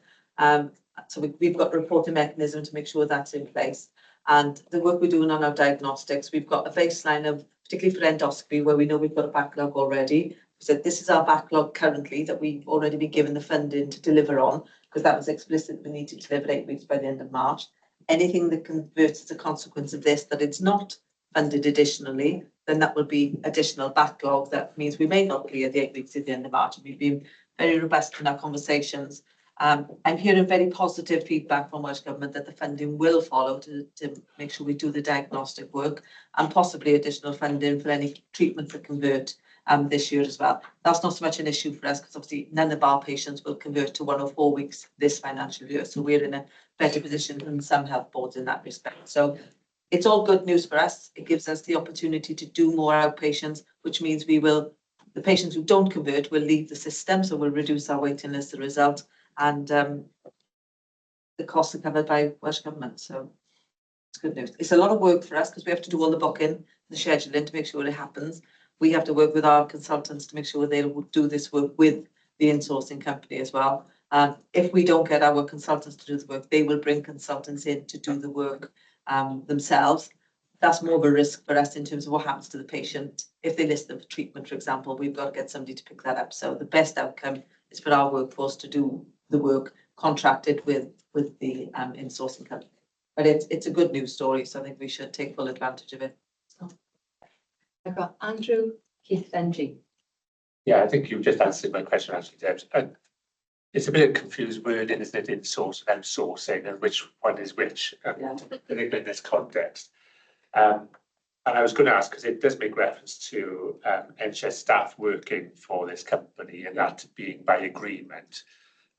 So we've got a reporting mechanism to make sure that's in place. And the work we're doing on our diagnostics, we've got a baseline of, particularly for endoscopy, where we know we've got a backlog already. So this is our backlog currently that we've already been given the funding to deliver on, because that was explicit. We need to deliver 8 weeks by the end of March. Anything that converts as a consequence of this, that it's not funded additionally, then that will be additional backlog. That means we may not clear the 8 weeks at the end of March. And we've been very robust in our conversations. I'm hearing very positive feedback from Welsh Government that the funding will follow to make sure we do the diagnostic work, and possibly additional funding for any treatment that convert. this year as well. That's not so much an issue for us because obviously none of our patients will convert to 104 weeks this financial year. So we're in a better position than some health boards in that respect. So it's all good news for us. It gives us the opportunity to do more outpatients, which means the patients who don't convert will leave the system. So we'll reduce our waiting list as a result. And the costs are covered by Welsh Government. So it's good news. It's a lot of work for us because we have to do all the booking, the scheduling to make sure it happens. We have to work with our consultants to make sure they will do this work with the insourcing company as well. If we don't get our consultants to do the work, they will bring consultants in to do the work themselves. That's more of a risk for us in terms of what happens to the patient. If they list them for treatment, for example, we've got to get somebody to pick that up. So the best outcome is for our workforce to do the work contracted with the insourcing company. But it's a good news story, so I think we should take full advantage of it. I've got Andrew, Keith, then Jean. Yeah, I think you've just answered my question actually, Deb. It's a bit of confused wording, isn't it, in source and outsourcing, and which one is which, particularly in this context. And I was going to ask, because it does make reference to NHS staff working for this company and that being by agreement.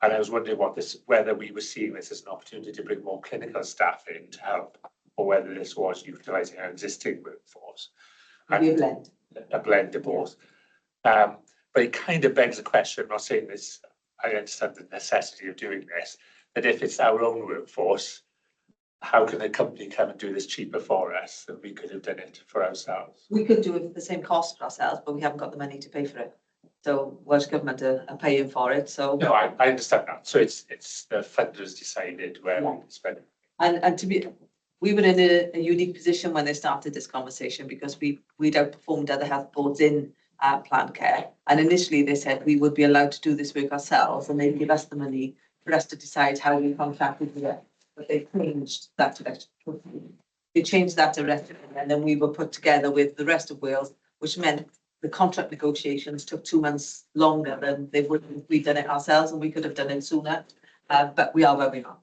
And I was wondering whether we were seeing this as an opportunity to bring more clinical staff in to help, or whether this was utilising our existing workforce. A blend of both. But it kind of begs the question, I'm not saying this, I understand the necessity of doing this, that if it's our own workforce, how can a company come and do this cheaper for us than we could have done it for ourselves? We could do it for the same cost for ourselves, but we haven't got the money to pay for it. So Welsh Government are paying for it. So no, I understand that. So it's the funders decided where we spend it. And we were in a unique position when they started this conversation because we'd outperformed other health boards in planned care. And initially they said we would be allowed to do this work ourselves and they'd give us the money for us to decide how we contracted with it. But they changed that direction. They changed that direction and then we were put together with the rest of Wales, which meant the contract negotiations took 2 months longer than they would if we'd done it ourselves, and we could have done it sooner. But we are where we are.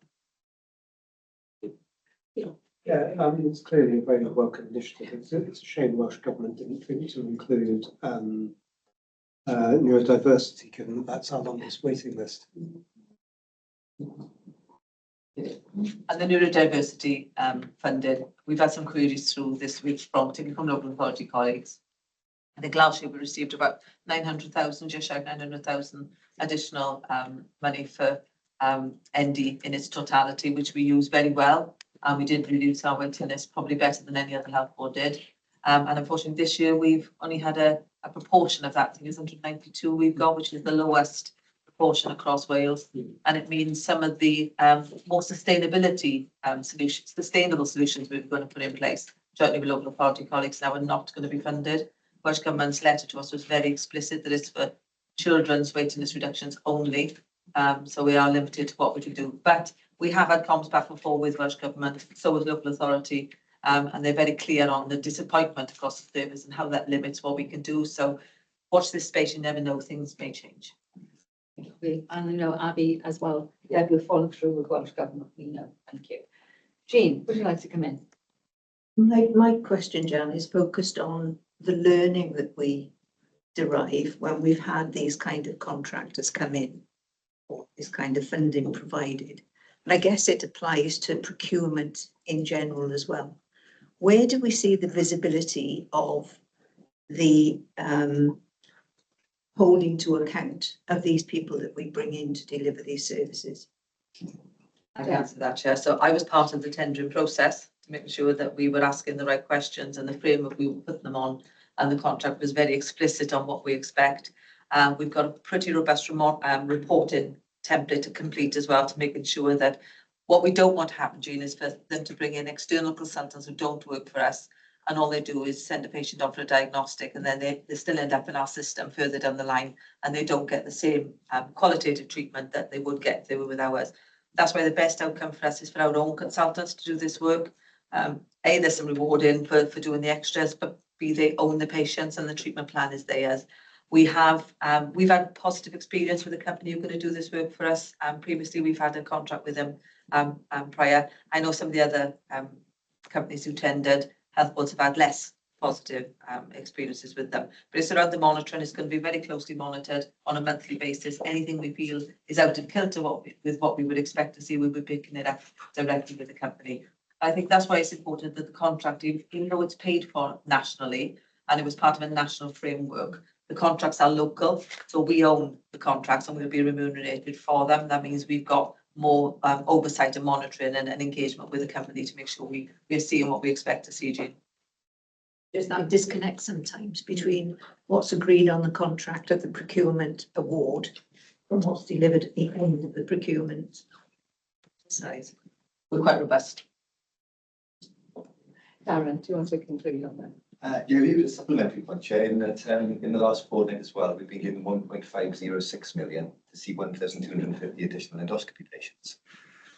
Yeah, I mean, it's clearly a very welcome initiative. It's a shame Welsh Government didn't think to include neurodiversity, given that's our longest waiting list. And the neurodiversity funding, we've had some queries through this week particularly from local authority colleagues. I think last year we received about 900,000, just shy of 900,000 additional money for ND in its totality, which we use very well. And we did reduce our waiting list probably better than any other health board did. And unfortunately this year we've only had a proportion of that. I think it's 192 we've got, which is the lowest proportion across Wales. And it means some of the more sustainable solutions we're going to put in place, jointly with local authority colleagues now, are not going to be funded. Welsh Government's letter to us was very explicit that it's for children's waiting list reductions only. So we are limited to what we can do. But we have had comms back and forth with Welsh Government, so with local authority, and they're very clear on the disappointment across the service and how that limits what we can do. So watch this space, you never know, things may change. And I know Abby as well, yeah, we'll follow through with Welsh Government, we know. Thank you. Jean, would you like to come in? My question, Jan, is focused on the learning that we derive when we've had these kind of contractors come in, or this kind of funding provided. And I guess it applies to procurement in general as well. Where do we see the visibility of the holding to account of these people that we bring in to deliver these services? I can answer that, Chair. So I was part of the tendering process to make sure that we were asking the right questions and the framework we were putting them on, and the contract was very explicit on what we expect. We've got a pretty robust reporting template to complete as well, to making sure that what we don't want to happen, Jean, is for them to bring in external consultants who don't work for us, and all they do is send a patient off for a diagnostic, and then they still end up in our system further down the line, and they don't get the same qualitative treatment that they would get if they were with ours. That's why the best outcome for us is for our own consultants to do this work. There's some rewarding for doing the extras, but B, they own the patients and the treatment plan is theirs. We've had positive experience with a company who's going to do this work for us. Previously, we've had a contract with them prior. I know some of the other companies who tendered, health boards have had less positive experiences with them. But it's around the monitoring. It's going to be very closely monitored on a monthly basis. Anything we feel is out of kilter with what we would expect to see, we'll be picking it up directly with the company. I think that's why it's important that the contract, even though it's paid for nationally and it was part of a national framework, the contracts are local, so we own the contracts and we'll be remunerated for them. That means we've got more oversight and monitoring and engagement with the company to make sure we're seeing what we expect to see, Jane. There's that disconnect sometimes between what's agreed on the contract of the procurement award from what's delivered at the end of the procurement size. We're quite robust. Darren, do you want to conclude on that? Yeah, it was a supplementary point, Chair, in that in the last fortnight as well, we've been given 1.506 million to see 1,250 additional endoscopy patients,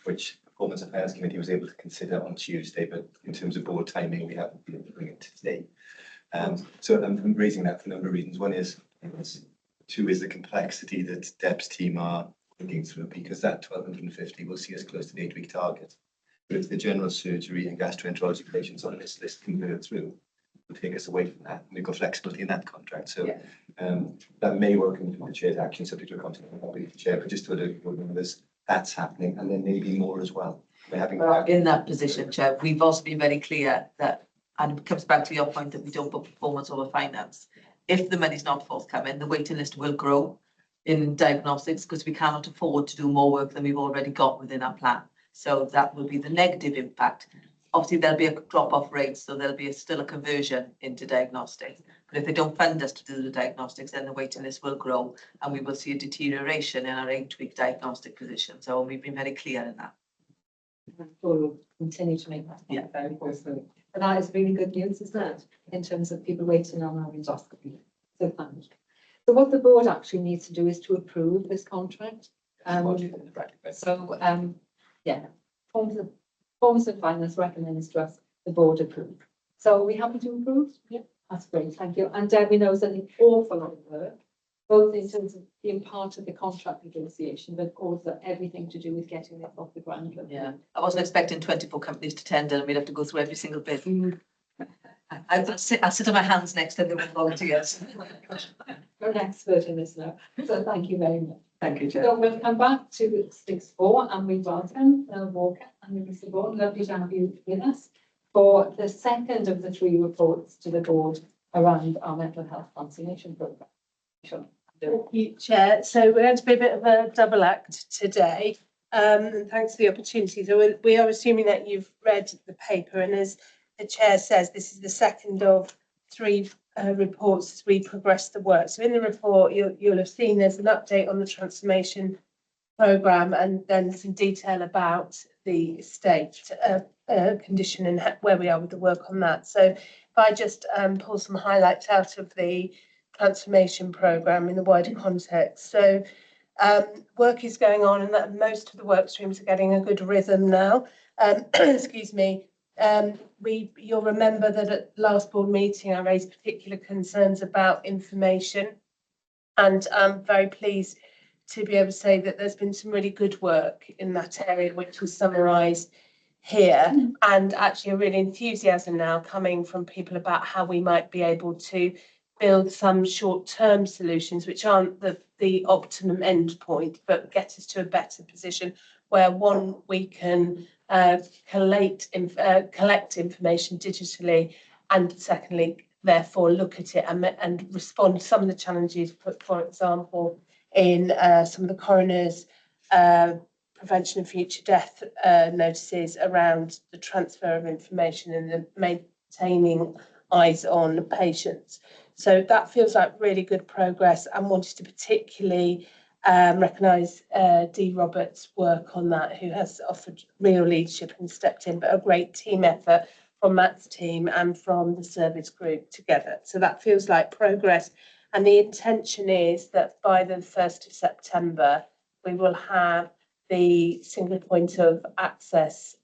which the Performance Affairs Committee was able to consider on Tuesday, but in terms of board timing, we haven't been able to bring it to today. So I'm raising that for a number of reasons. One is, two is the complexity that Deb's team are working through, because that 1,250 will see us close to the 8-week target. But if the general surgery and gastroenterology patients on this list convert through, will take us away from that. And we've got flexibility in that contract. So that may well come to the Chair's action, subject to a contact with the Chair, but just to alert board members, that's happening, and then maybe more as well. We're having in that position, Chair, we've also been very clear that, and it comes back to your point that we don't put performance over finance. If the money's not forthcoming, the waiting list will grow in diagnostics because we cannot afford to do more work than we've already got within our plan. So that will be the negative impact. Obviously, there'll be a drop-off rate, so there'll be still a conversion into diagnostics. But if they don't fund us to do the diagnostics, then the waiting list will grow and we will see a deterioration in our 8-week diagnostic position. So we've been very clear in that. I'm sure we'll continue to make that very forcefully. And that is really good news, isn't it? In terms of people waiting on our endoscopy. So thanks. So what the board actually needs to do is to approve this contract. Performance and Finance recommends to us the board approve. So are we happy to approve? Yeah, that's great, thank you. And Debbie knows an awful lot of work, both in terms of being part of the contract negotiation, but also everything to do with getting this off the ground. Yeah, I wasn't expecting 24 companies to tender and we'd have to go through every single bit. I sit on my hands next to the volunteers. You're an expert in this now, so thank you very much. Thank you, Chair. So we'll come back to 6.4 and we welcome Walker and Mr. Board. Lovely to have you with us for the second of the 3 reports to the board around our mental health transformation programme. Sure. Thank you, Chair. So we're going to be a bit of a double act today. And thanks for the opportunity. So we are assuming that you've read the paper, and as the Chair says, this is the second of 3 reports as we progress the work. So in the report, you'll have seen there's an update on the transformation programme and then some detail about the state condition and where we are with the work on that. So if I just pull some highlights out of the transformation programme in the wider context. So work is going on and that most of the work streams are getting a good rhythm now. Excuse me. You'll remember that at last board meeting I raised particular concerns about information, and I'm very pleased to be able to say that there's been some really good work in that area which was summarised here, and actually a real enthusiasm now coming from people about how we might be able to build some short-term solutions which aren't the optimum end point but get us to a better position where we can collect information digitally, and secondly, therefore look at it and respond to some of the challenges, for example, in some of the coroners' prevention of future death notices around the transfer of information and the maintaining eyes on patients. So that feels like really good progress, and wanted to particularly recognise Dee Roberts' work on that, who has offered real leadership and stepped in, but a great team effort from Matt's team and from the service group together. So that feels like progress. And the intention is that by the 1st of September, we will have the single point of access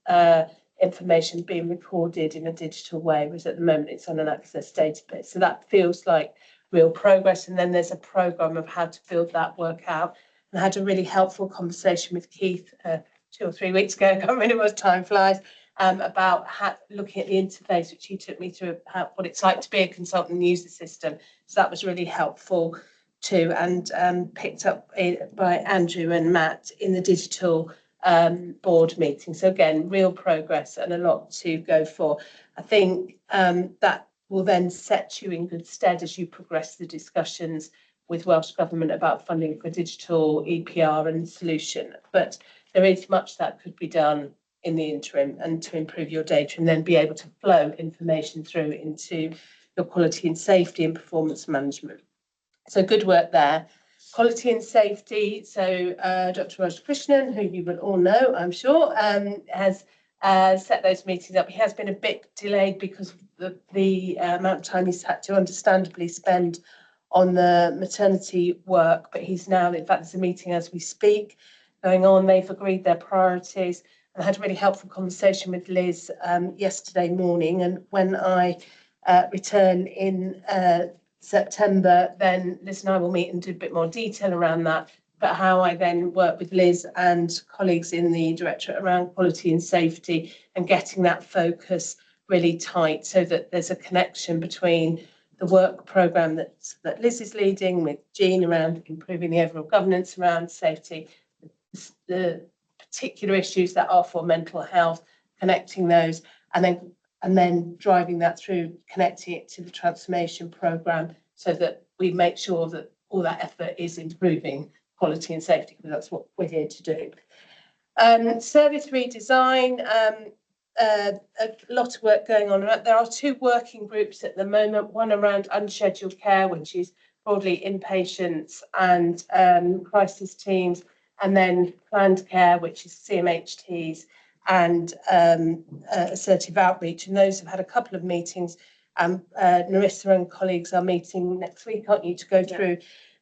information being recorded in a digital way, whereas at the moment it's on an access database. So that feels like real progress. And then there's a programme of how to build that work out. And I had a really helpful conversation with Keith 2 or 3 weeks ago, I can't remember, it was, time flies, about looking at the interface, which he took me through what it's like to be a consultant and use the system. So that was really helpful too, and picked up by Andrew and Matt in the digital board meeting. So again, real progress and a lot to go for. I think that will then set you in good stead as you progress the discussions with Welsh Government about funding for digital EPR and solution. But there is much that could be done in the interim and to improve your data and then be able to flow information through into your quality and safety and performance management. So good work there. Quality and safety. So Dr. Raj Krishnan, who you will all know, I'm sure, has set those meetings up. He has been a bit delayed because of the amount of time he's had to understandably spend on the maternity work, but he's now, in fact, there's a meeting as we speak going on. They've agreed their priorities. I had a really helpful conversation with Liz yesterday morning, and when I return in September, then Liz and I will meet and do a bit more detail around that, but how I then work with Liz and colleagues in the Directorate around quality and safety and getting that focus really tight so that there's a connection between the work programme that Liz is leading with Jean around improving the overall governance around safety, the particular issues that are for mental health, connecting those, and then driving that through, connecting it to the transformation programme so that we make sure that all that effort is improving quality and safety, because that's what we're here to do. Service redesign, a lot of work going on. There are two working groups at the moment, one around unscheduled care, which is broadly inpatients and crisis teams, and then planned care, which is CMHTs and assertive outreach. And those have had a couple of meetings. Narissa and colleagues are meeting next week, aren't you, to go through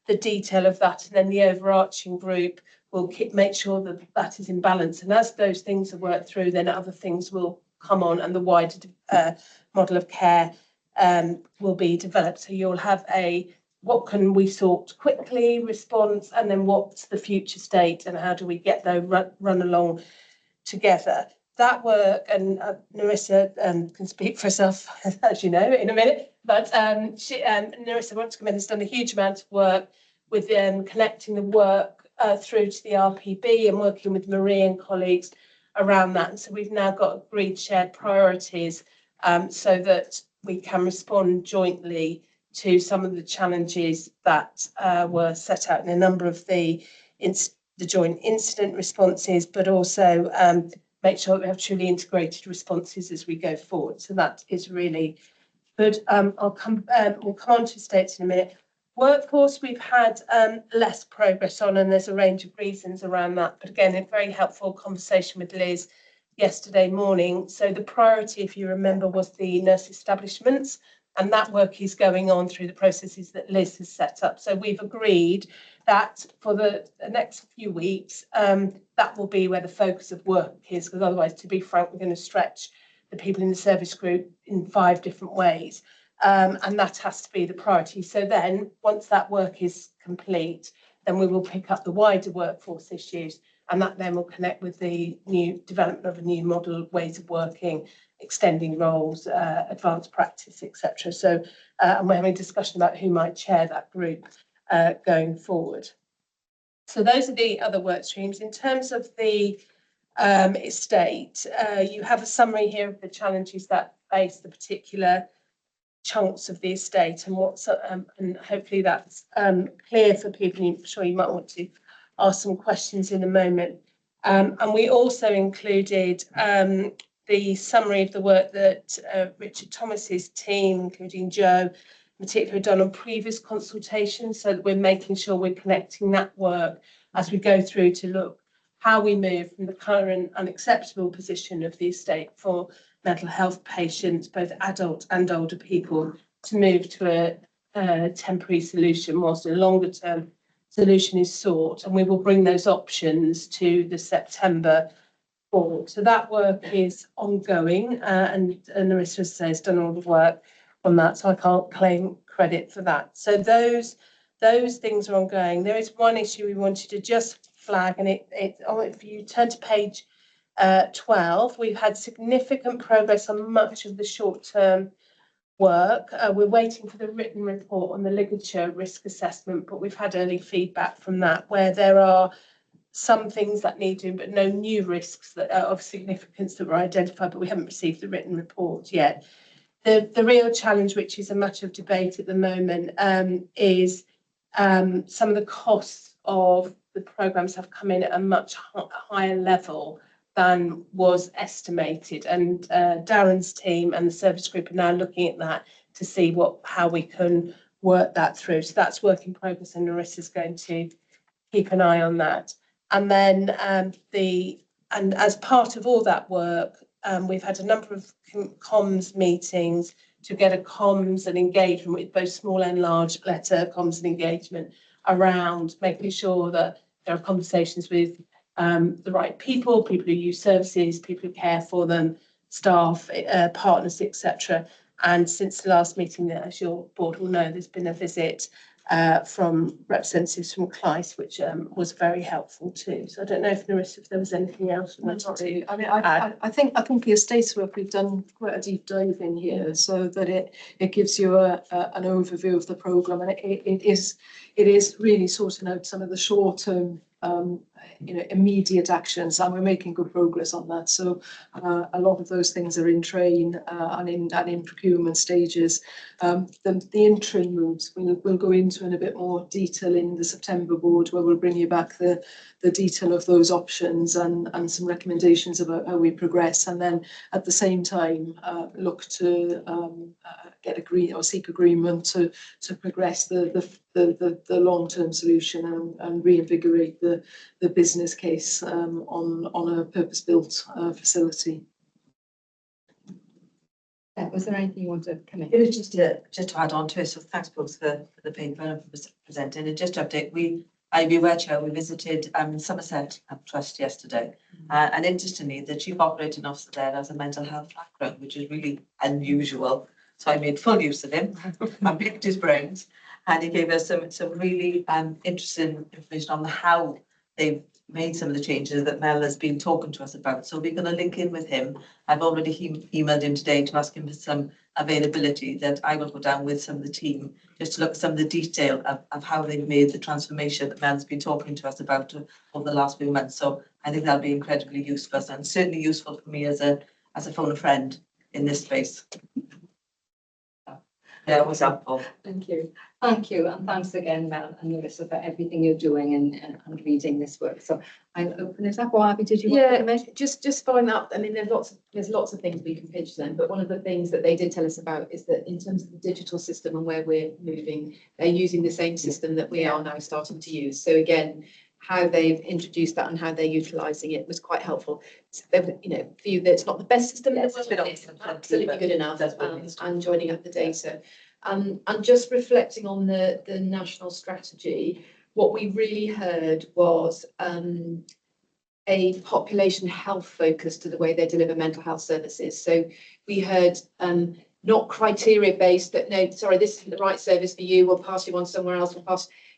the detail of that. And then the overarching group will make sure that that is in balance. And as those things are worked through, then other things will come on and the wider model of care will be developed. So you'll have what can we sort quickly response, and then what's the future state and how do we get those run along together. That work, and Narissa can speak for herself, as you know, in a minute, but Narissa Watscombe has done a huge amount of work with connecting the work through to the RPB and working with Marie and colleagues around that. And so we've now got agreed shared priorities so that we can respond jointly to some of the challenges that were set out in a number of the joint incident responses, but also make sure that we have truly integrated responses as we go forward. So that is really good. We'll come on to states in a minute. Workforce, we've had less progress on, and there's a range of reasons around that. But again, a very helpful conversation with Liz yesterday morning. So the priority, if you remember, was the nurse establishments, and that work is going on through the processes that Liz has set up. So we've agreed that for the next few weeks, that will be where the focus of work is, because otherwise, to be frank, we're going to stretch the people in the service group in 5 different ways. And that has to be the priority. So then once that work is complete, then we will pick up the wider workforce issues, and that then will connect with the new development of a new model, ways of working, extending roles, advanced practice, etc. So and we're having a discussion about who might chair that group going forward. So those are the other work streams. In terms of the estate, you have a summary here of the challenges that face the particular chunks of the estate, and what's and hopefully that's clear for people. I'm sure you might want to ask some questions in a moment. And we also included the summary of the work that Richard Thomas's team, including Joe, in particular, done on previous consultations, so that we're making sure we're connecting that work as we go through to look how we move from the current unacceptable position of the estate for mental health patients, both adult and older people, to move to a temporary solution whilst a longer term solution is sought. And we will bring those options to the September board. So that work is ongoing, and Narissa has done all the work on that, so I can't claim credit for that. So those things are ongoing. There is one issue we wanted to just flag, and if you turn to page 12. We've had significant progress on much of the short-term work. We're waiting for the written report on the ligature risk assessment, but we've had early feedback from that where there are some things that need doing, but no new risks that are of significance that were identified, but we haven't received the written report yet. The real challenge, which is a matter of debate at the moment, is some of the costs of the programmes have come in at a much higher level than was estimated. And Darren's team and the service group are now looking at that to see how we can work that through. So that's work in progress, and Narissa's going to keep an eye on that. And then and as part of all that work, we've had a number of comms meetings to get a comms and engagement with both small and large letter comms and engagement around making sure that there are conversations with the right people who use services, people who care for them, staff, partners, etc. And since the last meeting, as your board will know, there's been a visit from representatives from CLICE, which was very helpful too. So I don't know if Narissa, if there was anything else you wanted to I mean, add. I think the estates work, we've done quite a deep dive in here so that it gives you an overview of the programme, and it is really sorting out some of the short-term immediate actions, and we're making good progress on that. So a lot of those things are in train and in procurement stages. The interim moves we'll go into in a bit more detail in the September board, where we'll bring you back the detail of those options and some recommendations about how we progress, and then at the same time look to seek agreement to progress the long-term solution and reinvigorate the business case on a purpose-built facility. Was there anything you want to come in? It was just to add on to it. So thanks, folks, for the paper and for presenting. And just to update, we visited Somerset Trust yesterday, and interestingly, the chief operating officer there has a mental health background, which is really unusual. So I made full use of him and picked his brains, and he gave us some really interesting information on how they've made some of the changes that Mel has been talking to us about. So we're going to link in with him. I've already emailed him today to ask him for some availability, that I will go down with some of the team just to look at some of the detail of how they've made the transformation that Mel's been talking to us about over the last few months. So I think that'll be incredibly useful and certainly useful for me as a phone a friend in this space. Yeah, it was helpful. Thank you, and thanks again, Mel and Narissa, for everything you're doing and leading this work. So I'll open it up. Or Abby, did you want to comment? Just following up. I mean, there's lots of things we can pitch them, but one of the things that they did tell us about is that in terms of the digital system and where we're moving, they're using the same system that we are now starting to use. So again, how they've introduced that and how they're utilising it was quite helpful. So they, for you, that's not the best system, but it's absolutely good enough. And joining up the data. And just reflecting on the national strategy, what we really heard was a population health focus to the way they deliver mental health services. So we heard not criteria based, that no, sorry, this isn't the right service for you, we'll pass you on somewhere else,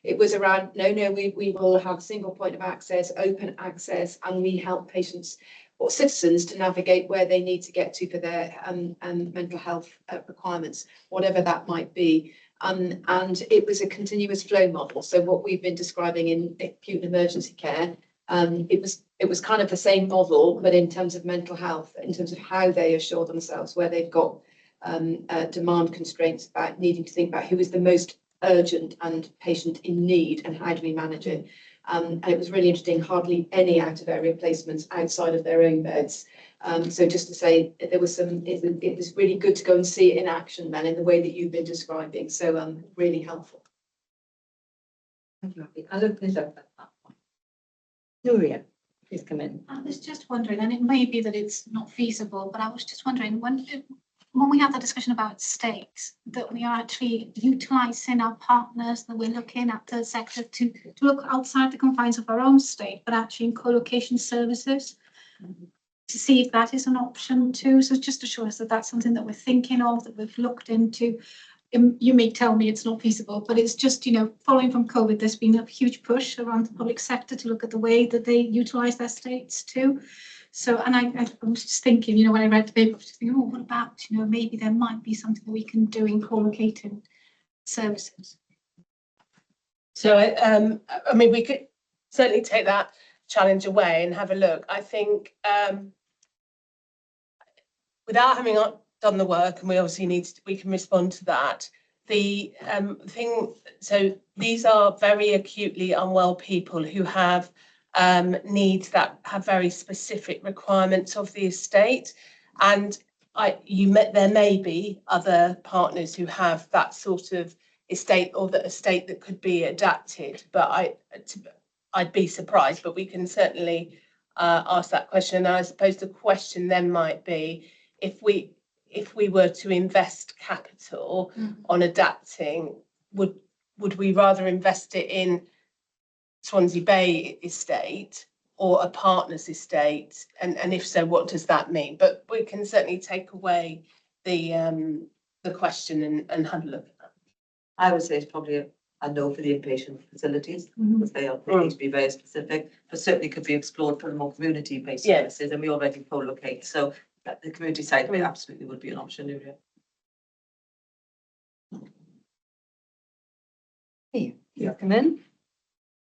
it was around, no, we will have a single point of access, open access, and we help patients or citizens to navigate where they need to get to for their mental health requirements, whatever that might be. And it was a continuous flow model. So what we've been describing in acute and emergency care, it was kind of the same model, but in terms of mental health, in terms of how they assure themselves, where they've got demand constraints about needing to think about who is the most urgent and patient in need and how do we manage it. And it was really interesting, hardly any out of area placements outside of their own beds. So just to say, there was it was really good to go and see it in action then in the way that you've been describing. So really helpful. Thank you, Abby. I'll open it up at that point. Nuria, please come in. I was just wondering, and it may be that it's not feasible, but I was just wondering when we have the discussion about stakes, that we are actually utilising our partners, that we're looking at the sector to look outside the confines of our own state, but actually in co-location services, to see if that is an option too. So just to show us that that's something that we're thinking of, that we've looked into. you may tell me it's not feasible, but it's just, you know, following from COVID, there's been a huge push around the public sector to look at the way that they utilise their estates too. So, and I was just thinking, you know, when I read the paper, I was just thinking, oh, what about, you know, maybe there might be something that we can do in co-locating services. So, I mean, we could certainly take that challenge away and have a look. I think without having done the work, and we obviously we can respond to that. The thing, so these are very acutely unwell people who have needs that have very specific requirements of the estate, and there may be other partners who have that sort of estate or the estate that could be adapted, but I'd be surprised, but we can certainly ask that question. And I suppose the question then might be, if we were to invest capital on adapting, would we rather invest it in Swansea Bay estate or a partner's estate? And if so, what does that mean? But we can certainly take away the question and have a look at that. I would say it's probably a no for the inpatient facilities, because they need to be very specific, but certainly could be explored for more community-based services, and we already co-locate. So the community side absolutely would be an option area. Hey, you come in.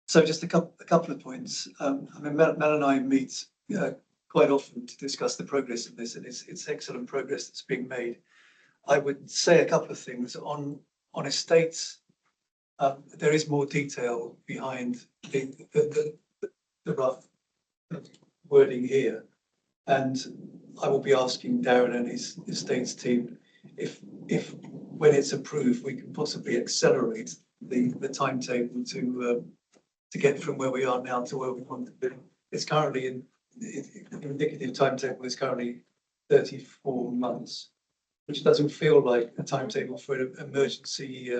So just a couple of points. I mean, Mel and I meet quite often to discuss the progress of this, and it's excellent progress that's being made. I would say a couple of things on estates. There is more detail behind the rough wording here, and I will be asking Darren and his estates team if when it's approved we can possibly accelerate the timetable to get from where we are now to where we want to be. It's currently the indicative timetable is currently 34 months, which doesn't feel like a timetable for an emergency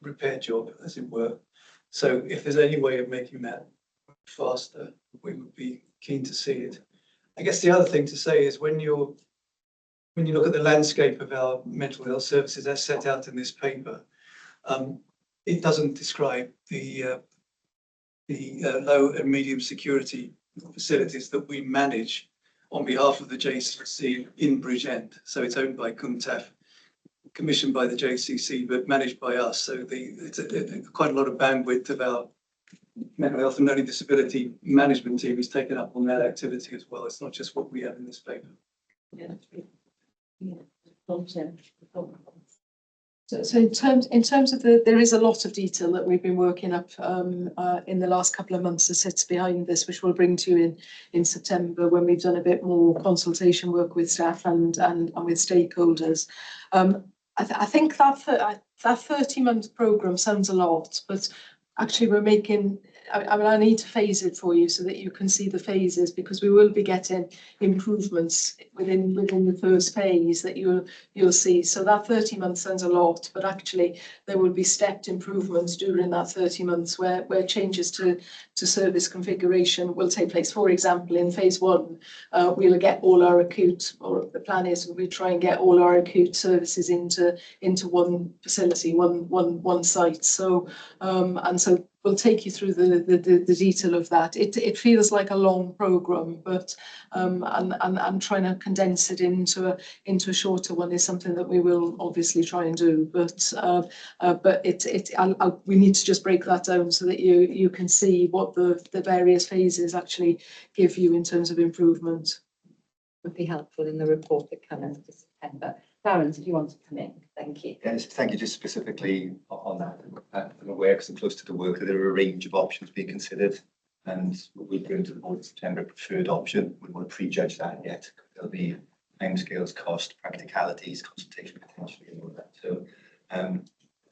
repair job, as it were. So if there's any way of making that faster, we would be keen to see it. I guess the other thing to say is when you look at the landscape of our mental health services as set out in this paper, it doesn't describe the low and medium security facilities that we manage on behalf of the JCC in Bridgend. So it's owned by CUMTAF, commissioned by the JCC, but managed by us. So it's quite a lot of bandwidth of our mental health and learning disability management team is taken up on that activity as well. It's not just what we have in this paper. So in terms of there is a lot of detail that we've been working up in the last couple of months that sits behind this, which we'll bring to you in September when we've done a bit more consultation work with staff and with stakeholders. I think that 30-month programme sounds a lot, but actually we're making, I mean, I need to phase it for you so that you can see the phases, because we will be getting improvements within the first phase that you'll see. So that 30 months sounds a lot, but actually there will be stepped improvements during that 30 months where changes to service configuration will take place. For example, in phase 1, we'll get all our acute, or the plan is we try and get all our acute services into one facility, one site. So and so we'll take you through the detail of that. It feels like a long programme, but and trying to condense it into a shorter one is something that we will obviously try and do. But we need to just break that down so that you can see what the various phases actually give you in terms of improvement. Would be helpful in the report that comes in September. Darren, if you want to come in, thank you. Yes, thank you. Just specifically on that, I'm aware, because I'm close to the work, that there are a range of options being considered, and we'll bring to the board in September a preferred option. We want to prejudge that yet. There'll be timescales, cost, practicalities, consultation potentially, and all that. So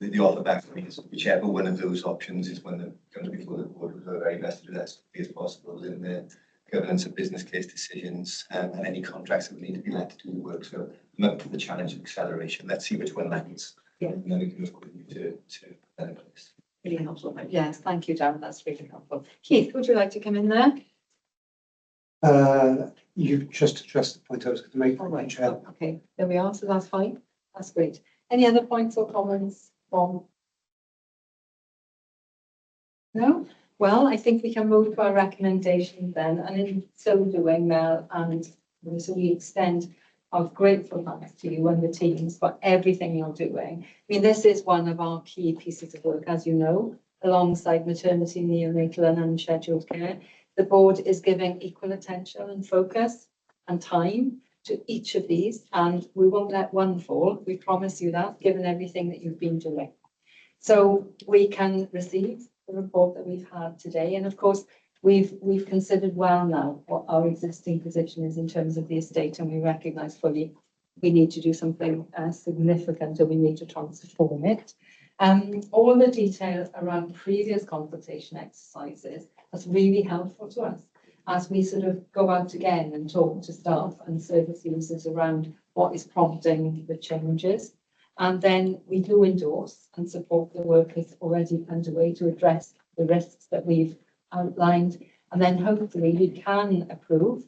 the offer back for me is whichever one of those options is one that comes before the board, we're very invested in as quickly as possible in the governance of business case decisions and any contracts that would need to be let to do the work. So I'm up for the challenge of acceleration. Let's see which one lands. Yeah. And then we can look to put that in place. Really helpful. Yes, thank you, Darren. That's really helpful. Keith, would you like to come in there? You just addressed the point I was going to make. All right. Okay, there we are. So that's fine. That's great. Any other points or comments from? No? Well, I think we can move to our recommendation then, and in so doing, Mel, and so we extend our grateful thanks to you and the teams for everything you're doing. I mean, this is one of our key pieces of work, as you know, alongside maternity, neonatal and unscheduled care. The board is giving equal attention and focus and time to each of these, and we won't let one fall. We promise you that, given everything that you've been doing. So we can receive the report that we've had today, and of course, we've considered well now what our existing position is in terms of the estate, and we recognise fully we need to do something significant, and we need to transform it. All the details around previous consultation exercises, that's really helpful to us as we sort of go out again and talk to staff and service users around what is prompting the changes. And then we do endorse and support the work that's already underway to address the risks that we've outlined. And then hopefully we can approve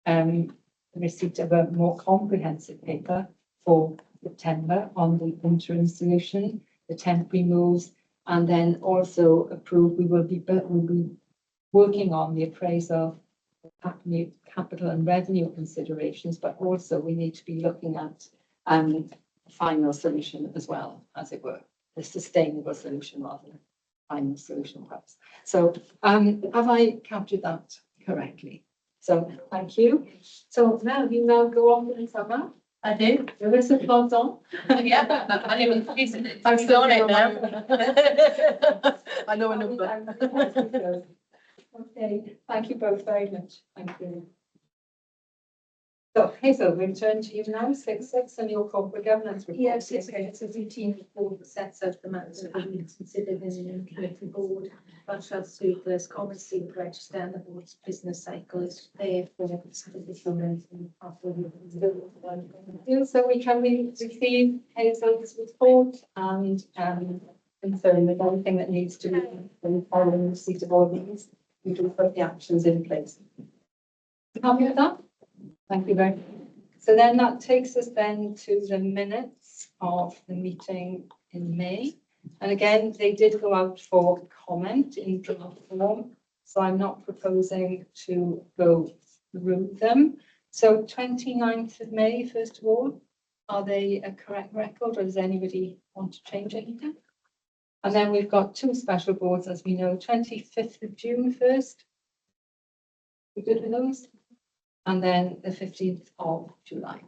the receipt of a more comprehensive paper for September on the interim solution, the temporary moves, and then also approve, we'll be working on the appraisal of capital and revenue considerations, but also we need to be looking at final solution as well, as it were, the sustainable solution rather than final solution perhaps. So have I captured that correctly? So thank you. So now you now go on to the summer. I do. There is a plot on. Yeah, I'm still on it now. I know a number. Okay, thank you both very much. Thank you. So Hazel, we turn to you now, 6.6 and your corporate governance report. Yes, it's a routine report that sets out the matters that we considered in the committee board, such as surplus, common seal register, and the board's business cycle is there for additional so we can receive Hazel's report and confirm that everything that needs to be done following receipt of all these, we do put the actions in place. Happy with that? Thank you very much. So then that takes us then to the minutes of the meeting in May. And again, they did go out for comment in draft form. So I'm not proposing to go through them. So 29th of May, first of all, are they a correct record or does anybody want to change anything? And then we've got two special boards, as we know, 25th of June first. We good with those? And then the 15th of July.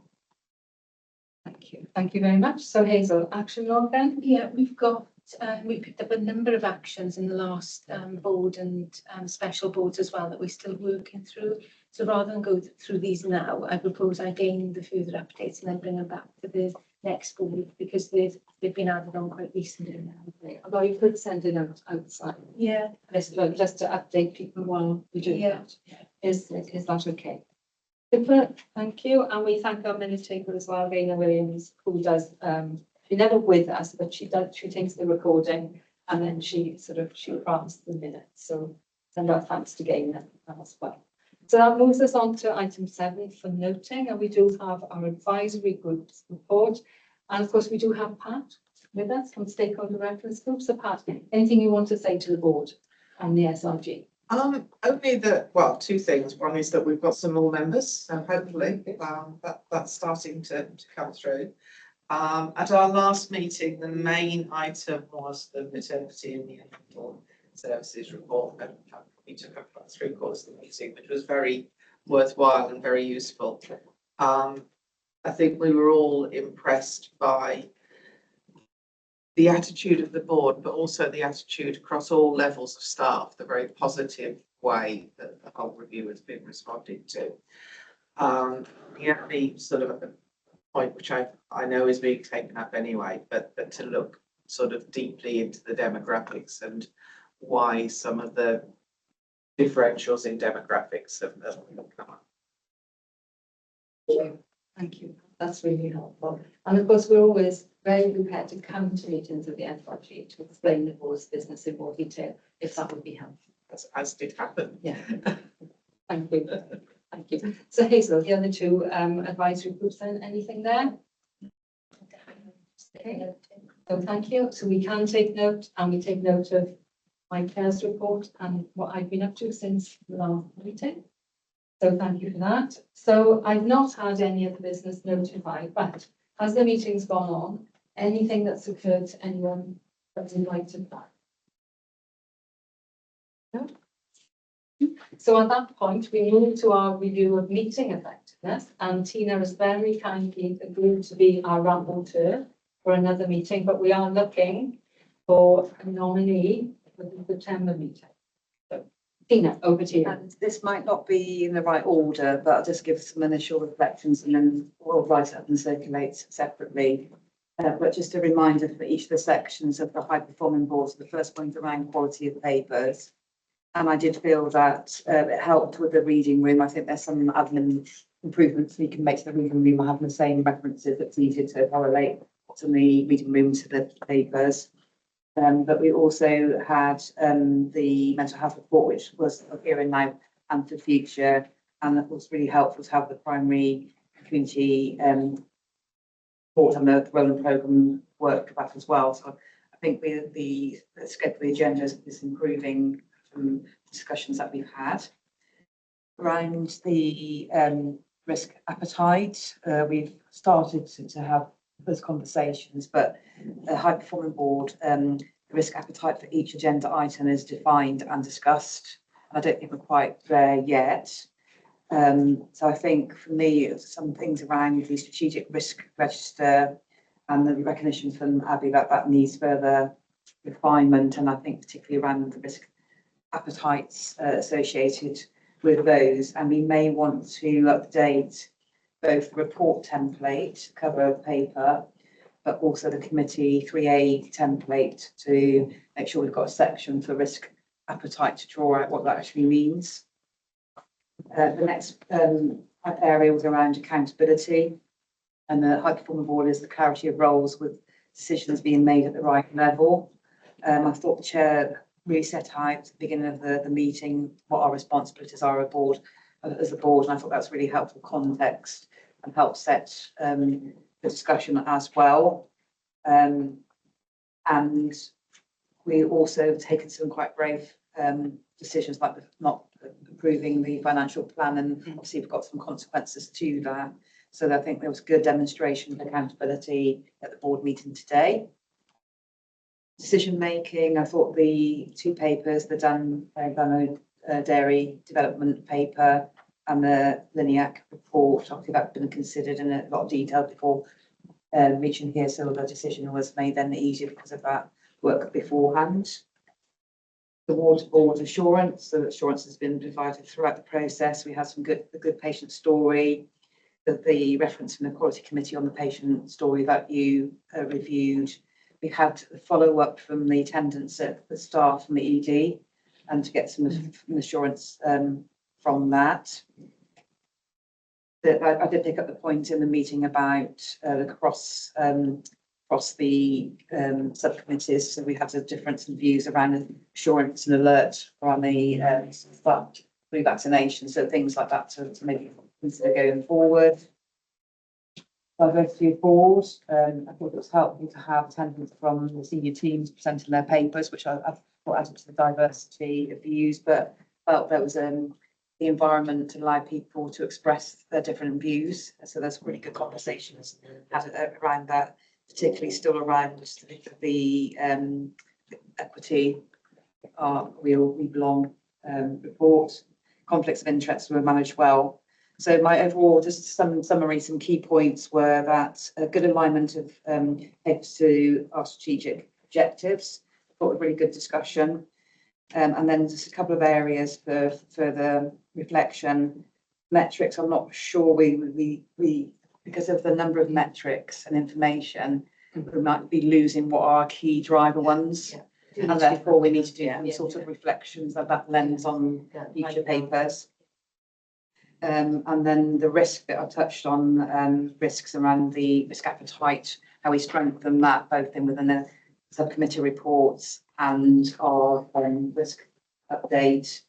Thank you. Thank you very much. So Hazel, action log then? Yeah, we've got, we picked up a number of actions in the last board and special boards as well that we're still working through. So rather than go through these now, I propose I gain the further updates and then bring them back to the next board because they've been added on quite recently now. Although you could send it out outside. Yeah. Just to update people while we do Yeah. that. Is that okay? Super, thank you. And we thank our minute taker as well, Raina Williams, who does, she's never with us, but she takes the recording and then she crafts the minutes. So send our thanks to Gaina as well. So that moves us on to item 7 for noting, and we do have our advisory groups report. And of course, we do have Pat with us from Stakeholder Reference Group. So Pat, anything you want to say to the board on the SRG? Only that, well, two things. One is that we've got some more members, so hopefully that's starting to come through. At our last meeting, the main item was the maternity and neonatal services report, and we took up about 3/4 of the meeting, which was very worthwhile and very useful. I think we were all impressed by the attitude of the board, but also the attitude across all levels of staff, the very positive way that the whole review has been responded to. The only sort of point which I know is being taken up anyway, but to look sort of deeply into the demographics and why some of the differentials in demographics have come up. Thank you. That's really helpful. And of course, we're always very prepared to come to meetings of the SRG to explain the board's business in more detail, if that would be helpful. As did happen. Yeah. Thank you. Thank you. So Hazel, the other two advisory groups, then anything there? Okay, so thank you. So we can take note, and we take note of my chair's report and what I've been up to since the last meeting. So thank you for that. So I've not had any of the business notified, but as the meeting's gone on, anything that's occurred to anyone that's invited back? No? So at that point, we move to our review of meeting effectiveness, and Tina has very kindly agreed to be our rapporteur for another meeting, but we are looking for a nominee for the September meeting. So Tina, over to you. And this might not be in the right order, but I'll just give some initial reflections and then we'll write it up and circulate separately. But just a reminder for each of the sections of the high performing boards, the first point around quality of papers. And I did feel that it helped with the reading room. I think there's some admin improvements we can make to the reading room. I have the same references. It's easier to correlate what's in the reading room to the papers. But we also had the mental health report, which was here and now and for future. And that was really helpful to have the primary community report and the role and programme work back as well. So I think the scope of the agenda is improving from discussions that we've had. Around the risk appetite, we've started to have those conversations, but the high performing board, the risk appetite for each agenda item is defined and discussed. I don't think we're quite there yet. So I think for me, some things around the strategic risk register and the recognition from Abby that needs further refinement, and I think particularly around the risk appetites associated with those. And we may want to update both the report template, cover paper, but also the committee 3A template to make sure we've got a section for risk appetite to draw out what that actually means. The next area was around accountability, and the high performing board is the clarity of roles with decisions being made at the right level. I thought the chair really set out at the beginning of the meeting what our responsibilities are as a board, and I thought that's really helpful context and helped set the discussion as well. And we also have taken some quite brave decisions, like not approving the financial plan, and obviously we've got some consequences to that. So I think there was good demonstration of accountability at the board meeting today. Decision making, I thought the two papers, the Dano dairy development paper and the Liniac report, obviously that's been considered in a lot of detail before reaching here, so the decision was made then easier because of that work beforehand. The water board assurance, so assurance has been provided throughout the process. We had some good patient story, the reference from the quality committee on the patient story that you reviewed. We had a follow-up from the attendants at the staff from the ED, and to get some assurance from that. I did pick up the point in the meeting about the cross the subcommittees. So we had a difference in views around assurance and alert around the flu vaccination. So things like that to maybe consider going forward. Diversity of board. I thought it was helpful to have attendance from the senior teams presenting their papers, which I thought added to the diversity of views, but felt there was the environment to allow people to express their different views. So there's really good conversations had around that, particularly still around the equity, we belong report. Conflicts of interest were managed well. So my overall, just some summary, some key points were that a good alignment of heads to our strategic objectives. I thought a really good discussion. And then just a couple of areas for further reflection. Metrics, I'm not sure we because of the number of metrics and information, we might be losing what are our key driver ones. Yeah. And therefore we need to do some sort of reflections of that lens on future papers. And then the risk that I touched on, risks around the risk appetite, how we strengthen that both within the subcommittee reports and our risk update.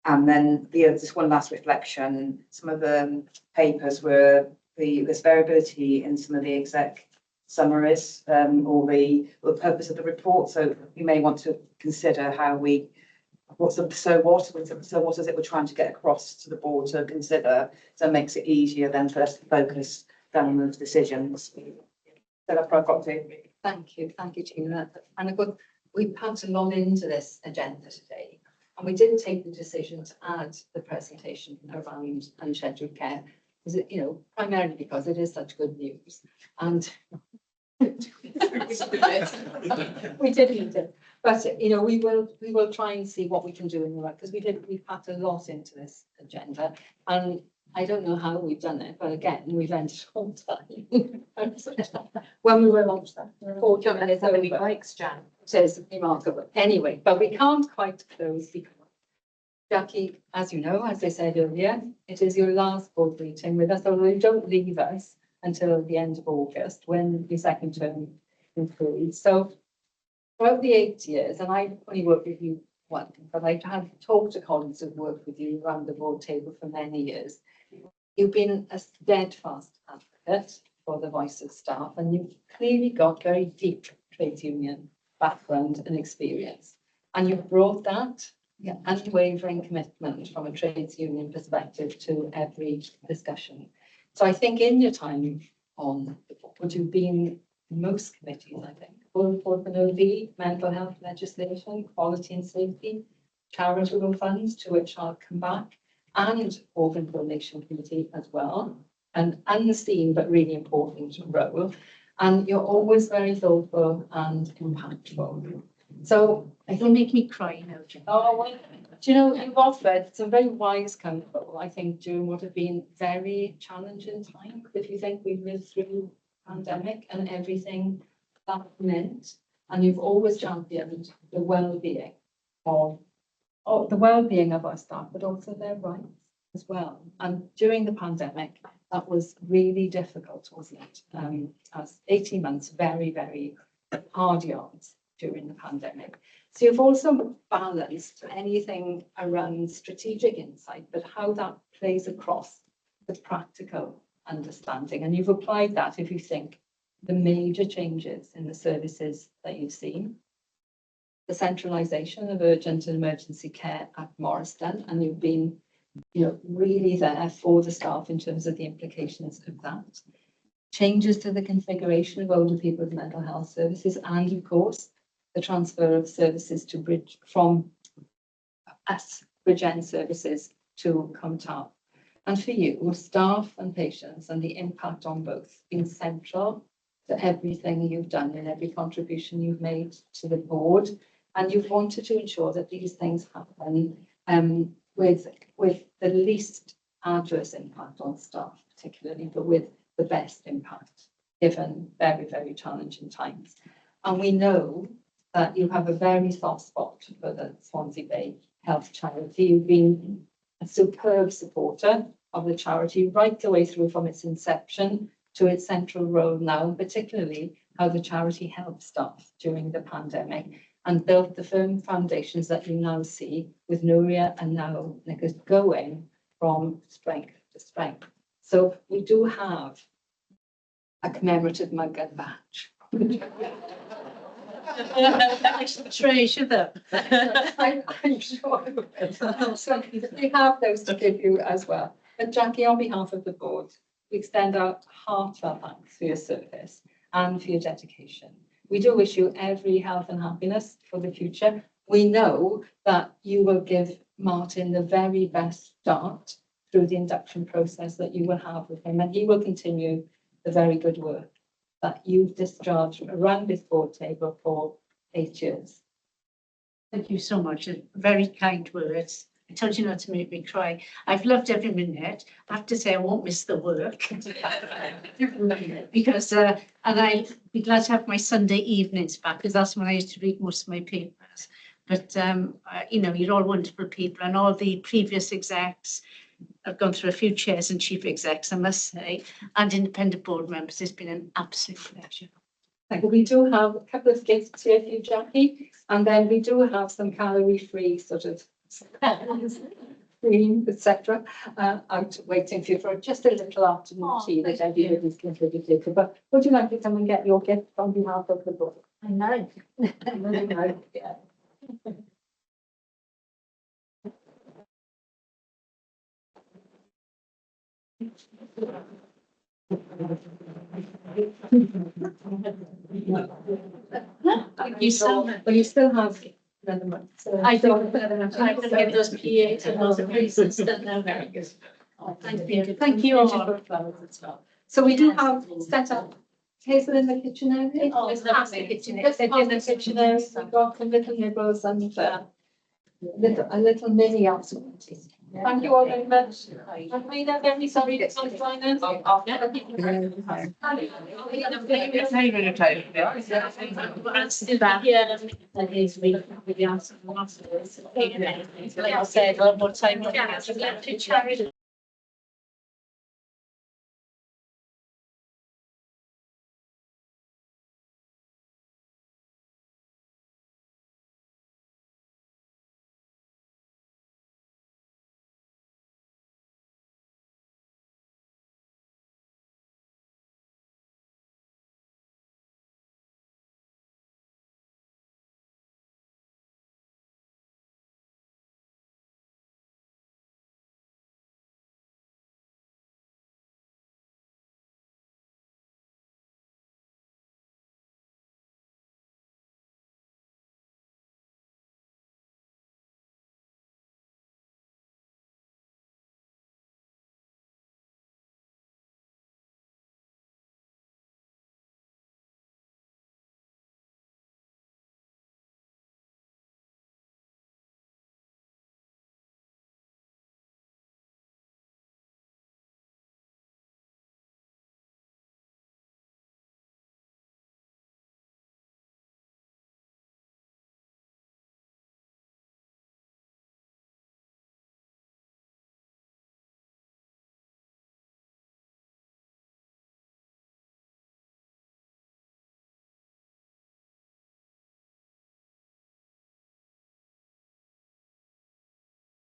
And then just one last reflection, some of the papers were there's variability in some of the exec summaries, or the purpose of the report. So you may want to consider how we, what's the so what is it we're trying to get across to the board to consider, so it makes it easier then for us to focus down on those decisions. So that's what I've got to. Thank you, Gina. And of course, we packed a lot into this agenda today, and we didn't take the decision to add the presentation around unscheduled care, because it, you know, primarily because it is such good news, and we did need it. But you know, we will try and see what we can do in the right, because we packed a lot into this agenda, and I don't know how we've done it, but again, we've ended on time. When we were launched that, 40 minutes over. Breaks, Jan. It is remarkable. Anyway, but we can't quite close because Jackie, as you know, as I said earlier, it is your last board meeting with us, although you don't leave us until the end of August when your second term concludes. So throughout the 8 years, and I've only worked with you once, but I've had talked to colleagues who've worked with you around the board table for many years. You've been a steadfast advocate for the voice of staff, and you've clearly got very deep trade union background and experience. And you've brought that unwavering commitment from a trades union perspective to every discussion. So I think in your time on the board, you've been in most committees, I think, both for the OB, mental health legislation, quality and safety, charitable funds, to which I'll come back, and organ donation committee as well, an unseen but really important role. And you're always very thoughtful and impactful. So It'll make me cry, you know, Jan. oh, well, do you know, you've offered some very wise counsel, I think, during what have been very challenging times. If you think we've lived through pandemic and everything that meant, and you've always championed the well-being of our staff, but also their rights as well. And during the pandemic, that was really difficult, wasn't it? As 18 months, very, very hard yards during the pandemic. So you've also balanced anything around strategic insight, but how that plays across the practical understanding. And you've applied that, if you think, the major changes in the services that you've seen, the centralisation of urgent and emergency care at Morriston, and you've been, you know, really there for the staff in terms of the implications of that. Changes to the configuration of older people's mental health services, and of course, the transfer of services to Bridge from us, Bridgend services, to Comtal. And for you, staff and patients, and the impact on both, been central to everything you've done and every contribution you've made to the board. And you've wanted to ensure that these things happen with the least adverse impact on staff, particularly, but with the best impact, given very, very challenging times. And we know that you have a very soft spot for the Swansea Bay Health Charity. You've been a superb supporter of the charity right the way through from its inception to its central role now, particularly how the charity helped staff during the pandemic and built the firm foundations that you now see with Nuria and now Nicholas going from strength to strength. So we do have a commemorative mug and badge. I should treasure them. I'm sure. So we have those to give you as well. But Jackie, on behalf of the board, we extend our heartfelt thanks for your service and for your dedication. We do wish you every health and happiness for the future. We know that you will give Martin the very best start through the induction process that you will have with him, and he will continue the very good work that you've discharged around this board table for 8 years. Thank you so much. Very kind words. I told you not to make me cry. I've loved every minute. I have to say I won't miss the work. Because, and I'll be glad to have my Sunday evenings back, because that's when I used to read most of my papers. But, you know, you're all wonderful people, and all the previous execs, I've gone through a few chairs and chief execs, I must say, and independent board members. It's been an absolute pleasure. Thank you. We do have a couple of gifts here for you, Jackie, and then we do have some calorie-free sort of cream, etc. Out waiting for you for just a little afternoon tea that everybody's contributed to. But would you like to come and get your gift on behalf of the book? I know. I know, yeah. You so much. Well, you still have another month. So I do. I'm gonna give those PA to those priests that know very good. Thank you. Thank you all. So we do have set up Hazel in the kitchen area. Oh, it's past the kitchen. Just It's in the kitchen area, we've got some little nibbles and a little mini activity. Thank you all very much. I'm very sorry to join us. Like I said, a lot more time.